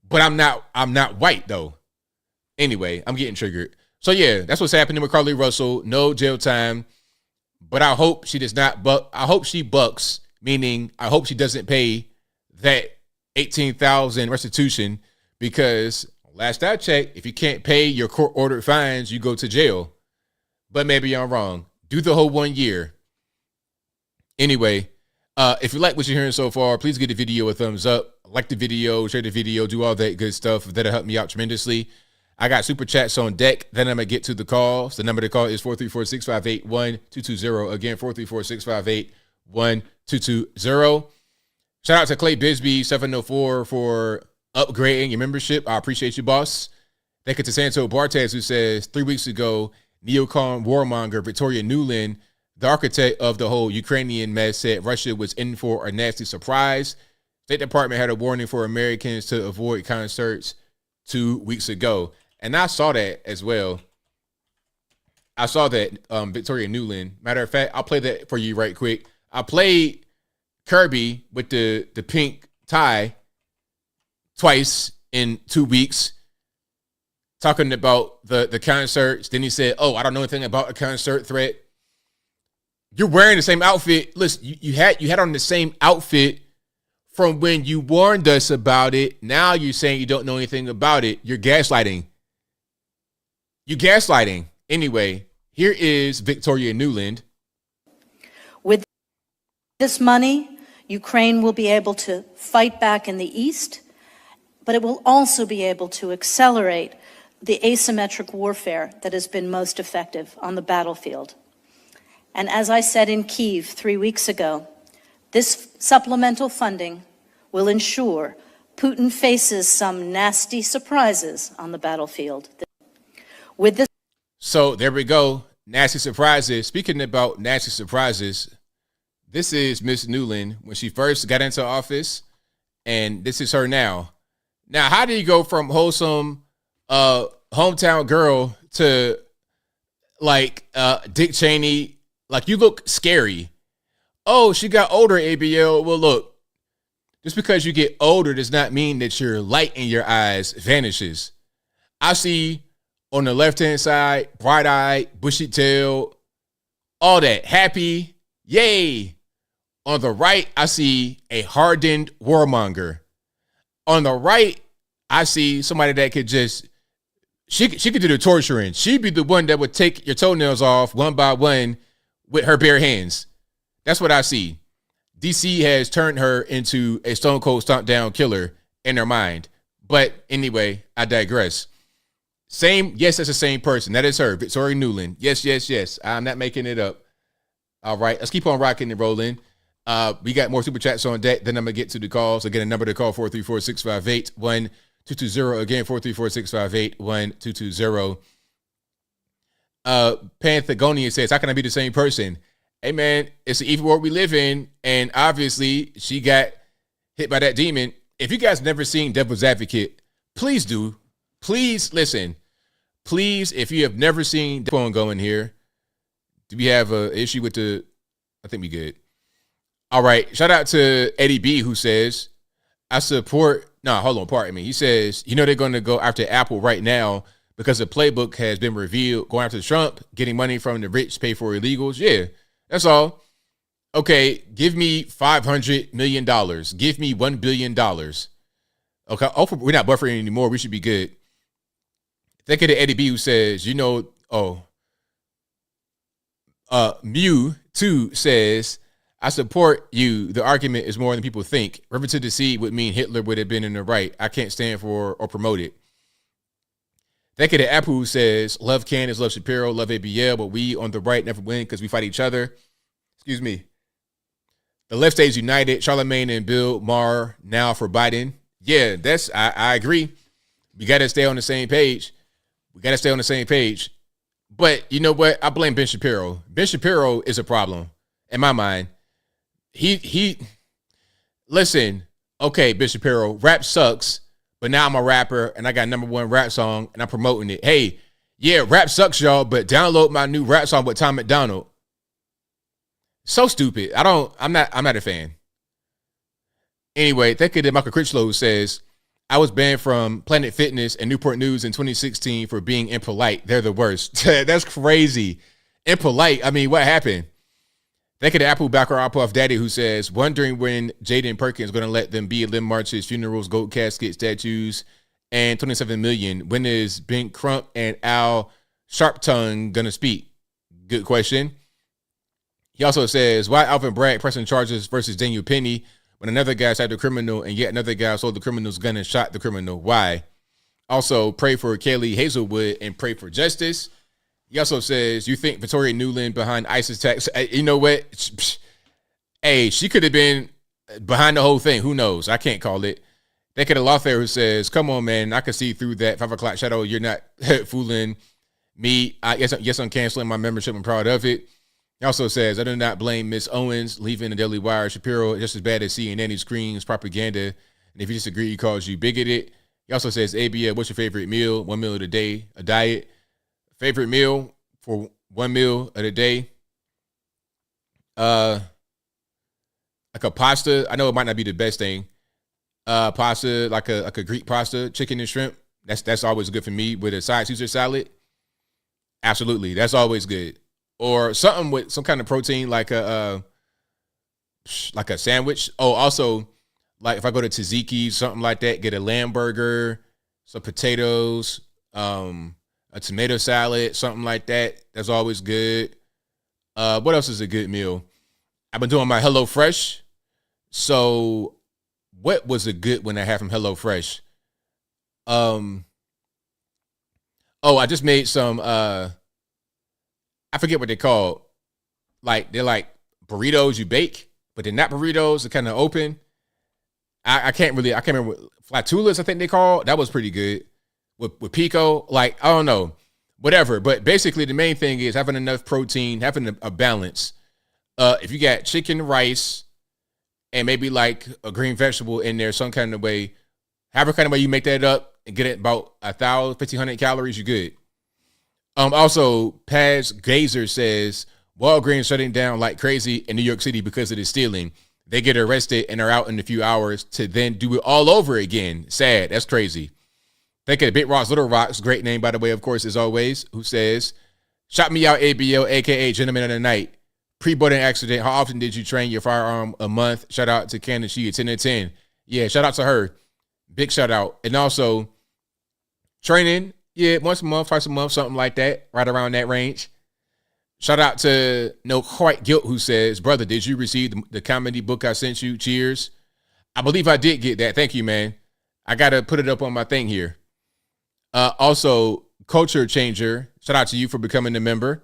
But I'm not white though. Anyway, I'm getting triggered. So yeah, that's what's happening with Carlee Russell. No jail time. But I hope she does not I hope she bucks, meaning I hope she doesn't pay that $18,000 restitution, because last I checked, if you can't pay your court-ordered fines, you go to jail. But maybe I'm wrong. Do the whole 1 year. Anyway, if you like what you're hearing so far, please give the video a thumbs up. Like the video, share the video, do all that good stuff. That'll help me out tremendously. I got super chats on deck. Then I'm going to get to the calls. The number to call is 434-658-1220. Again, 434-658-1220. Shout out to Clay Bisbee, 704, for upgrading your membership. I appreciate you, boss. Thank you to Santo Bartez, who says 3 weeks ago, neocon warmonger Victoria Nuland, the architect of the whole Ukrainian mess, said Russia was in for a nasty surprise. State Department had a warning for Americans to avoid concerts 2 weeks ago. And I saw that as well. I saw that Victoria Nuland. Matter of fact, I'll play that for you right quick. I played Kirby with the pink tie twice in 2 weeks, talking about the concerts. Then he said, oh, I don't know anything about a concert threat. You're wearing the same outfit. Listen, you had on the same outfit from when you warned us about it. Now you're saying you don't know anything about it. You're gaslighting. You're gaslighting. Anyway, here is Victoria Nuland. With this money, Ukraine will be able to fight back in the east, but it will also be able to accelerate the asymmetric warfare that has been most effective on the battlefield. And as I said in Kyiv 3 weeks ago, this supplemental funding will ensure Putin faces some nasty surprises on the battlefield. With this, so there we go. Nasty surprises. Speaking about nasty surprises, this is Miss Nuland when she first got into office, and this is her now. Now, how do you go from wholesome hometown girl to like Dick Cheney? Like, you look scary. Oh, she got older, ABL. Well, look, just because you get older does not mean that your light in your eyes vanishes. I see on the left-hand side, bright-eyed, bushy tail, all that, happy, yay. On the right, I see a hardened warmonger. On the right, I see somebody that could just she could do the torturing. She'd be the one that would take your toenails off one by one with her bare hands. That's what I see. DC has turned her into a stone cold stomp down killer in her mind. But anyway, I digress. Yes, that's the same person. That is her, Victoria Nuland. Yes. I'm not making it up. All right, let's keep on rocking and rolling. We got more super chats on deck. Then I'm going to get to the calls. Again, a number to call, 434-658-1220. Again, 434-658-1220. Pantagonian says, how can I be the same person? Hey, man, it's the evil world we live in. And obviously, she got hit by that demon. If you guys never seen Devil's Advocate, please do. Please listen. Please, if you have never seen the phone going here, do we have an issue with I think we good. All right. Shout out to Eddie B, who says, He says, they're going to go after Apple right now because the playbook has been revealed, going after Trump, getting money from the rich, pay for illegals. Yeah, that's all. Okay, give me $500 million. Give me $1 billion. Okay, we're not buffering anymore. We should be good. Think of the Eddie B, who says, Mew, too, says, I support you. The argument is more than people think. River to the sea would mean Hitler would have been in the right. I can't stand for or promote it. Think of the Apple, who says, love Candace, love Shapiro, love ABL, but we on the right never win because we fight each other. Excuse me. The left stays united. Charlemagne and Bill Maher now for Biden. Yeah, I agree. We got to stay on the same page. But you know what? I blame Ben Shapiro. Ben Shapiro is a problem in my mind. Listen, okay, Ben Shapiro, rap sucks, but now I'm a rapper and I got #1 rap song and I'm promoting it. Hey, yeah, rap sucks, y'all, but download my new rap song with Tom McDonald. So stupid. I'm not a fan. Anyway, think of the Michael Critchlow, who says, I was banned from Planet Fitness and Newport News in 2016 for being impolite. They're the worst. That's crazy. Impolite. I mean, what happened? Think of the Apple backer off Daddy, who says, wondering when Jaden Perkins is going to let them be at limb marches, funerals, gold caskets, statues, and 27 million. When is Ben Crump and Al Sharptongue going to speak? Good question. He also says, why Alvin Bragg pressing charges versus Daniel Penny when another guy shot the criminal and yet another guy sold the criminal's gun and shot the criminal? Why? Also, pray for Kaylee Hazelwood and pray for justice. He also says, you think Victoria Nuland behind ISIS attacks? You know what? Hey, she could have been behind the whole thing. Who knows? I can't call it. They could have law there who says, come on, man. I can see through that 5 o'clock shadow. You're not fooling me. Yes, I'm canceling my membership. I'm proud of it. He also says, I do not blame Miss Owens leaving the Daily Wire. Shapiro just as bad as CNN. He screams propaganda. And if you disagree, he calls you bigoted. He also says, ABL, what's your favorite meal? 1 meal of the day, a diet. Favorite meal for 1 meal of the day? Like a pasta. I know it might not be the best thing. Pasta, like a Greek pasta, chicken and shrimp. That's always good for me with a side Caesar salad. Absolutely. That's always good. Or something with some kind of protein, like a sandwich. Oh, also, like if I go to Tzatziki's, something like that, get a lamb burger, some potatoes, a tomato salad, something like that. That's always good. What else is a good meal? I've been doing my HelloFresh. So what was a good one I had from HelloFresh? I just made some, I forget what they're called. Like, they're like burritos you bake, but they're not burritos. They're kind of open. I can't remember. Flatulas, I think they call. That was pretty good. With pico, like, I don't know, whatever. But basically, the main thing is having enough protein, having a balance. If you got chicken, rice, and maybe like a green vegetable in there, some kind of way, however kind of way you make that up and get it about 1,500 calories, you're good. Also, Paz Gazer says, Walgreens shutting down like crazy in New York City because of the stealing. They get arrested and are out in a few hours to then do it all over again. Sad. That's crazy. Think of Big Rocks, Little Rocks. Great name, by the way, of course, as always. Who says, shot me out, ABL, a.k.a. Gentleman of the Night. Pre-boarding accident. How often did you train your firearm? A month. Shout out to Candace. She 10 and 10. Yeah, shout out to her. Big shout out. And also, training, Yeah, once a month, twice a month, something like that, right around that range. Shout out to No Quite Guilt, who says, brother, did you receive the comedy book I sent you? Cheers. I believe I did get that. Thank you, man. I got to put it up on my thing here. Also, Culture Changer, shout out to you for becoming a member.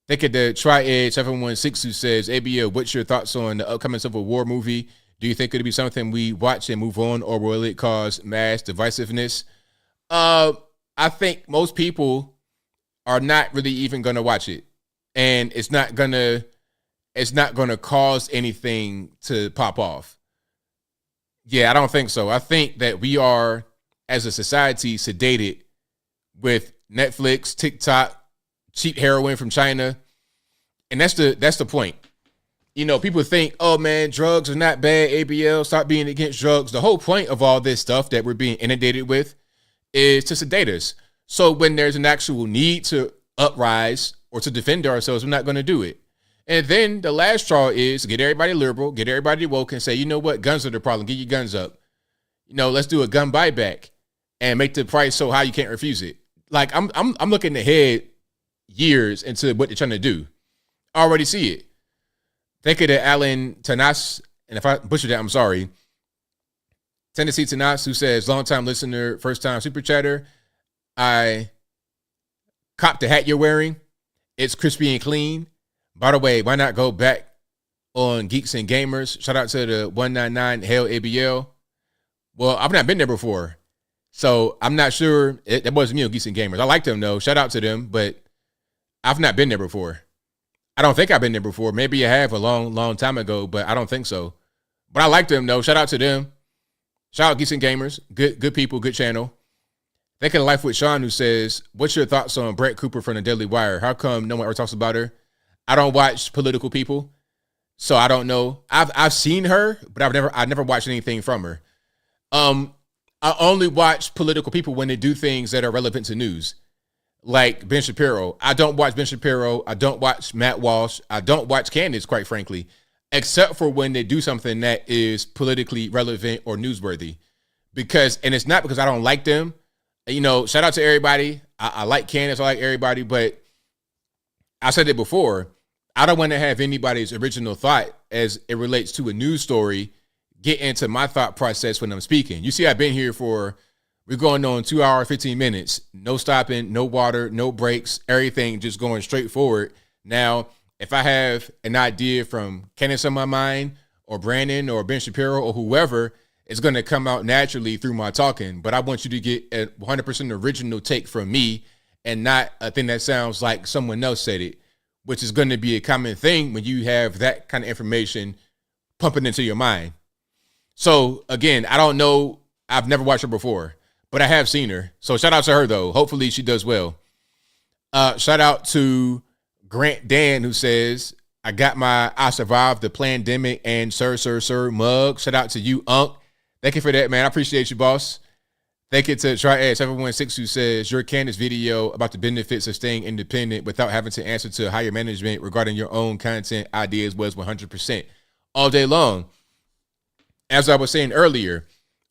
Think of the Tri-Edge 716 who says, ABL, what's your thoughts on the upcoming Civil War movie? Do you think it'll be something we watch and move on, or will it cause mass divisiveness? I think most people are not really even going to watch it. And it's not gonna cause anything to pop off. Yeah, I don't think so. I think that we are, as a society, sedated with Netflix, TikTok, cheap heroin from China. And that's the point. You know, people think, oh man, drugs are not bad, ABL, stop being against drugs. The whole point of all this stuff that we're being inundated with is to sedate us. So when there's an actual need to uprise or to defend ourselves, we're not going to do it. And then the last straw is get everybody liberal, get everybody woke, and say, you know what, guns are the problem. Get your guns up. You know, let's do a gun buyback and make the price so high you can't refuse it. Like I'm looking ahead years into what they're trying to do. I already see it. Think of the Alan Tanas, and if I butchered that, I'm sorry. Tennessee Tanas, who says, long-time listener, first-time super chatter. I copped the hat you're wearing. It's crispy and clean. By the way, why not go back on Geeks and Gamers? Shout out to the 199 Hell ABL. Well, I've not been there before, so I'm not sure. That wasn't me on Geeks and Gamers. I like them, though. Shout out to them, but I've not been there before. I don't think I've been there before. Maybe I have a long, long time ago, but I don't think so. But I like them, though. Shout out to them. Shout out Geeks and Gamers. Good people, good channel. Thinking of Life with Sean, who says, what's your thoughts on Brett Cooper from the Daily Wire? How come no one ever talks about her? I don't watch political people, so I don't know. I've seen her, but I've never watched anything from her. I only watch political people when they do things that are relevant to news. Like Ben Shapiro. I don't watch Ben Shapiro. I don't watch Matt Walsh. I don't watch Candace, quite frankly, except for when they do something that is politically relevant or newsworthy. And it's not because I don't like them. You know, shout out to everybody. I like Candace. I like everybody. But I said it before. I don't want to have anybody's original thought as it relates to a news story get into my thought process when I'm speaking. You see, I've been here we're going on 2 hours, 15 minutes, no stopping, no water, no breaks, everything just going straight forward. Now, if I have an idea from Candace on my mind or Brandon or Ben Shapiro or whoever, it's going to come out naturally through my talking. But I want you to get a 100% original take from me and not a thing that sounds like someone else said it, which is going to be a common thing when you have that kind of information pumping into your mind. So, again, I don't know. I've never watched her before, but I have seen her. So shout out to her, though. Hopefully she does well. Shout out to Grant Dan, who says, I survived the pandemic and sir mug. Shout out to you, Unc. Thank you for that, man. I appreciate you, boss. Thank you to Tri-Edge 716, who says, your Candace video about the benefits of staying independent without having to answer to higher management regarding your own content ideas was 100% all day long. As I was saying earlier,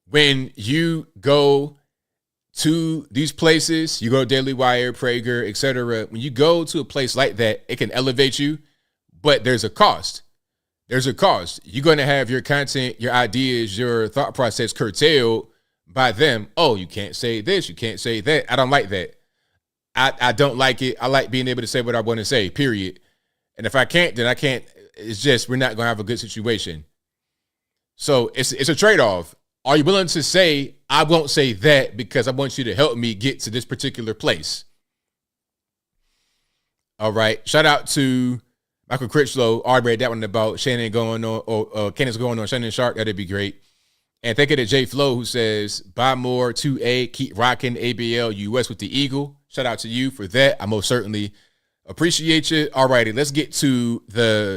when you go to these places, you go to Daily Wire, Prager, etc. When you go to a place like that, it can elevate you, but there's a cost. There's a cost. You're going to have your content, your ideas, your thought process curtailed by them. Oh, you can't say this, you can't say that. I don't like that. I don't like it. I like being able to say what I want to say, period. And if I can't, then I can't. It's just we're not going to have a good situation. So it's a trade-off. Are you willing to say, I won't say that because I want you to help me get to this particular place? All right. Shout out to Michael Critchlow. I read that one about Shannon going on, or Candace going on Shannon Sharp. That'd be great. And thank you to Jay Flo, who says, buy more 2A, keep rocking ABL US with the Eagle. Shout out to you for that. I most certainly appreciate you. All righty. Let's get to the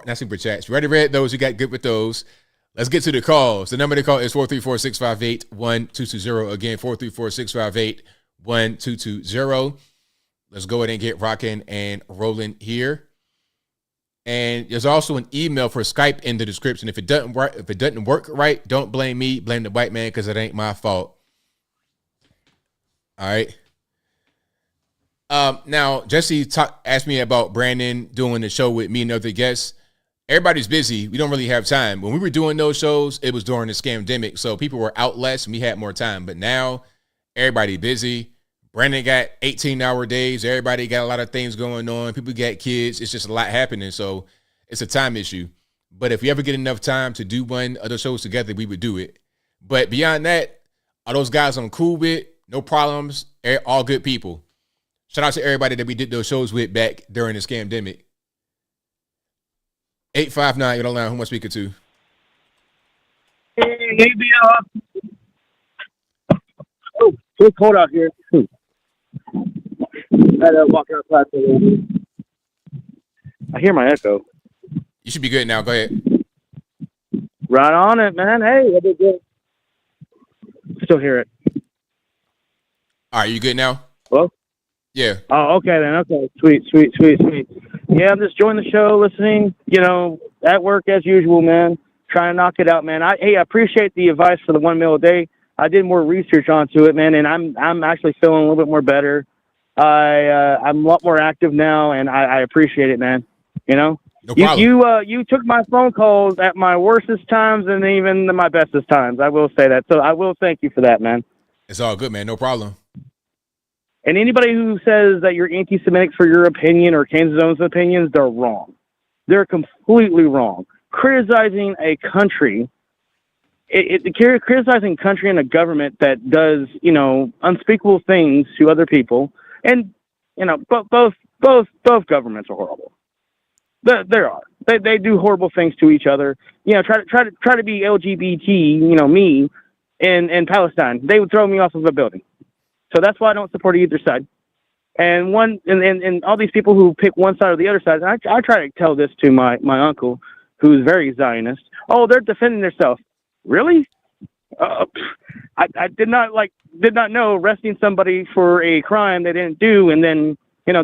not super chats. You already read those. You got good with those. Let's get to the calls. The number to call is 434-658-1220. Again, 434-658-1220. Let's go ahead and get rocking and rolling here. And there's also an email for Skype in the description. If it doesn't work right, don't blame me. Blame the white man because it ain't my fault. All right. Now, Jesse asked me about Brandon doing the show with me and other guests. Everybody's busy. We don't really have time. When we were doing those shows, it was during the scamdemic, so people were out less and we had more time. But now, everybody busy. Brandon got 18-hour days. Everybody got a lot of things going on. People got kids. It's just a lot happening, so it's a time issue. But if we ever get enough time to do one of those shows together, we would do it. But beyond that, are those guys I'm cool with? No problems. All good people. Shout out to everybody that we did those shows with back during the scamdemic. 859, you're online. Who am I speaking to? Hey, ABL. Oh, it's cold out here. I had to walk outside for a little bit. I hear my echo. You should be good now. Go ahead. Right on it, man. Hey, I did good. Still hear it. All right, you good now? Hello? Yeah. Oh, okay then. Okay. Sweet. Yeah, I'm just enjoying the show, listening, at work as usual, man. Trying to knock it out, man. I appreciate the advice for the 1 meal a day. I did more research onto it, man, and I'm actually feeling a little bit more better. I'm a lot more active now, and I appreciate it, man. No problem. You took my phone calls at my worstest times and even my bestest times. I will say that. So I will thank you for that, man. It's all good, man. No problem. And anybody who says that you're anti-Semitic for your opinion or Candace Owens' opinions, they're wrong. They're completely wrong. Criticizing a country, criticizing a country and a government that does, unspeakable things to other people, and both governments are horrible. There are. They do horrible things to each other. Try to be LGBT, me in Palestine. They would throw me off of a building. So that's why I don't support either side. And all these people who pick one side or the other side, I try to tell this to my uncle, who's very Zionist. Oh, they're defending themselves. Really? I did not know arresting somebody for a crime they didn't do and then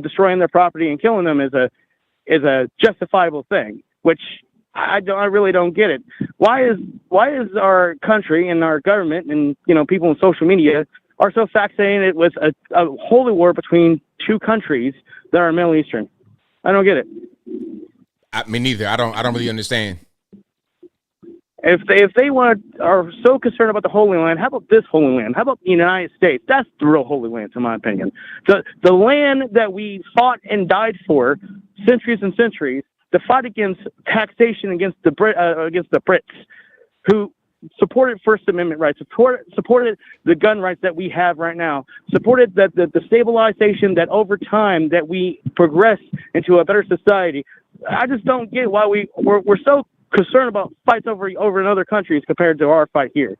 destroying their property and killing them is a justifiable thing, which I really don't get it. Why is our country and our government and people in social media are so fascinated with a holy war between two countries that are Middle Eastern? I don't get it. Me neither. I don't really understand. If they are so concerned about the Holy Land, how about this Holy Land? How about the United States? That's the real Holy Land, in my opinion. The land that we fought and died for centuries and centuries to fight against taxation against the Brits, who supported First Amendment rights, supported the gun rights that we have right now, supported the stabilization that over time that we progress into a better society. I just don't get why we're so concerned about fights over in other countries compared to our fight here.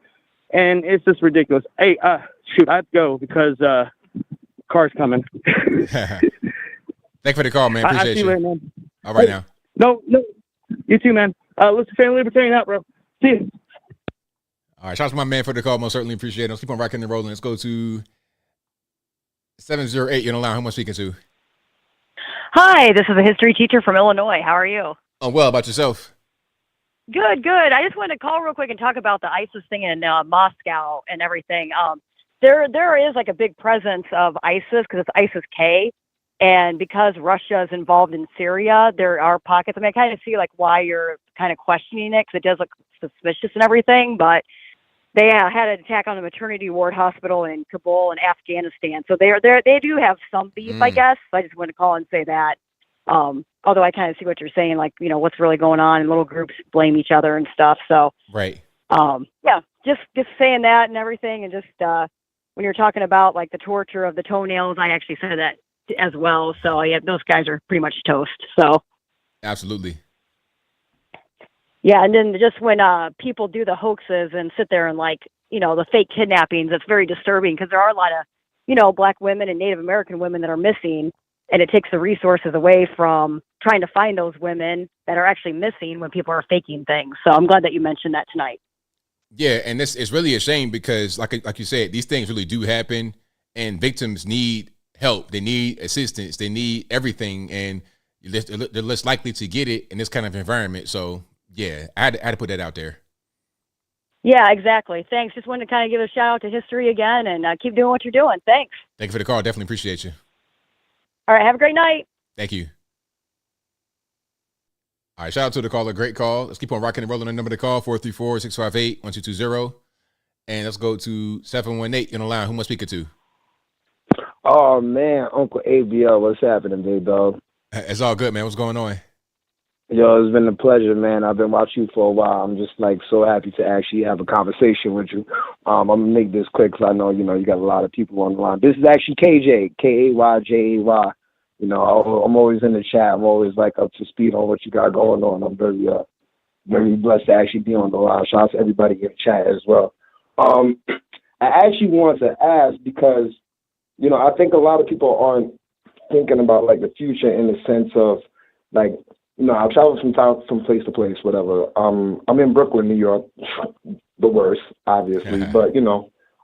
And it's just ridiculous. Hey, shoot, I have to go because car's coming. Thank you for the call, man. Appreciate I see you. later, man. All right, now. No, you too, man. Listen, family libertarian out, bro. See you. All right, shout out to my man for the call. Most certainly appreciate it. Let's keep on rocking and rolling. Let's go to 708. You're on the line. Who am I speaking to? Hi, this is a history teacher from Illinois. How are you? Oh, well, about yourself? Good. I just wanted to call real quick and talk about the ISIS thing in Moscow and everything. There is like a big presence of ISIS because it's ISIS-K, and because Russia is involved in Syria, there are pockets. I mean, I kind of see like why you're kind of questioning it because it does look suspicious and everything, but they had an attack on a maternity ward hospital in Kabul in Afghanistan. So they do have some beef, I guess. I just wanted to call and say that. Although I kind of see what you're saying, like, what's really going on and little groups blame each other and stuff. So, right. Yeah, just saying that and everything. And just, when you're talking about like the torture of the toenails, I actually said that as well. So yeah, those guys are pretty much toast. So. Absolutely. Yeah, and then just when people do the hoaxes and sit there and like, the fake kidnappings, it's very disturbing because there are a lot of, Black women and Native American women that are missing, and it takes the resources away from trying to find those women that are actually missing when people are faking things. So I'm glad that you mentioned that tonight. Yeah, and it's really a shame because, like you said, these things really do happen, and victims need help. They need assistance. They need everything, and they're less likely to get it in this kind of environment. So. Yeah, I had to put that out there. Yeah, exactly. Thanks. Just wanted to kind of give a shout out to history again and keep doing what you're doing. Thanks. Thank you for the call. Definitely appreciate you. All right, have a great night. Thank you. All right, shout out to the caller. Great call. Let's keep on rocking and rolling. The number to call, 434-658-1220. And let's go to 718 on the line. Who am I speaking to? Oh, man, Uncle ABL, what's happening, big dog? It's all good, man. What's going on? Yo, it's been a pleasure, man. I've been watching you for a while. I'm just, like, so happy to actually have a conversation with you. I'm going to make this quick because I know, you got a lot of people on the line. This is actually KJ, K-A-Y-J-A-Y. I'm always in the chat. I'm always, like, up to speed on what you got going on. I'm very blessed to actually be on the line. Shout out to everybody in the chat as well. I actually wanted to ask because, I think a lot of people aren't thinking about, like, the future in the sense of, like, I travel from place to place, whatever. I'm in Brooklyn, New York, the worst, obviously, but,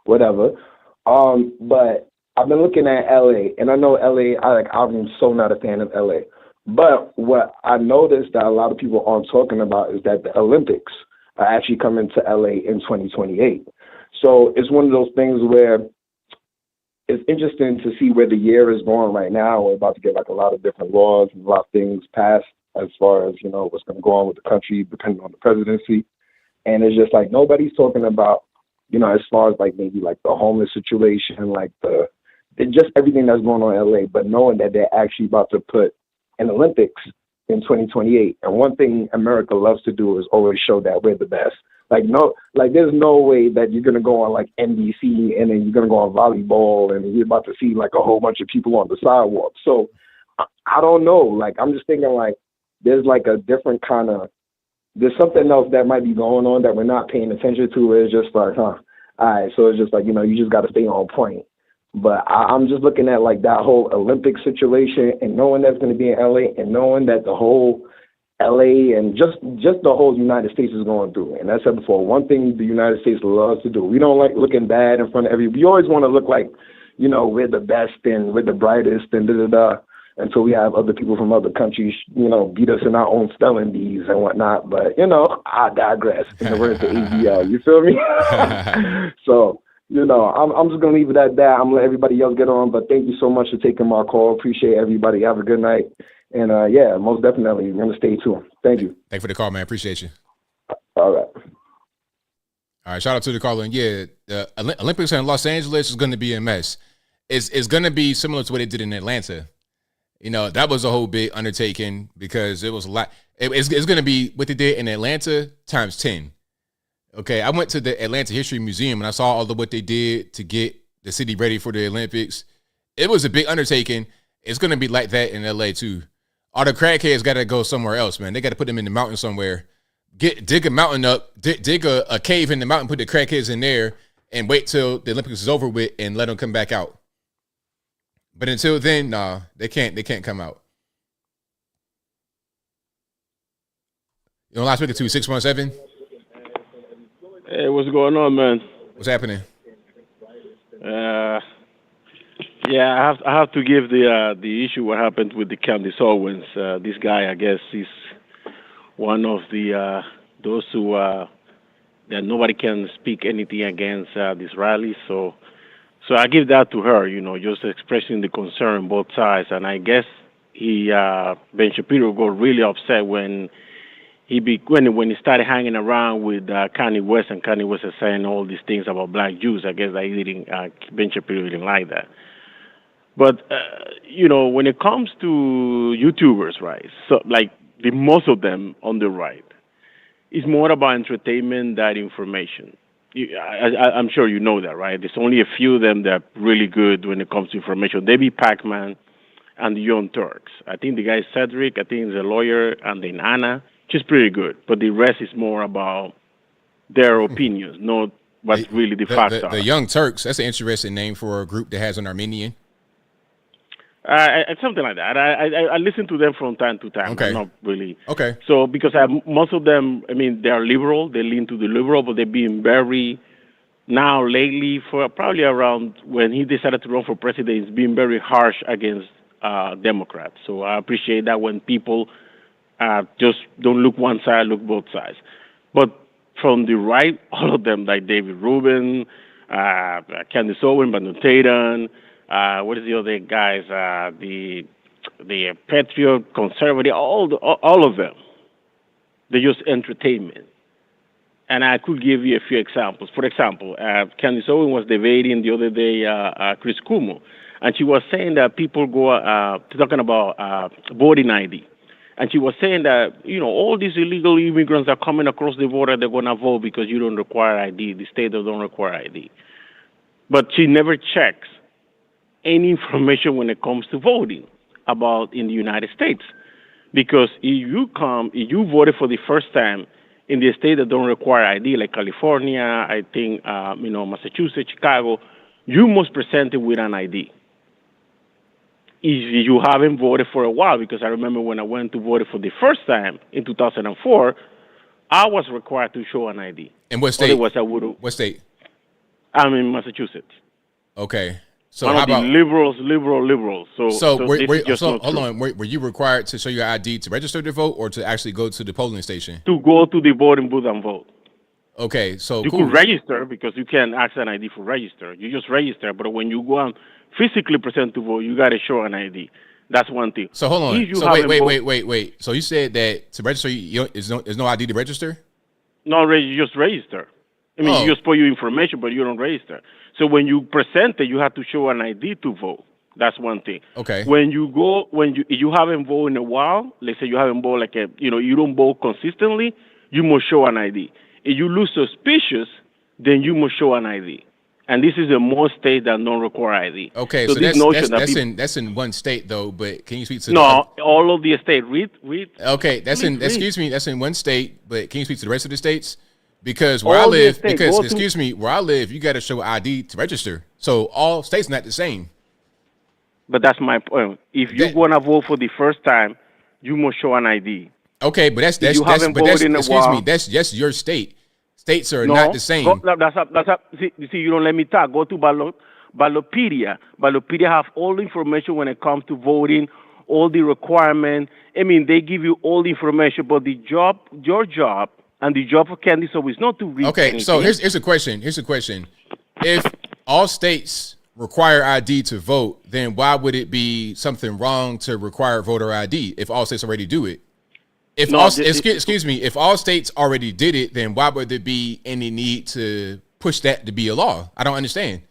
whatever. But I've been looking at LA, and I know LA, I'm so not a fan of LA. But what I noticed that a lot of people aren't talking about is that the Olympics are actually coming to LA in 2028. So it's one of those things where it's interesting to see where the year is going right now. We're about to get like a lot of different laws and a lot of things passed as far as, what's going to go on with the country depending on the presidency. And it's just like nobody's talking about, as far as like maybe like the homeless situation, like just everything that's going on in LA, but knowing that they're actually about to put an Olympics in 2028. And one thing America loves to do is always show that we're the best. There's no way that you're going to go on like NBC and then you're going to go on volleyball and you're about to see like a whole bunch of people on the sidewalk. So I don't know. Like, I'm just thinking like there's like a different kind of, there's something else that might be going on that we're not paying attention to. It's just like, all right. So it's just like, you just got to stay on point. But I'm just looking at like that whole Olympic situation and knowing that's going to be in LA and knowing that the whole LA and just the whole United States is going through. And I said before, one thing the United States loves to do, we don't like looking bad in front of everybody. We always want to look like, we're the best and we're the brightest and da-da-da. Until we have other people from other countries, beat us in our own spelling bees and whatnot. But, I digress in the words of ABL. You feel me? So, I'm just going to leave it at that. I'm going to let everybody else get on. But thank you so much for taking my call. Appreciate everybody. Have a good night. And, yeah, most definitely, we're going to stay tuned. Thank you. Thanks for the call, man. Appreciate you. All right. All right, shout out to the caller. And yeah, the Olympics in Los Angeles is going to be a mess. It's going to be similar to what they did in Atlanta. That was a whole big undertaking because it was a lot. It's going to be what they did in Atlanta times 10. Okay, I went to the Atlanta History Museum and I saw all of what they did to get the city ready for the Olympics. It was a big undertaking. It's going to be like that in LA too. All the crackheads got to go somewhere else, man. They got to put them in the mountain somewhere. Dig a mountain up, dig a cave in the mountain, put the crackheads in there and wait till the Olympics is over with and let them come back out. But until then, nah, they can't come out. Last week or two, 617. Hey, what's going on, man? What's happening? Yeah, I have to give the issue what happened with the Candace Owens. This guy, I guess, is one of those who that nobody can speak anything against this rally. So I give that to her, just expressing the concern on both sides. And I guess Ben Shapiro got really upset when he started hanging around with Kanye West, and Kanye West is saying all these things about black Jews. I guess Ben Shapiro didn't like that. But when it comes to YouTubers, right? So like most of them on the right, it's more about entertainment than information. I'm sure you know that, right? There's only a few of them that are really good when it comes to information. David Pacman and the Young Turks. I think the guy Cedric, I think is a lawyer, and then Anna. She's pretty good. But the rest is more about their opinions, not what really the facts are. The Young Turks, that's an interesting name for a group that has an Armenian. Something like that. I listen to them from time to time. Okay. Not really. Okay. So because most of them, they are liberal. They lean to the liberal, but they've been very, now lately, for probably around when he decided to run for president, he's been very harsh against Democrats. So I appreciate that when people just don't look one side, look both sides. But from the right, all of them, like David Rubin, Candace Owens, Brandon Tatum, what is the other guys? the patriot, conservative, all of them. They're just entertainment. And I could give you a few examples. For example, Candace Owens was debating the other day Chris Cuomo, and she was saying that people go talking about voting ID. And she was saying that, all these illegal immigrants are coming across the border, they're going to vote because you don't require ID. The state don't require ID. But she never checks any information when it comes to voting about in the United States. Because if you voted for the first time in the state that don't require ID, like California, I think, Massachusetts, Chicago, you must present it with an ID. If you haven't voted for a while, because I remember when I went to vote for the first time in 2004, I was required to show an ID. And what state? Otherwise, I would. What state? I'm in Massachusetts. Okay. So One how of the about liberals? Hold on. Were you required to show your ID to register to vote, or to actually go to the polling station? To go to the voting booth and vote. Okay, so you could register because you can ask an ID for register. You just register, but when you go and physically present to vote, you got to show an ID. That's one thing. So hold on. So wait. So you said that to register, there's no ID to register? No, you just register. I mean, you just put your information, but you don't register. So when you present it, you have to show an ID to vote. That's one thing. Okay. When you haven't voted in a while, let's say you haven't voted you don't vote consistently, you must show an ID. If you look suspicious, then you must show an ID. And this is in most states that don't require ID. Okay, so that's in one state though. But can you speak to all of the states? Read. Okay, that's in one state. But can you speak to the rest of the states? Because where I live, where I live, you got to show ID to register. So all states not the same. But that's my point. If you're gonna vote for the first time, you must show an ID. Okay, but that's just your state. States are not the same. See, you don't let me talk. Go to Ballopedia. Ballopedia have all the information when it comes to voting, all the requirements. I mean, they give you all the information, but your job, and the job of Candace Owens is not to read anything. So here's a question. If all states require ID to vote, then why would it be something wrong to require voter ID if all states already do it? If all states already did it, then why would there be any need to push that to be a law? I don't understand.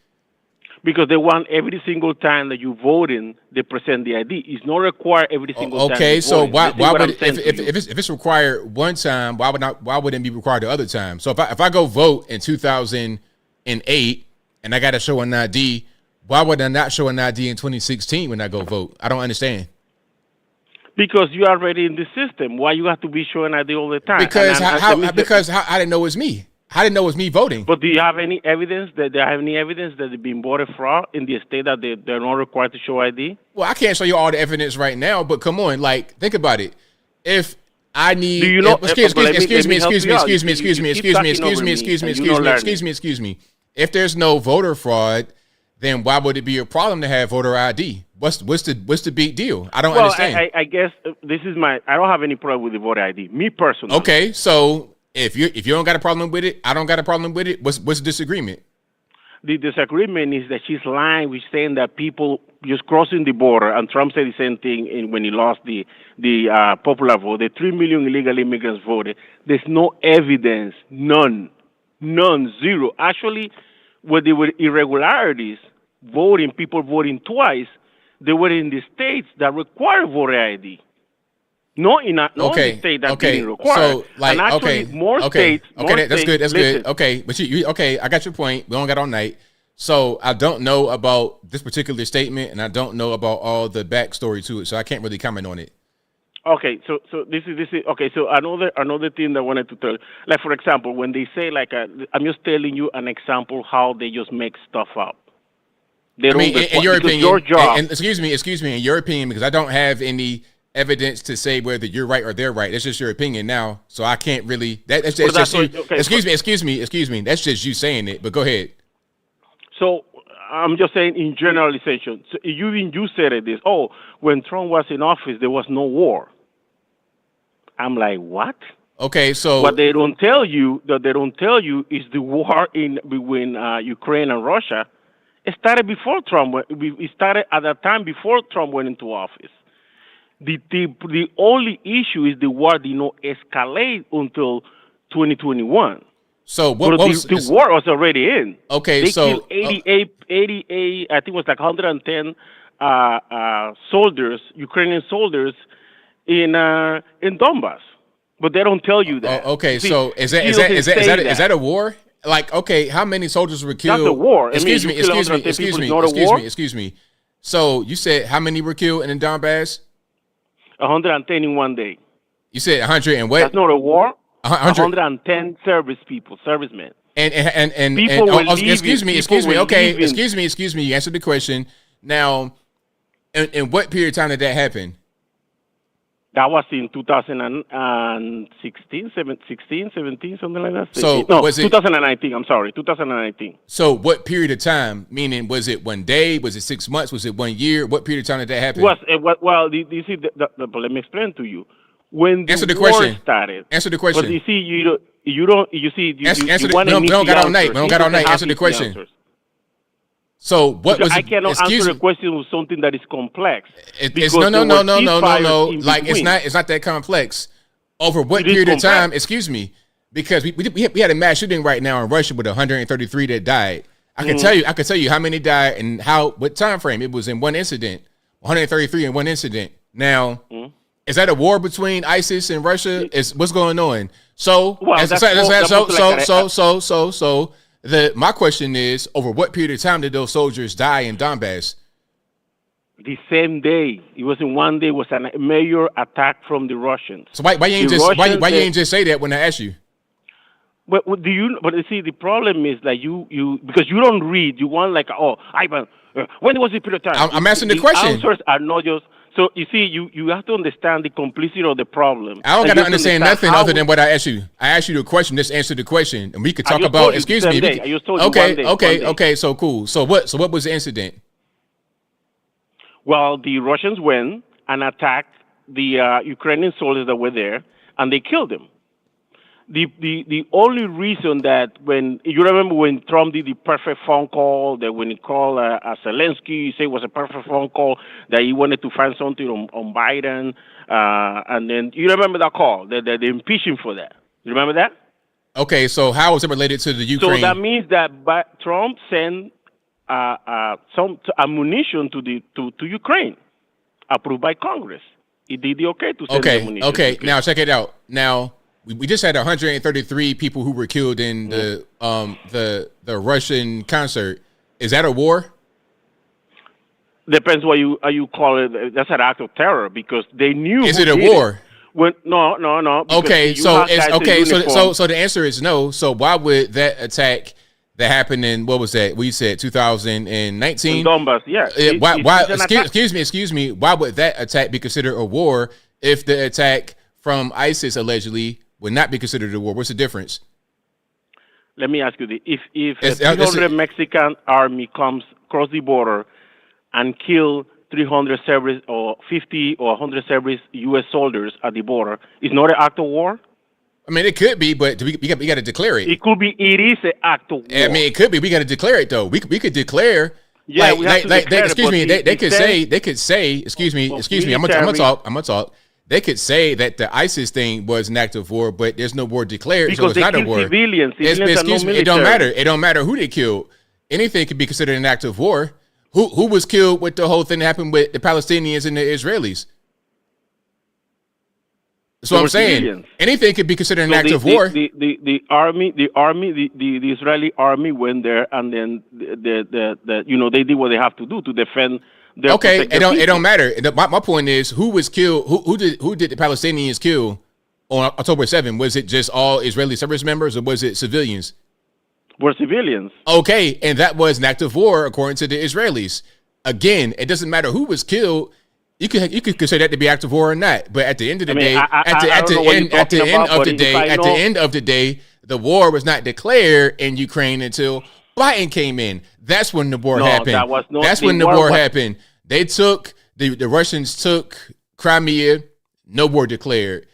Because they want every single time that you voting, they present the ID. It's not required every single time. Okay, so why would if it's required one time, why wouldn't it be required the other time? So if I go vote in 2008 and I got to show an ID, why would I not show an ID in 2016 when I go vote? I don't understand. Because you are already in the system. Why you have to be showing ID all the time? Because I didn't know it was me. I didn't know it was me voting. But do you have any evidence that they've been voted fraud in the state that they're not required to show ID? Well, I can't show you all the evidence right now, but come on, think about it. If I need, excuse me. If there's no voter fraud, then why would it be a problem to have voter ID? What's the big deal? I don't understand. I guess I don't have any problem with the voter ID. Me personally. Okay, so if you don't got a problem with it, I don't got a problem with it. What's the disagreement? The disagreement is that she's lying with saying that people just crossing the border, and Trump said the same thing when he lost the popular vote. The 3 million illegal immigrants voted. There's no evidence, none, zero. Actually, where there were irregularities, people voting twice, they were in the states that require voter ID. Not in the state that didn't require. So, more states. That's good. Okay, but I got your point. We don't got all night. So I don't know about this particular statement, and I don't know about all the backstory to it. So I can't really comment on it. Okay, so this is okay. So another thing that I wanted to tell, like for example, when they say I'm just telling you an example how they just make stuff up. In your opinion, your job. And excuse me, in your opinion, because I don't have any evidence to say whether you're right or they're right. That's just your opinion now, so I can't really. That's just you. Okay, excuse me. That's just you saying it. But go ahead. So I'm just saying in generalization. So you said this. Oh, when Trump was in office, there was no war. I'm like, what? Okay, so what they don't tell you is the war between Ukraine and Russia. It started before Trump. It started at that time before Trump went into office. The only issue is the war did not escalate until 2021. So the war was already in. Okay, they so killed 88, I think it was like 110 soldiers, Ukrainian soldiers in Donbass, but they don't tell you that. Okay, See, so is that a war? Like, okay, how many soldiers were killed? That's a war. Excuse me. So you said how many were killed in Donbass? 110 in one day. You said 100 and what? That's not a war. 110 servicemen. And people were leaving. Excuse me. Okay, excuse me. You answered the question. Now, in what period of time did that happen? That was in 2016, 17, something like that. So no, was it 2019? I'm sorry, 2019. So what period of time? Meaning, was it 1 day? Was it 6 months? Was it 1 year? What period of time did that happen? Well, you see, let me explain to you. When the war question. started. Answer the question. But you see, you don't. You see, you don't got all night. We don't got all night. Answer the question. Answers. So what because was? I cannot answer a question with something that is complex. It's no. Like it's not that complex. Over what period of time? Excuse me, because we had a mass shooting right now in Russia with 133 that died. I can tell you how many died and what time frame. It was in one incident. 133 in one incident. Now, is that a war between ISIS and Russia? Is what's going on? So, my question is, over what period of time did those soldiers die in Donbass? The same day. It was in 1 day. It was a major attack from the Russians. So why you ain't just say that when I ask you? But you see, the problem is that you because you don't read. You want like, Ivan, when was the period of time? I'm asking the question. The answers are not just. So you see, you have to understand the complicity of the problem. I don't got to understand nothing other than what I asked you. I asked you the question. Just answer the question, and we could talk about. Excuse me. Okay. So cool. So what was the incident? Well, the Russians went and attacked the Ukrainian soldiers that were there, and they killed them. The only reason that when you remember when Trump did the perfect phone call, that when he called Zelensky, he said it was a perfect phone call, that he wanted to find something on Biden, and then you remember that call, that they impeached him for that. You remember that? Okay, so how is it related to the Ukraine? So that means that Trump sent some ammunition to Ukraine, approved by Congress. He did the okay to send ammunition. Okay, now check it out. Now. We just had 133 people who were killed in the Russian concert. Is that a war? Depends what you call it. That's an act of terror because they knew. Is it a war? No. Okay, so the answer is no. So why would that attack that happened in what was that? We said 2019. In Donbass, yeah. Excuse me. Why would that attack be considered a war if the attack from ISIS allegedly would not be considered a war? What's the difference? Let me ask you this. If a 300 Mexican army comes across the border and kill 300 service or 50 or 100 service U.S. soldiers at the border, is not an act of war? I mean, it could be, but we got to declare it. It is an act of war. I mean, it could be. We got to declare it, though. We could declare. Yeah, we have to declare excuse me. They could say. Excuse me. I'm gonna talk. They could say that the ISIS thing was an act of war, but there's no war declared, because so it's not a war. Civilians excuse me, it don't matter. It don't matter who they killed. Anything could be considered an act of war. Who was killed with the whole thing that happened with the Palestinians and the Israelis? That's what I'm saying. Civilians. Anything could be considered an act of war. The Israeli army went there, and then they did what they have to do to defend. Okay, it don't matter. My point is, who was killed? Who did the Palestinians kill on October 7th? Was it just all Israeli service members, or was it civilians? Were civilians. Okay, and that was an act of war according to the Israelis. Again, it doesn't matter who was killed. You could consider that to be act of war or not. But at the end of the day, at the end of the day, the war was not declared in Ukraine until Biden came in. That's when the war happened. That's when the war happened. They took the Russians took Crimea. No war declared.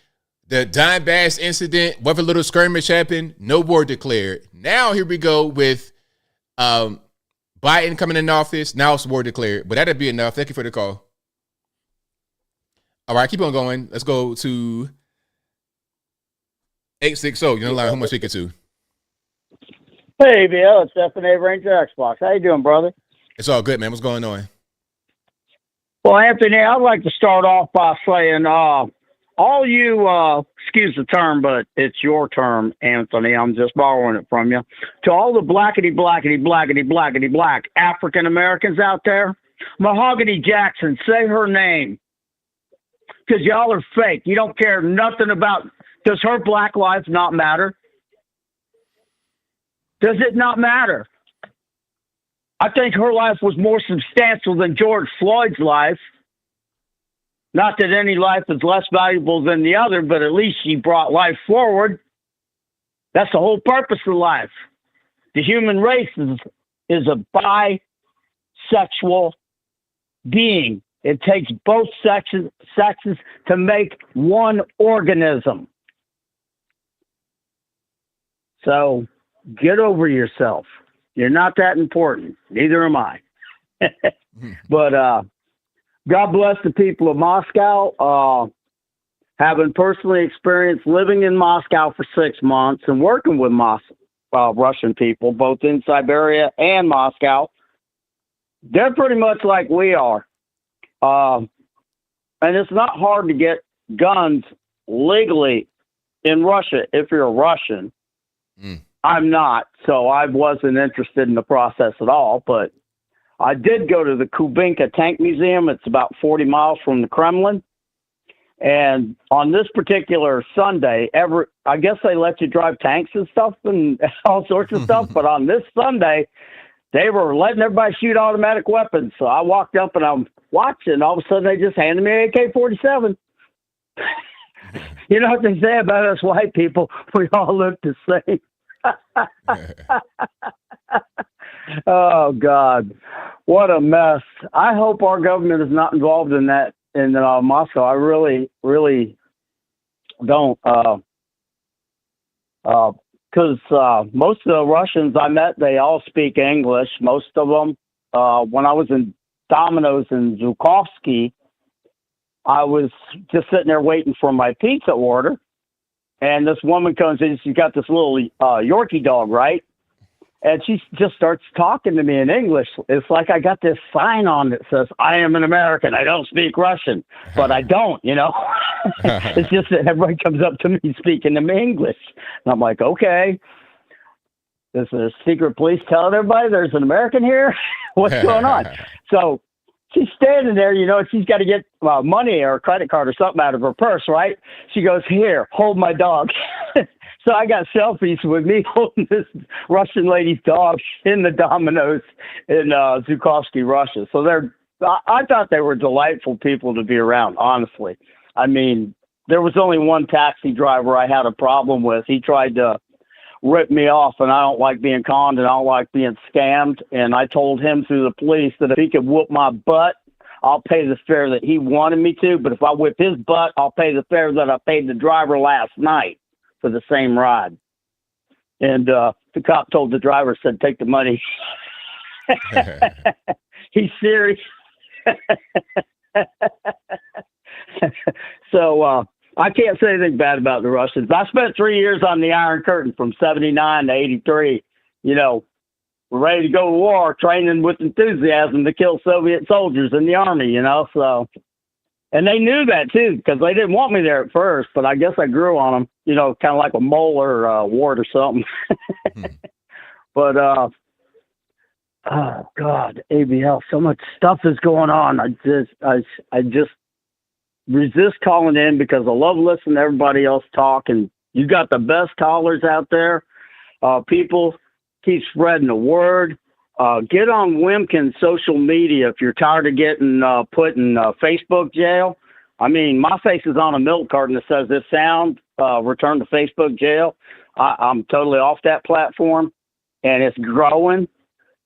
The Donbass incident, whatever little skirmish happened, no war declared. Now here we go with Biden coming in office. Now it's war declared. But that'd be enough. Thank you for the call. All right, keep on going. Let's go to 860. You know, like, who am I speaking to? Hey, ABL, it's FNA Ranger Xbox. How you doing, brother? It's all good, man. What's going on? Well, Anthony, I'd like to start off by saying, all you, excuse the term, but it's your term, Anthony. I'm just borrowing it from you. To all the black African Americans out there, Mahogany Jackson, say her name. Because y'all are fake. You don't care nothing about, does her black life not matter? Does it not matter? I think her life was more substantial than George Floyd's life. Not that any life is less valuable than the other, but at least she brought life forward. That's the whole purpose of life. The human race is a bisexual being. It takes both sexes to make one organism. So get over yourself. You're not that important. Neither am I. But God bless the people of Moscow. Having personally experienced living in Moscow for 6 months and working with Russian people, both in Siberia and Moscow, they're pretty much like we are. And it's not hard to get guns legally in Russia if you're a Russian. I'm not, so I wasn't interested in the process at all, but I did go to the Kubinka Tank Museum. It's about 40 miles from the Kremlin. And on this particular Sunday, I guess they let you drive tanks and stuff and all sorts of stuff, but on this Sunday, they were letting everybody shoot automatic weapons. So I walked up and I'm watching. All of a sudden, they just handed me an AK-47. You know what they say about us white people? We all look the same. Oh, God. What a mess. I hope our government is not involved in that in Moscow. I really, really don't. Because most of the Russians I met, they all speak English. Most of them. When I was in Domino's in Zhukovsky, I was just sitting there waiting for my pizza order. And this woman comes in, she's got this little Yorkie dog, right? And she just starts talking to me in English. It's like I got this sign on that says, I am an American. I don't speak Russian. But I don't, you know. It's just that everybody comes up to me speaking to me English. And I'm like, okay. Is the secret police telling everybody there's an American here? What's going on? So she's standing there, you know, and she's got to get money or a credit card or something out of her purse, right? She goes, here, hold my dog. So I got selfies with me holding this Russian lady's dog in the Domino's in Zhukovsky, Russia. So I thought they were delightful people to be around, honestly. I mean, there was only one taxi driver I had a problem with. He tried to rip me off, and I don't like being conned and I don't like being scammed. And I told him through the police that if he could whoop my butt, I'll pay the fare that he wanted me to. But if I whip his butt, I'll pay the fare that I paid the driver last night for the same ride. And the cop told the driver, said, take the money. He's serious. So I can't say anything bad about the Russians. I spent 3 years on the Iron Curtain from 79 to 83. You know, we're ready to go to war, training with enthusiasm to kill Soviet soldiers in the army, you know. So, and they knew that, too, because they didn't want me there at first. But I guess I grew on them, you know, kind of like a mole or a wart or something. But, oh, God, ABL, so much stuff is going on. I just resist calling in because I love listening to everybody else talk, and you got the best callers out there. People keep spreading the word. Get on Wimkin's social media if you're tired of getting put in Facebook jail. I mean, my face is on a milk carton that says this sound, return to Facebook jail. I'm totally off that platform, and it's growing.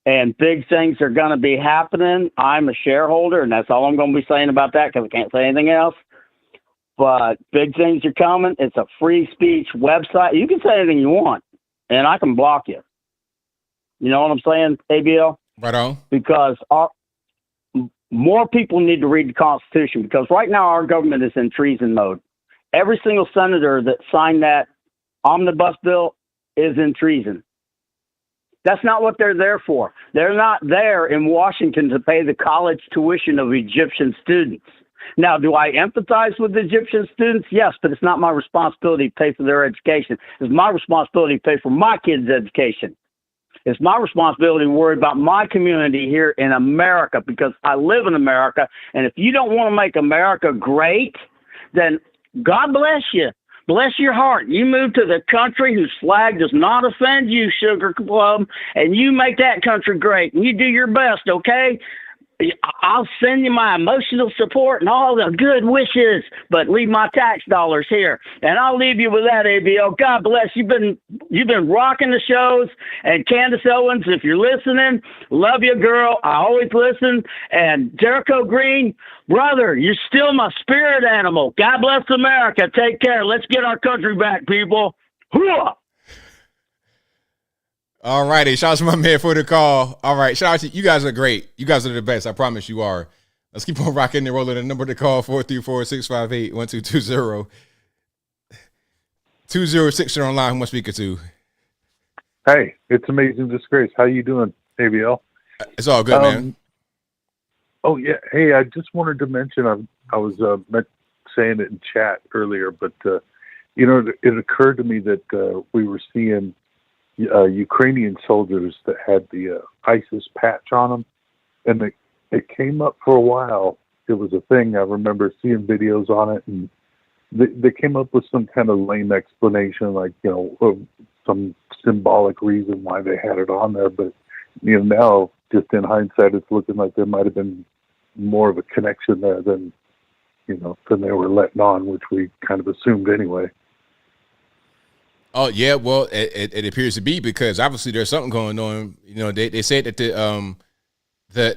And big things are going to be happening. I'm a shareholder, and that's all I'm going to be saying about that because I can't say anything else. But big things are coming. It's a free speech website. You can say anything you want, and I can block you. You know what I'm saying, ABL? Right on. Because more people need to read the Constitution, because right now our government is in treason mode. Every single senator that signed that omnibus bill is in treason. That's not what they're there for. They're not there in Washington to pay the college tuition of Egyptian students. Now, do I empathize with Egyptian students? Yes, but it's not my responsibility to pay for their education. It's my responsibility to pay for my kids' education. It's my responsibility to worry about my community here in America, because I live in America. And if you don't want to make America great, then God bless you. Bless your heart. You move to the country whose flag does not offend you, Sugar Plum, and you make that country great. And you do your best, okay? I'll send you my emotional support and all the good wishes, but leave my tax dollars here. And I'll leave you with that, ABL. God bless. You've been rocking the shows. And Candace Owens, if you're listening, love you, girl. I always listen. And Jericho Green, brother, you're still my spirit animal. God bless America. Take care. Let's get our country back, people. Hooah! All righty. Shout out to my man for the call. All right. Shout out to you guys are great. You guys are the best. I promise you are. Let's keep on rocking and rolling. The number to call 434-658-1220. 206 you're online. Who am I speaking to? Hey, it's Amazing Disgrace. How you doing, ABL? It's all good, man. Oh, yeah. Hey, I just wanted to mention, I was saying it in chat earlier, but, it occurred to me that we were seeing Ukrainian soldiers that had the ISIS patch on them, and it came up for a while. It was a thing. I remember seeing videos on it, and they came up with some kind of lame explanation, like some symbolic reason why they had it on there. But now, just in hindsight, it's looking like there might have been more of a connection there than they were letting on, which we kind of assumed anyway. Oh yeah, well, it appears to be, because obviously there's something going on. They said that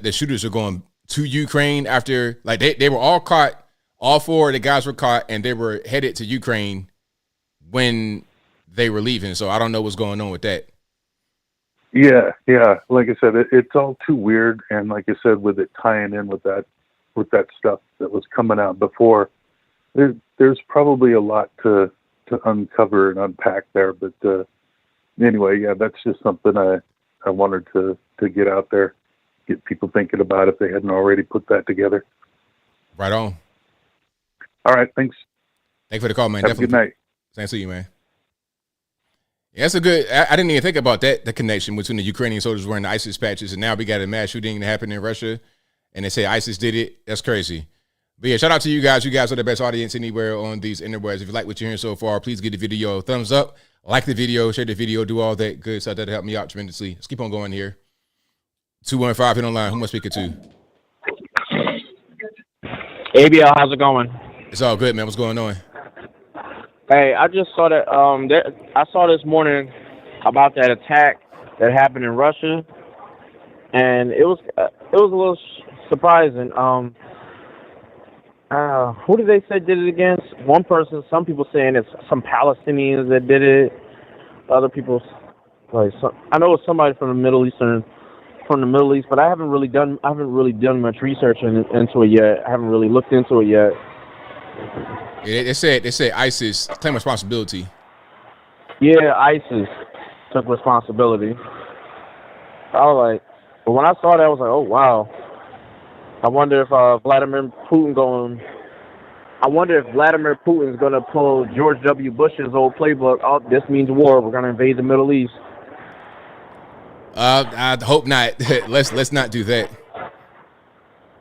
the shooters are going to Ukraine after, like, they were all caught. All four of the guys were caught, and they were headed to Ukraine when they were leaving. So I don't know what's going on with that. Yeah. Like I said, it's all too weird, and like I said, with it tying in with that stuff that was coming out before, there's probably a lot to uncover and unpack there. But anyway, yeah, that's just something I wanted to get out there, get people thinking about if they hadn't already put that together. Right on. All right, thanks. Thanks for the call, man. Have a good night. Thanks to you, man. Yeah, that's a good. I didn't even think about that, the connection between the Ukrainian soldiers wearing the ISIS patches, and now we got a mass shooting that happened in Russia, and they say ISIS did it. That's crazy. But yeah, shout out to you guys. You guys are the best audience anywhere on these interwebs. If you like what you're hearing so far, please give the video a thumbs up, like the video, share the video, do all that good stuff. That'll help me out tremendously. Let's keep on going here. 215 hit online. Who am I speaking to? ABL, how's it going? It's all good, man. What's going on? Hey, I just saw that. I saw this morning about that attack that happened in Russia, and it was a little surprising. Who did they say did it against? One person. Some people saying it's some Palestinians that did it. Other people, I know it's somebody from the Middle East, but I haven't really done much research into it yet. I haven't really looked into it yet. Yeah, they said ISIS claim responsibility. Yeah, ISIS took responsibility. I was like, but when I saw that, I was like, oh wow. I wonder if Vladimir Putin's gonna pull George W. Bush's old playbook. Oh, this means war. We're gonna invade the Middle East. I hope not. let's not do that.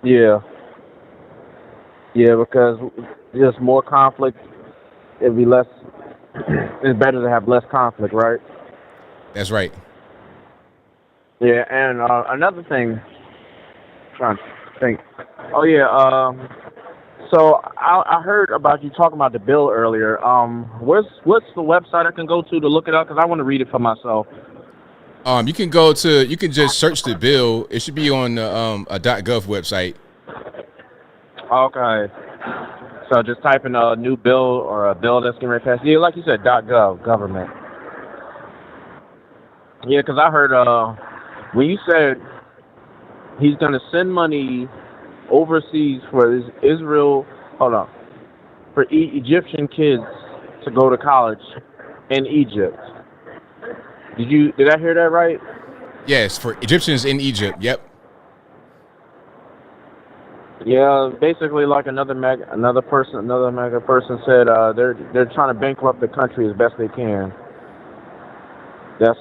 Yeah, because just more conflict. It'd be less. It's better to have less conflict, right? That's right. Yeah, and another thing. I'm trying to think. Oh yeah. So I heard about you talking about the bill earlier. What's the website I can go to look it up? Because I want to read it for myself. You can just search the bill. It should be on a .gov website. Okay. So just type in a new bill or a bill that's getting ready to pass. Yeah, like you said, .gov, government. Yeah, because I heard when you said he's going to send money overseas for Israel. Hold on, for Egyptian kids to go to college in Egypt. Did I hear that right? Yes, for Egyptians in Egypt. Yep. Yeah, basically, like another mega person said, they're trying to bankrupt the country as best they can. That's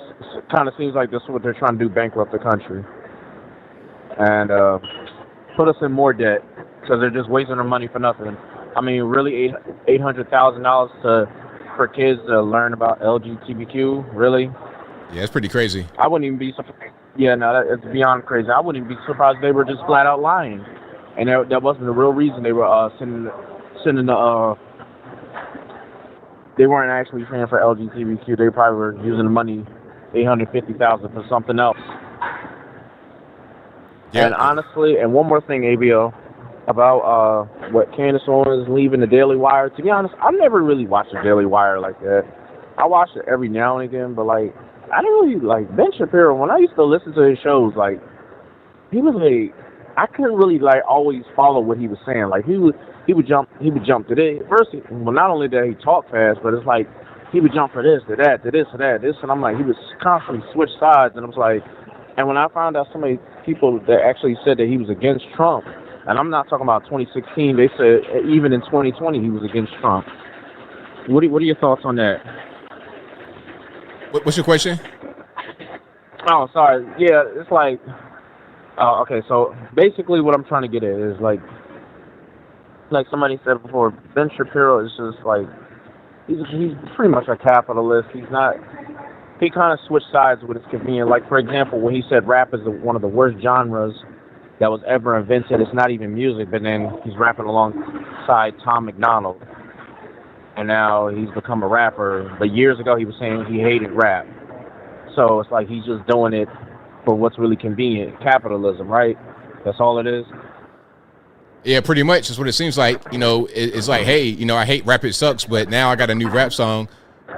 kind of seems like that's what they're trying to do, bankrupt the country, and put us in more debt because they're just wasting our money for nothing. I mean, really, $800,000 for kids to learn about LGBTQ, really? Yeah, it's pretty crazy. I wouldn't even be surprised. Yeah, no, it's beyond crazy. I wouldn't even be surprised if they were just flat out lying, and that wasn't the real reason they were sending the. They weren't actually paying for LGBTQ. They probably were using the money, $850,000 for something else. Yeah. And honestly, and one more thing, ABL, about what Candace Owens leaving the Daily Wire. To be honest, I've never really watched the Daily Wire like that. I watch it every now and again, but like I don't really like Ben Shapiro. When I used to listen to his shows, like he was like I couldn't really like always follow what he was saying. Like he would jump to this. First, well, not only did he talk fast, but it's like he would jump for this, to that, to this, to that, this, and I'm like he was constantly switch sides, and I was like, and when I found out so many people that actually said that he was against Trump, and I'm not talking about 2016, they said even in 2020 he was against Trump. What are your thoughts on that? What's your question? Oh, sorry. Yeah, it's like, okay. So basically, what I'm trying to get at is like somebody said before, Ben Shapiro is just like he's pretty much a capitalist. He kind of switched sides with his convenience. Like for example, when he said rap is one of the worst genres that was ever invented. It's not even music, but then he's rapping alongside Tom McDonald. And now he's become a rapper. But years ago, he was saying he hated rap. So it's like he's just doing it for what's really convenient. Capitalism, right? That's all it is. Yeah, pretty much. That's what it seems like. You know, it's like, hey, you know, I hate rap, it sucks, but now I got a new rap song.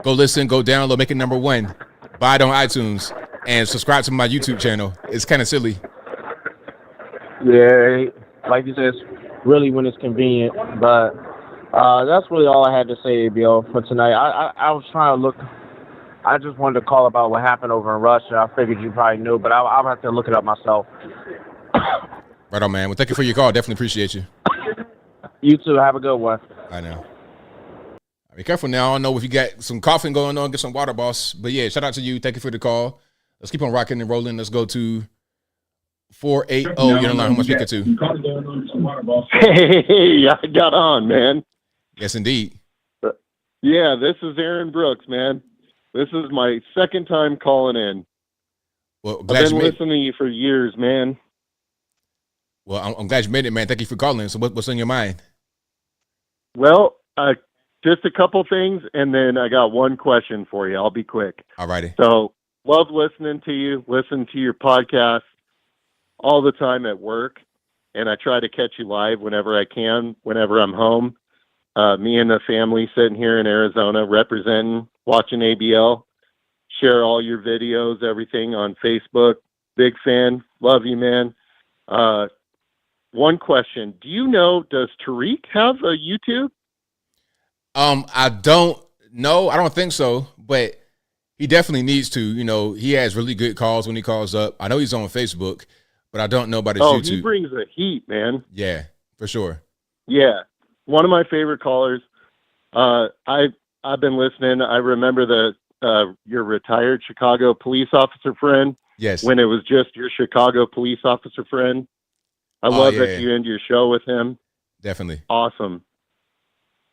Go listen, go download, make it #1. Buy it on iTunes, and subscribe to my YouTube channel. It's kind of silly. Yeah, like you said, it's really when it's convenient, but that's really all I had to say, ABL, for tonight. I was trying to look. I just wanted to call about what happened over in Russia. I figured you probably knew, but I'll have to look it up myself. Right on, man. Well, thank you for your call. Definitely appreciate you. You too. Have a good one. I know. Be careful now. I don't know if you got some coughing going on. Get some water, boss. But yeah, shout out to you. Thank you for the call. Let's keep on rocking and rolling. Let's go to 480. You're on the line. Who am I speaking to? Hey, I got on, man. Yes, indeed. Yeah, this is Aaron Brooks, man. This is my second time calling in. Well, I've been listening to you for years, man. Well, I'm glad you made it, man. Thank you for calling. So what's on your mind? Well, just a couple things, and then I got one question for you. I'll be quick. All righty. So, love listening to you. Listen to your podcast all the time at work, and I try to catch you live whenever I can, whenever I'm home. Me and the family sitting here in Arizona representing, watching ABL, share all your videos, everything on Facebook. Big fan. Love you, man. One question. Do you know, does Tariq have a YouTube? I don't know. I don't think so, but he definitely needs to. You know, he has really good calls when he calls up. I know he's on Facebook, but I don't know about his YouTube. He brings the heat, man. Yeah, for sure. Yeah. One of my favorite callers. I've been listening. I remember your retired Chicago police officer friend. Yes. When it was just your Chicago police officer friend. I love that you end your show with him. Definitely. Awesome.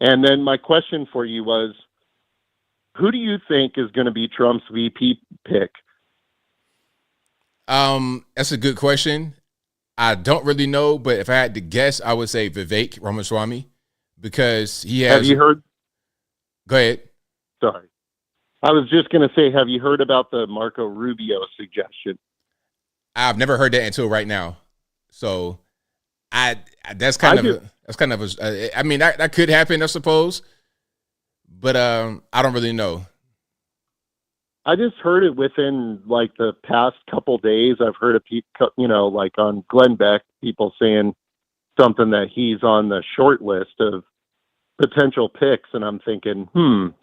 And then my question for you was, who do you think is going to be Trump's VP pick? That's a good question. I don't really know, but if I had to guess, I would say Vivek Ramaswamy, because he has. Have you heard? Go ahead. Sorry. I was just going to say, have you heard about the Marco Rubio suggestion? I've never heard that until right now. So that's kind of a, I mean, that could happen, I suppose, but I don't really know. I just heard it within like the past couple days. I've heard of people, like on Glenn Beck, people saying something that he's on the short list of potential picks, and I'm thinking,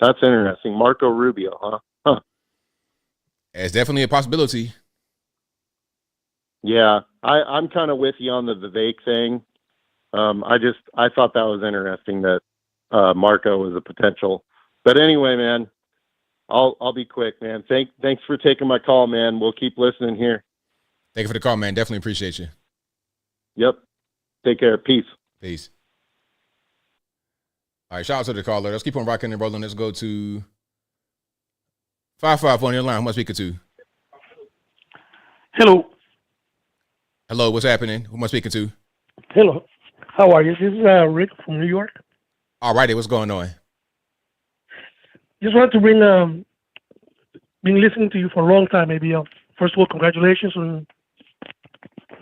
that's interesting. Marco Rubio, huh? It's definitely a possibility. Yeah, I'm kind of with you on the Vivek thing. I thought that was interesting that Marco was a potential. But anyway, man, I'll be quick, man. Thanks for taking my call, man. We'll keep listening here. Thank you for the call, man. Definitely appreciate you. Yep. Take care. Peace. Peace. All right, shout out to the caller. Let's keep on rocking and rolling. Let's go to 55 on your line. Who am I speaking to? Hello. Hello, what's happening? Who am I speaking to? Hello. How are you? This is Rick from New York. All righty, what's going on? Just wanted to been listening to you for a long time, ABL. First of all, congratulations on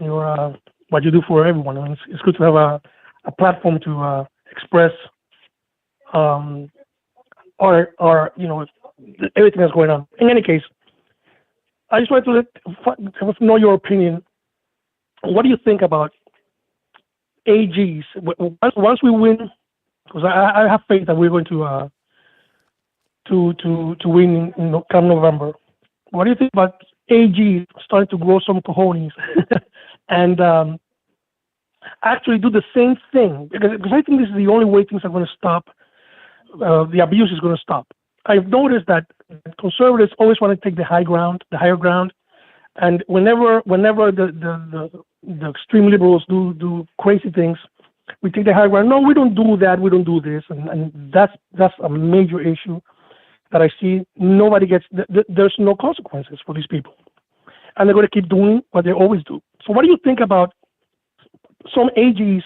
your what you do for everyone. I mean, it's good to have a platform to express our everything that's going on. In any case, I just wanted to know your opinion. What do you think about AGs? Once we win, because I have faith that we're going to win come November. What do you think about AGs starting to grow some cojones and actually do the same thing? Because I think this is the only way things are going to stop. The abuse is going to stop. I've noticed that conservatives always want to take the higher ground, and whenever the extreme liberals do crazy things, we take the high ground. No, we don't do that. We don't do this, and that's a major issue that I see. Nobody gets. There's no consequences for these people, and they're going to keep doing what they always do. So, what do you think about some AGs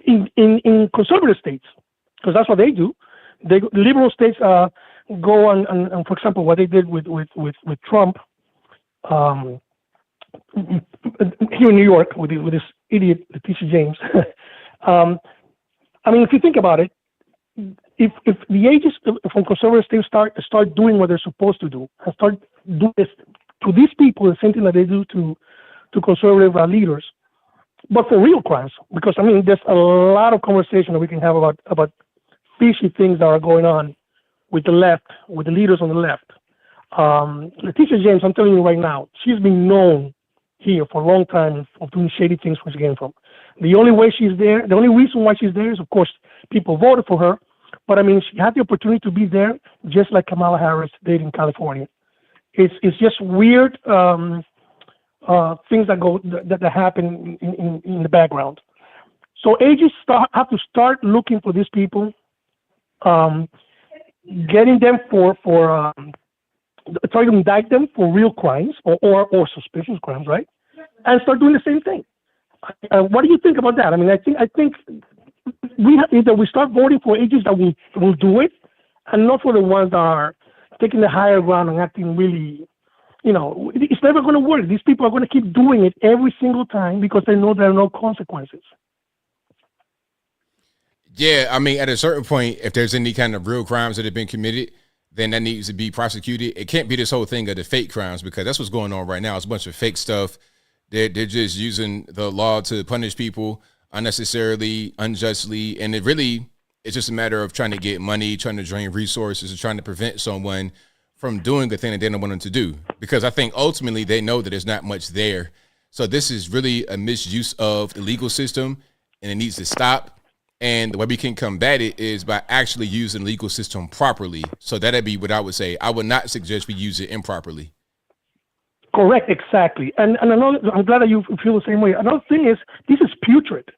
in conservative states? Because that's what they do. The liberal states go and, for example, what they did with Trump. Here in New York with this idiot Letitia James. I mean, if you think about it, if the ages from conservative states start doing what they're supposed to do and start doing this to these people, the same thing that they do to conservative leaders, but for real crimes, because I mean, there's a lot of conversation that we can have about fishy things that are going on with the left, with the leaders on the left. Letitia James, I'm telling you right now, she's been known here for a long time of doing shady things where she came from. The only way she's there, the only reason why she's there is, of course, people voted for her. But I mean, she had the opportunity to be there, just like Kamala Harris did in California. It's just weird things that happen in the background. So agents have to start looking for these people, getting them for try to indict them for real crimes or suspicious crimes, right? And start doing the same thing. What do you think about that? I mean, I think we start voting for agents that will do it, and not for the ones that are taking the higher ground and acting really, it's never going to work. These people are going to keep doing it every single time because they know there are no consequences. Yeah, I mean, at a certain point, if there's any kind of real crimes that have been committed, then that needs to be prosecuted. It can't be this whole thing of the fake crimes, because that's what's going on right now. It's a bunch of fake stuff. They're just using the law to punish people unnecessarily, unjustly, and it's just a matter of trying to get money, trying to drain resources, and trying to prevent someone from doing a thing that they don't want them to do. Because I think ultimately they know that there's not much there. So this is really a misuse of the legal system, and it needs to stop. And the way we can combat it is by actually using the legal system properly. So that'd be what I would say. I would not suggest we use it improperly. Correct, exactly. And another, I'm glad that you feel the same way. Another thing is, this is putrid.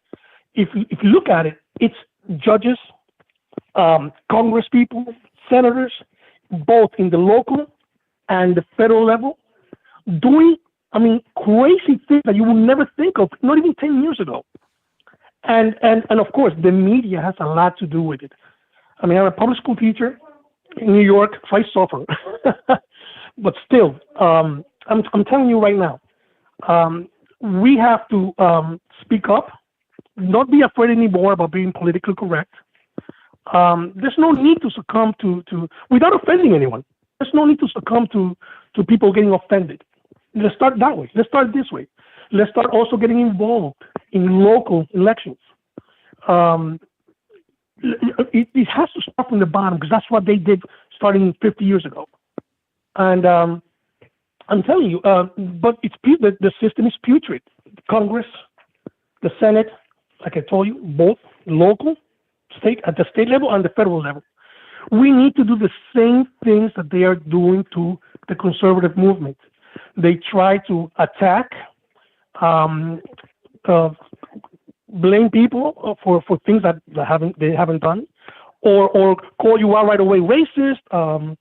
If you look at it, it's judges, Congress people, senators, both in the local and the federal level, doing, crazy things that you would never think of, not even 10 years ago. And of course, the media has a lot to do with it. I mean, I'm a public school teacher in New York, so I suffer. But still, I'm telling you right now, we have to speak up, not be afraid anymore about being politically correct. There's no need to succumb to without offending anyone. There's no need to succumb to people getting offended. Let's start that way. Let's start this way. Let's start also getting involved in local elections. It has to start from the bottom because that's what they did starting 50 years ago. And I'm telling you, but the system is putrid. Congress, the Senate, like I told you, both local, at the state level and the federal level. We need to do the same things that they are doing to the conservative movement. They try to attack, blame people for things that they haven't done, or call you out right away racist. I'm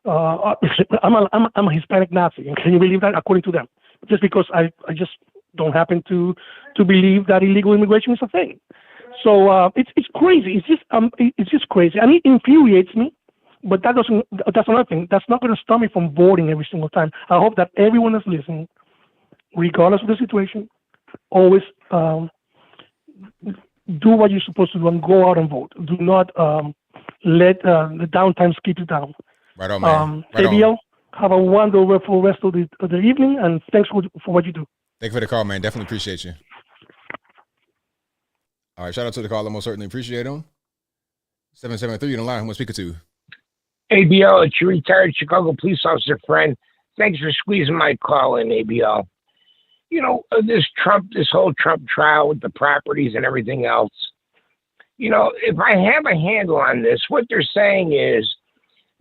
a Hispanic Nazi, and can you believe that? According to them, just because I just don't happen to believe that illegal immigration is a thing. So it's crazy. It's just crazy, and it infuriates me. But that's another thing. That's not going to stop me from voting every single time. I hope that everyone is listening, regardless of the situation, always do what you're supposed to do and go out and vote. Do not let the downtimes keep you down. Right on, man. Right ABL, on. have a wonderful rest of the evening, and thanks for what you do. Thank you for the call, man. Definitely appreciate you. All right, shout out to the caller. Most certainly appreciate him. 773 on the line. Who am I speaking to? ABL, it's your retired Chicago police officer friend. Thanks for squeezing my call in, ABL. You know, this whole Trump trial with the properties and everything else, you know, if I have a handle on this, what they're saying is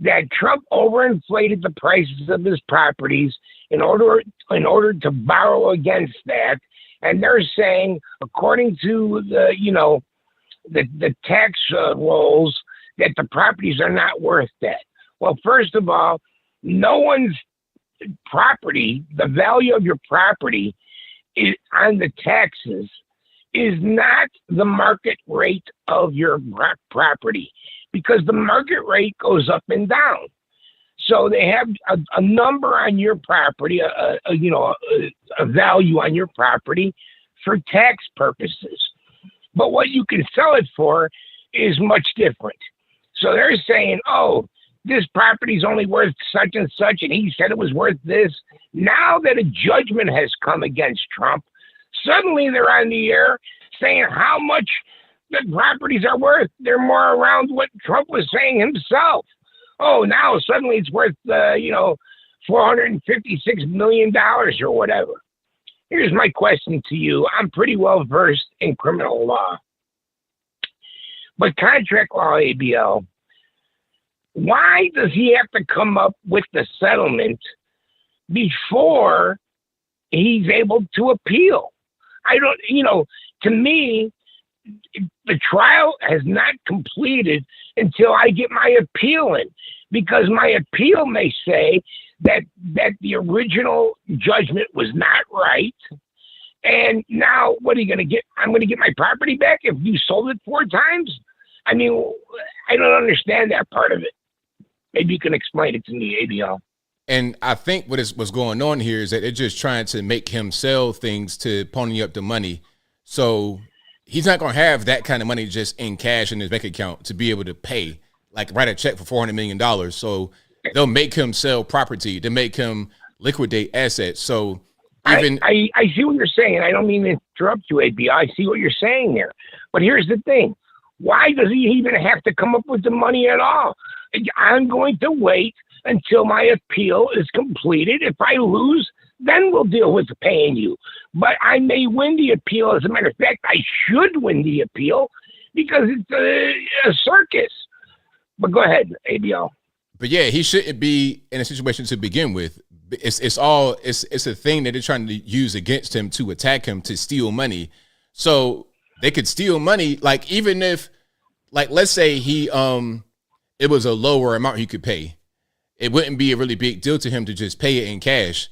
that Trump overinflated the prices of his properties in order to borrow against that. And they're saying, according to the tax rolls, that the properties are not worth that. Well, first of all, no one's property, the value of your property is on the taxes is not the market rate of your property, because the market rate goes up and down. So they have a number on your property, a value on your property for tax purposes. But what you can sell it for is much different. So they're saying, oh, this property is only worth such and such, and he said it was worth this. Now that a judgment has come against Trump, suddenly they're on the air saying how much the properties are worth. They're more around what Trump was saying himself. Oh, now suddenly it's worth, $456 million or whatever. Here's my question to you. I'm pretty well versed in criminal law. But contract law, ABL, why does he have to come up with the settlement before he's able to appeal? To me, the trial has not completed until I get my appeal in, because my appeal may say that the original judgment was not right. And now what are you going to get? I'm going to get my property back if you sold it 4 times? I mean, I don't understand that part of it. Maybe you can explain it to me, ABL. And I think what's going on here is that they're just trying to make him sell things to pony up the money. So he's not going to have that kind of money just in cash in his bank account to be able to pay, like write a check for $400 million. So they'll make him sell property to make him liquidate assets. So even I see what you're saying. I don't mean to interrupt you, ABL. I see what you're saying there. But here's the thing. Why does he even have to come up with the money at all? I'm going to wait until my appeal is completed. If I lose, then we'll deal with paying you. But I may win the appeal. As a matter of fact, I should win the appeal because it's a circus. But go ahead, ABL. But yeah, he shouldn't be in a situation to begin with. It's a thing that they're trying to use against him to attack him, to steal money. So they could steal money, like even if, like, let's say he it was a lower amount he could pay. It wouldn't be a really big deal to him to just pay it in cash.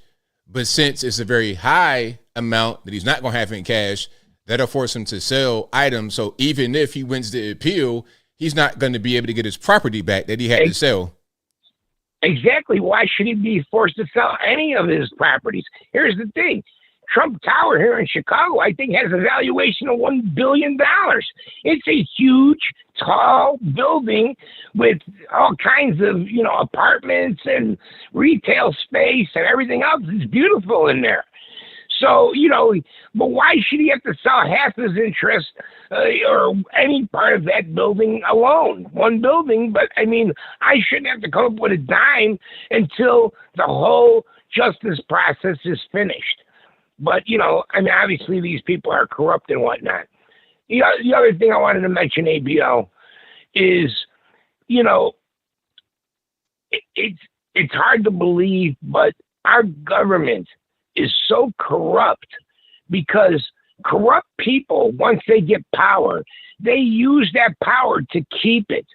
But since it's a very high amount that he's not going to have in cash, that'll force him to sell items. So even if he wins the appeal, he's not going to be able to get his property back that he had to sell. Exactly. Why should he be forced to sell any of his properties? Here's the thing. Trump Tower here in Chicago, I think, has a valuation of $1 billion. It's a huge, tall building with all kinds of, apartments and retail space and everything else. It's beautiful in there. So, but why should he have to sell half his interest or any part of that building alone? One building, but I mean, I shouldn't have to come up with a dime until the whole justice process is finished. But, I mean, obviously these people are corrupt and whatnot. The other thing I wanted to mention, ABL, is, it's hard to believe, but our government is so corrupt because corrupt people, once they get power, they use that power to keep it.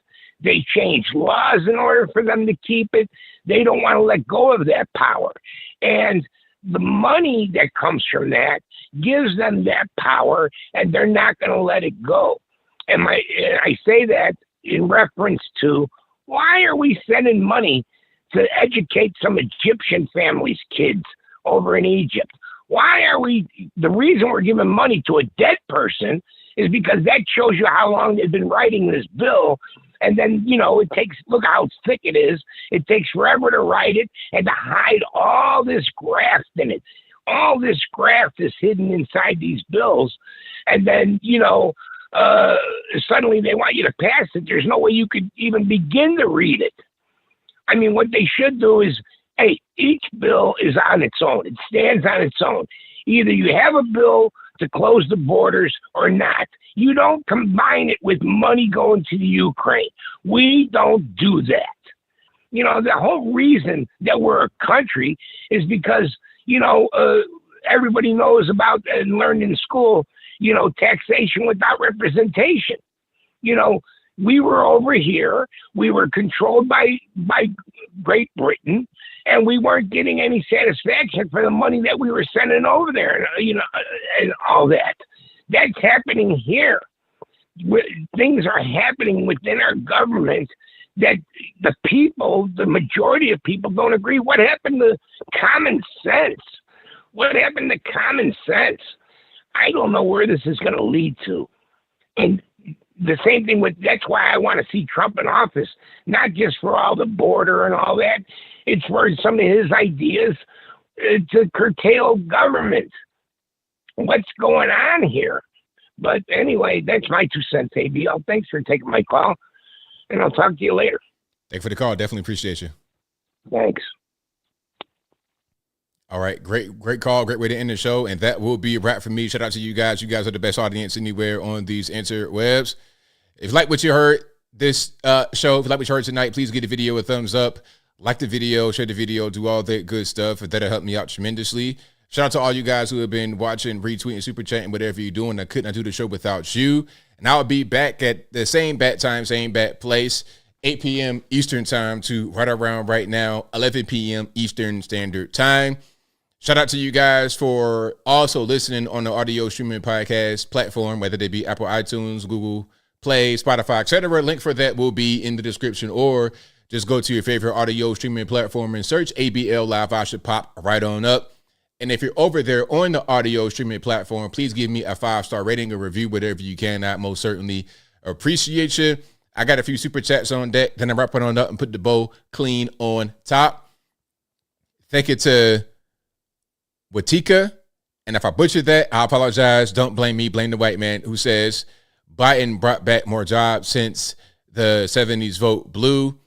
They change laws in order for them to keep it. They don't want to let go of that power. And the money that comes from that gives them that power, and they're not going to let it go. And I say that in reference to, why are we sending money to educate some Egyptian families' kids over in Egypt? The reason we're giving money to a dead person is because that shows you how long they've been writing this bill. And then, it takes, look how thick it is. It takes forever to write it and to hide all this graft in it. All this graft is hidden inside these bills. And then, suddenly they want you to pass it. There's no way you could even begin to read it. I mean, what they should do is, hey, each bill is on its own. It stands on its own. Either you have a bill to close the borders or not. You don't combine it with money going to the Ukraine. We don't do that. The whole reason that we're a country is because, everybody knows about and learned in school, taxation without representation. We were over here. We were controlled by Great Britain, and we weren't getting any satisfaction for the money that we were sending over there, and all that. That's happening here. Things are happening within our government that the people, the majority of people, don't agree. What happened to common sense? What happened to common sense? I don't know where this is going to lead to. And the same thing that's why I want to see Trump in office, not just for all the border and all that. It's for some of his ideas to curtail government. What's going on here? But anyway, that's my 2 cents, ABL. Thanks for taking my call, and I'll talk to you later. Thanks for the call. Definitely appreciate you. Thanks. All right. Great call. Great way to end the show. And that will be a wrap for me. Shout out to you guys. You guys are the best audience anywhere on these interwebs. If you like what you heard this show, if you like what you heard tonight, please give the video a thumbs up. Like the video, share the video, do all that good stuff. That'll help me out tremendously. Shout out to all you guys who have been watching, retweeting, super chatting, whatever you're doing. I could not do the show without you. And I'll be back at the same bat time, same bat place, 8 p.m. Eastern time to right around right now, 11 p.m. Eastern Standard Time. Shout out to you guys for also listening on the audio streaming podcast platform, whether they be Apple iTunes, Google Play, Spotify, etc. Link for that will be in the description, or just go to your favorite audio streaming platform and search ABL Live. I should pop right on up. And if you're over there on the audio streaming platform, please give me a 5-star rating or review, whatever you can. I most certainly appreciate you. I got a few super chats on deck. Then I wrap it on up and put the bow clean on top. Thank you to Watika, and if I butchered that, I apologize. Don't blame me. Blame the white man who says Biden brought back more jobs since the 70s. Vote blue.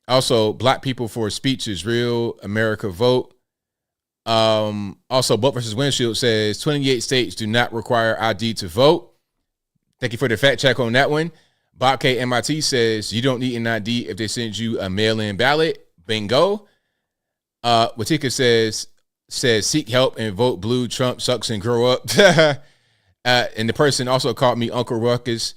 Also, black people for speech is real. America vote. Also, Boat versus Windshield says 28 states do not require ID to vote. Thank you for the fact check on that one. Bob K MIT says you don't need an ID if they send you a mail-in ballot. Bingo. Watika says seek help and vote blue. Trump sucks and grow up. And the person also called me Uncle Ruckus.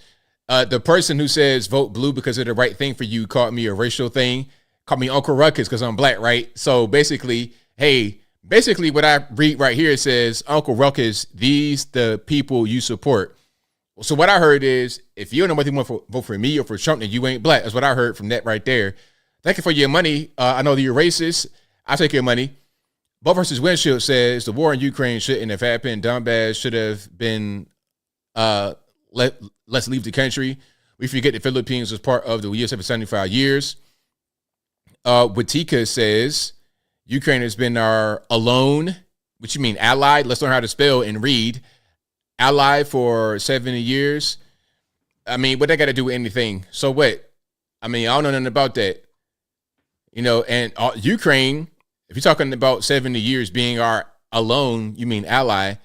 The person who says vote blue because of the right thing for you called me a racial thing. Called me Uncle Ruckus because I'm black, right? So basically, what I read right here says, Uncle Ruckus, these the people you support. So what I heard is, if you don't know whether you want to vote for me or for Trump, then you ain't black. That's what I heard from that right there. Thank you for your money. I know that you're racist. I'll take your money. Boat versus Windshield says the war in Ukraine shouldn't have happened. Donbass should have been let's leave the country. We forget the Philippines was part of the U.S. for 75 years. Watika says Ukraine has been our alone What you mean, allied? Let's learn how to spell and read. Allied for 70 years. I mean, what they got to do with anything? So what? I mean, I don't know nothing about that. You know, and Ukraine, if you're talking about 70 years being our alone, you mean ally,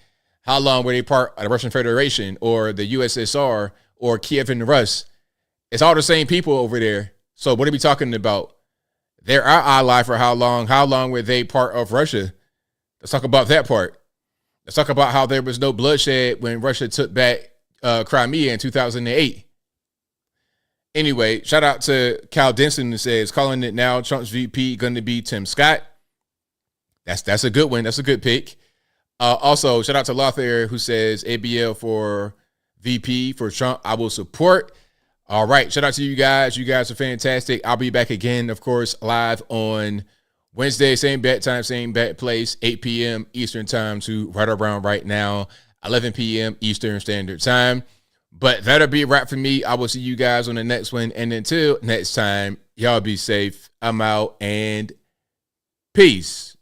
how long were they part of the Russian Federation or the USSR or Kiev and Rus? It's all the same people over there. So what are we talking about? They're our ally for how long? How long were they part of Russia? Let's talk about that part. Let's talk about how there was no bloodshed when Russia took back Crimea in 2008. Anyway, shout out to Cal Denson who says, calling it now, Trump's VP going to be Tim Scott. That's a good one. That's a good pick. Also, shout out to Lothair who says ABL for VP for Trump. I will support. All right. Shout out to you guys. You guys are fantastic. I'll be back again, of course, live on Wednesday, same bat time, same bat place, 8 p.m. Eastern time to right around right now, 11 p.m. Eastern Standard Time. But that'll be a wrap for me. I will see you guys on the next one. And until next time, y'all be safe. I'm out and peace.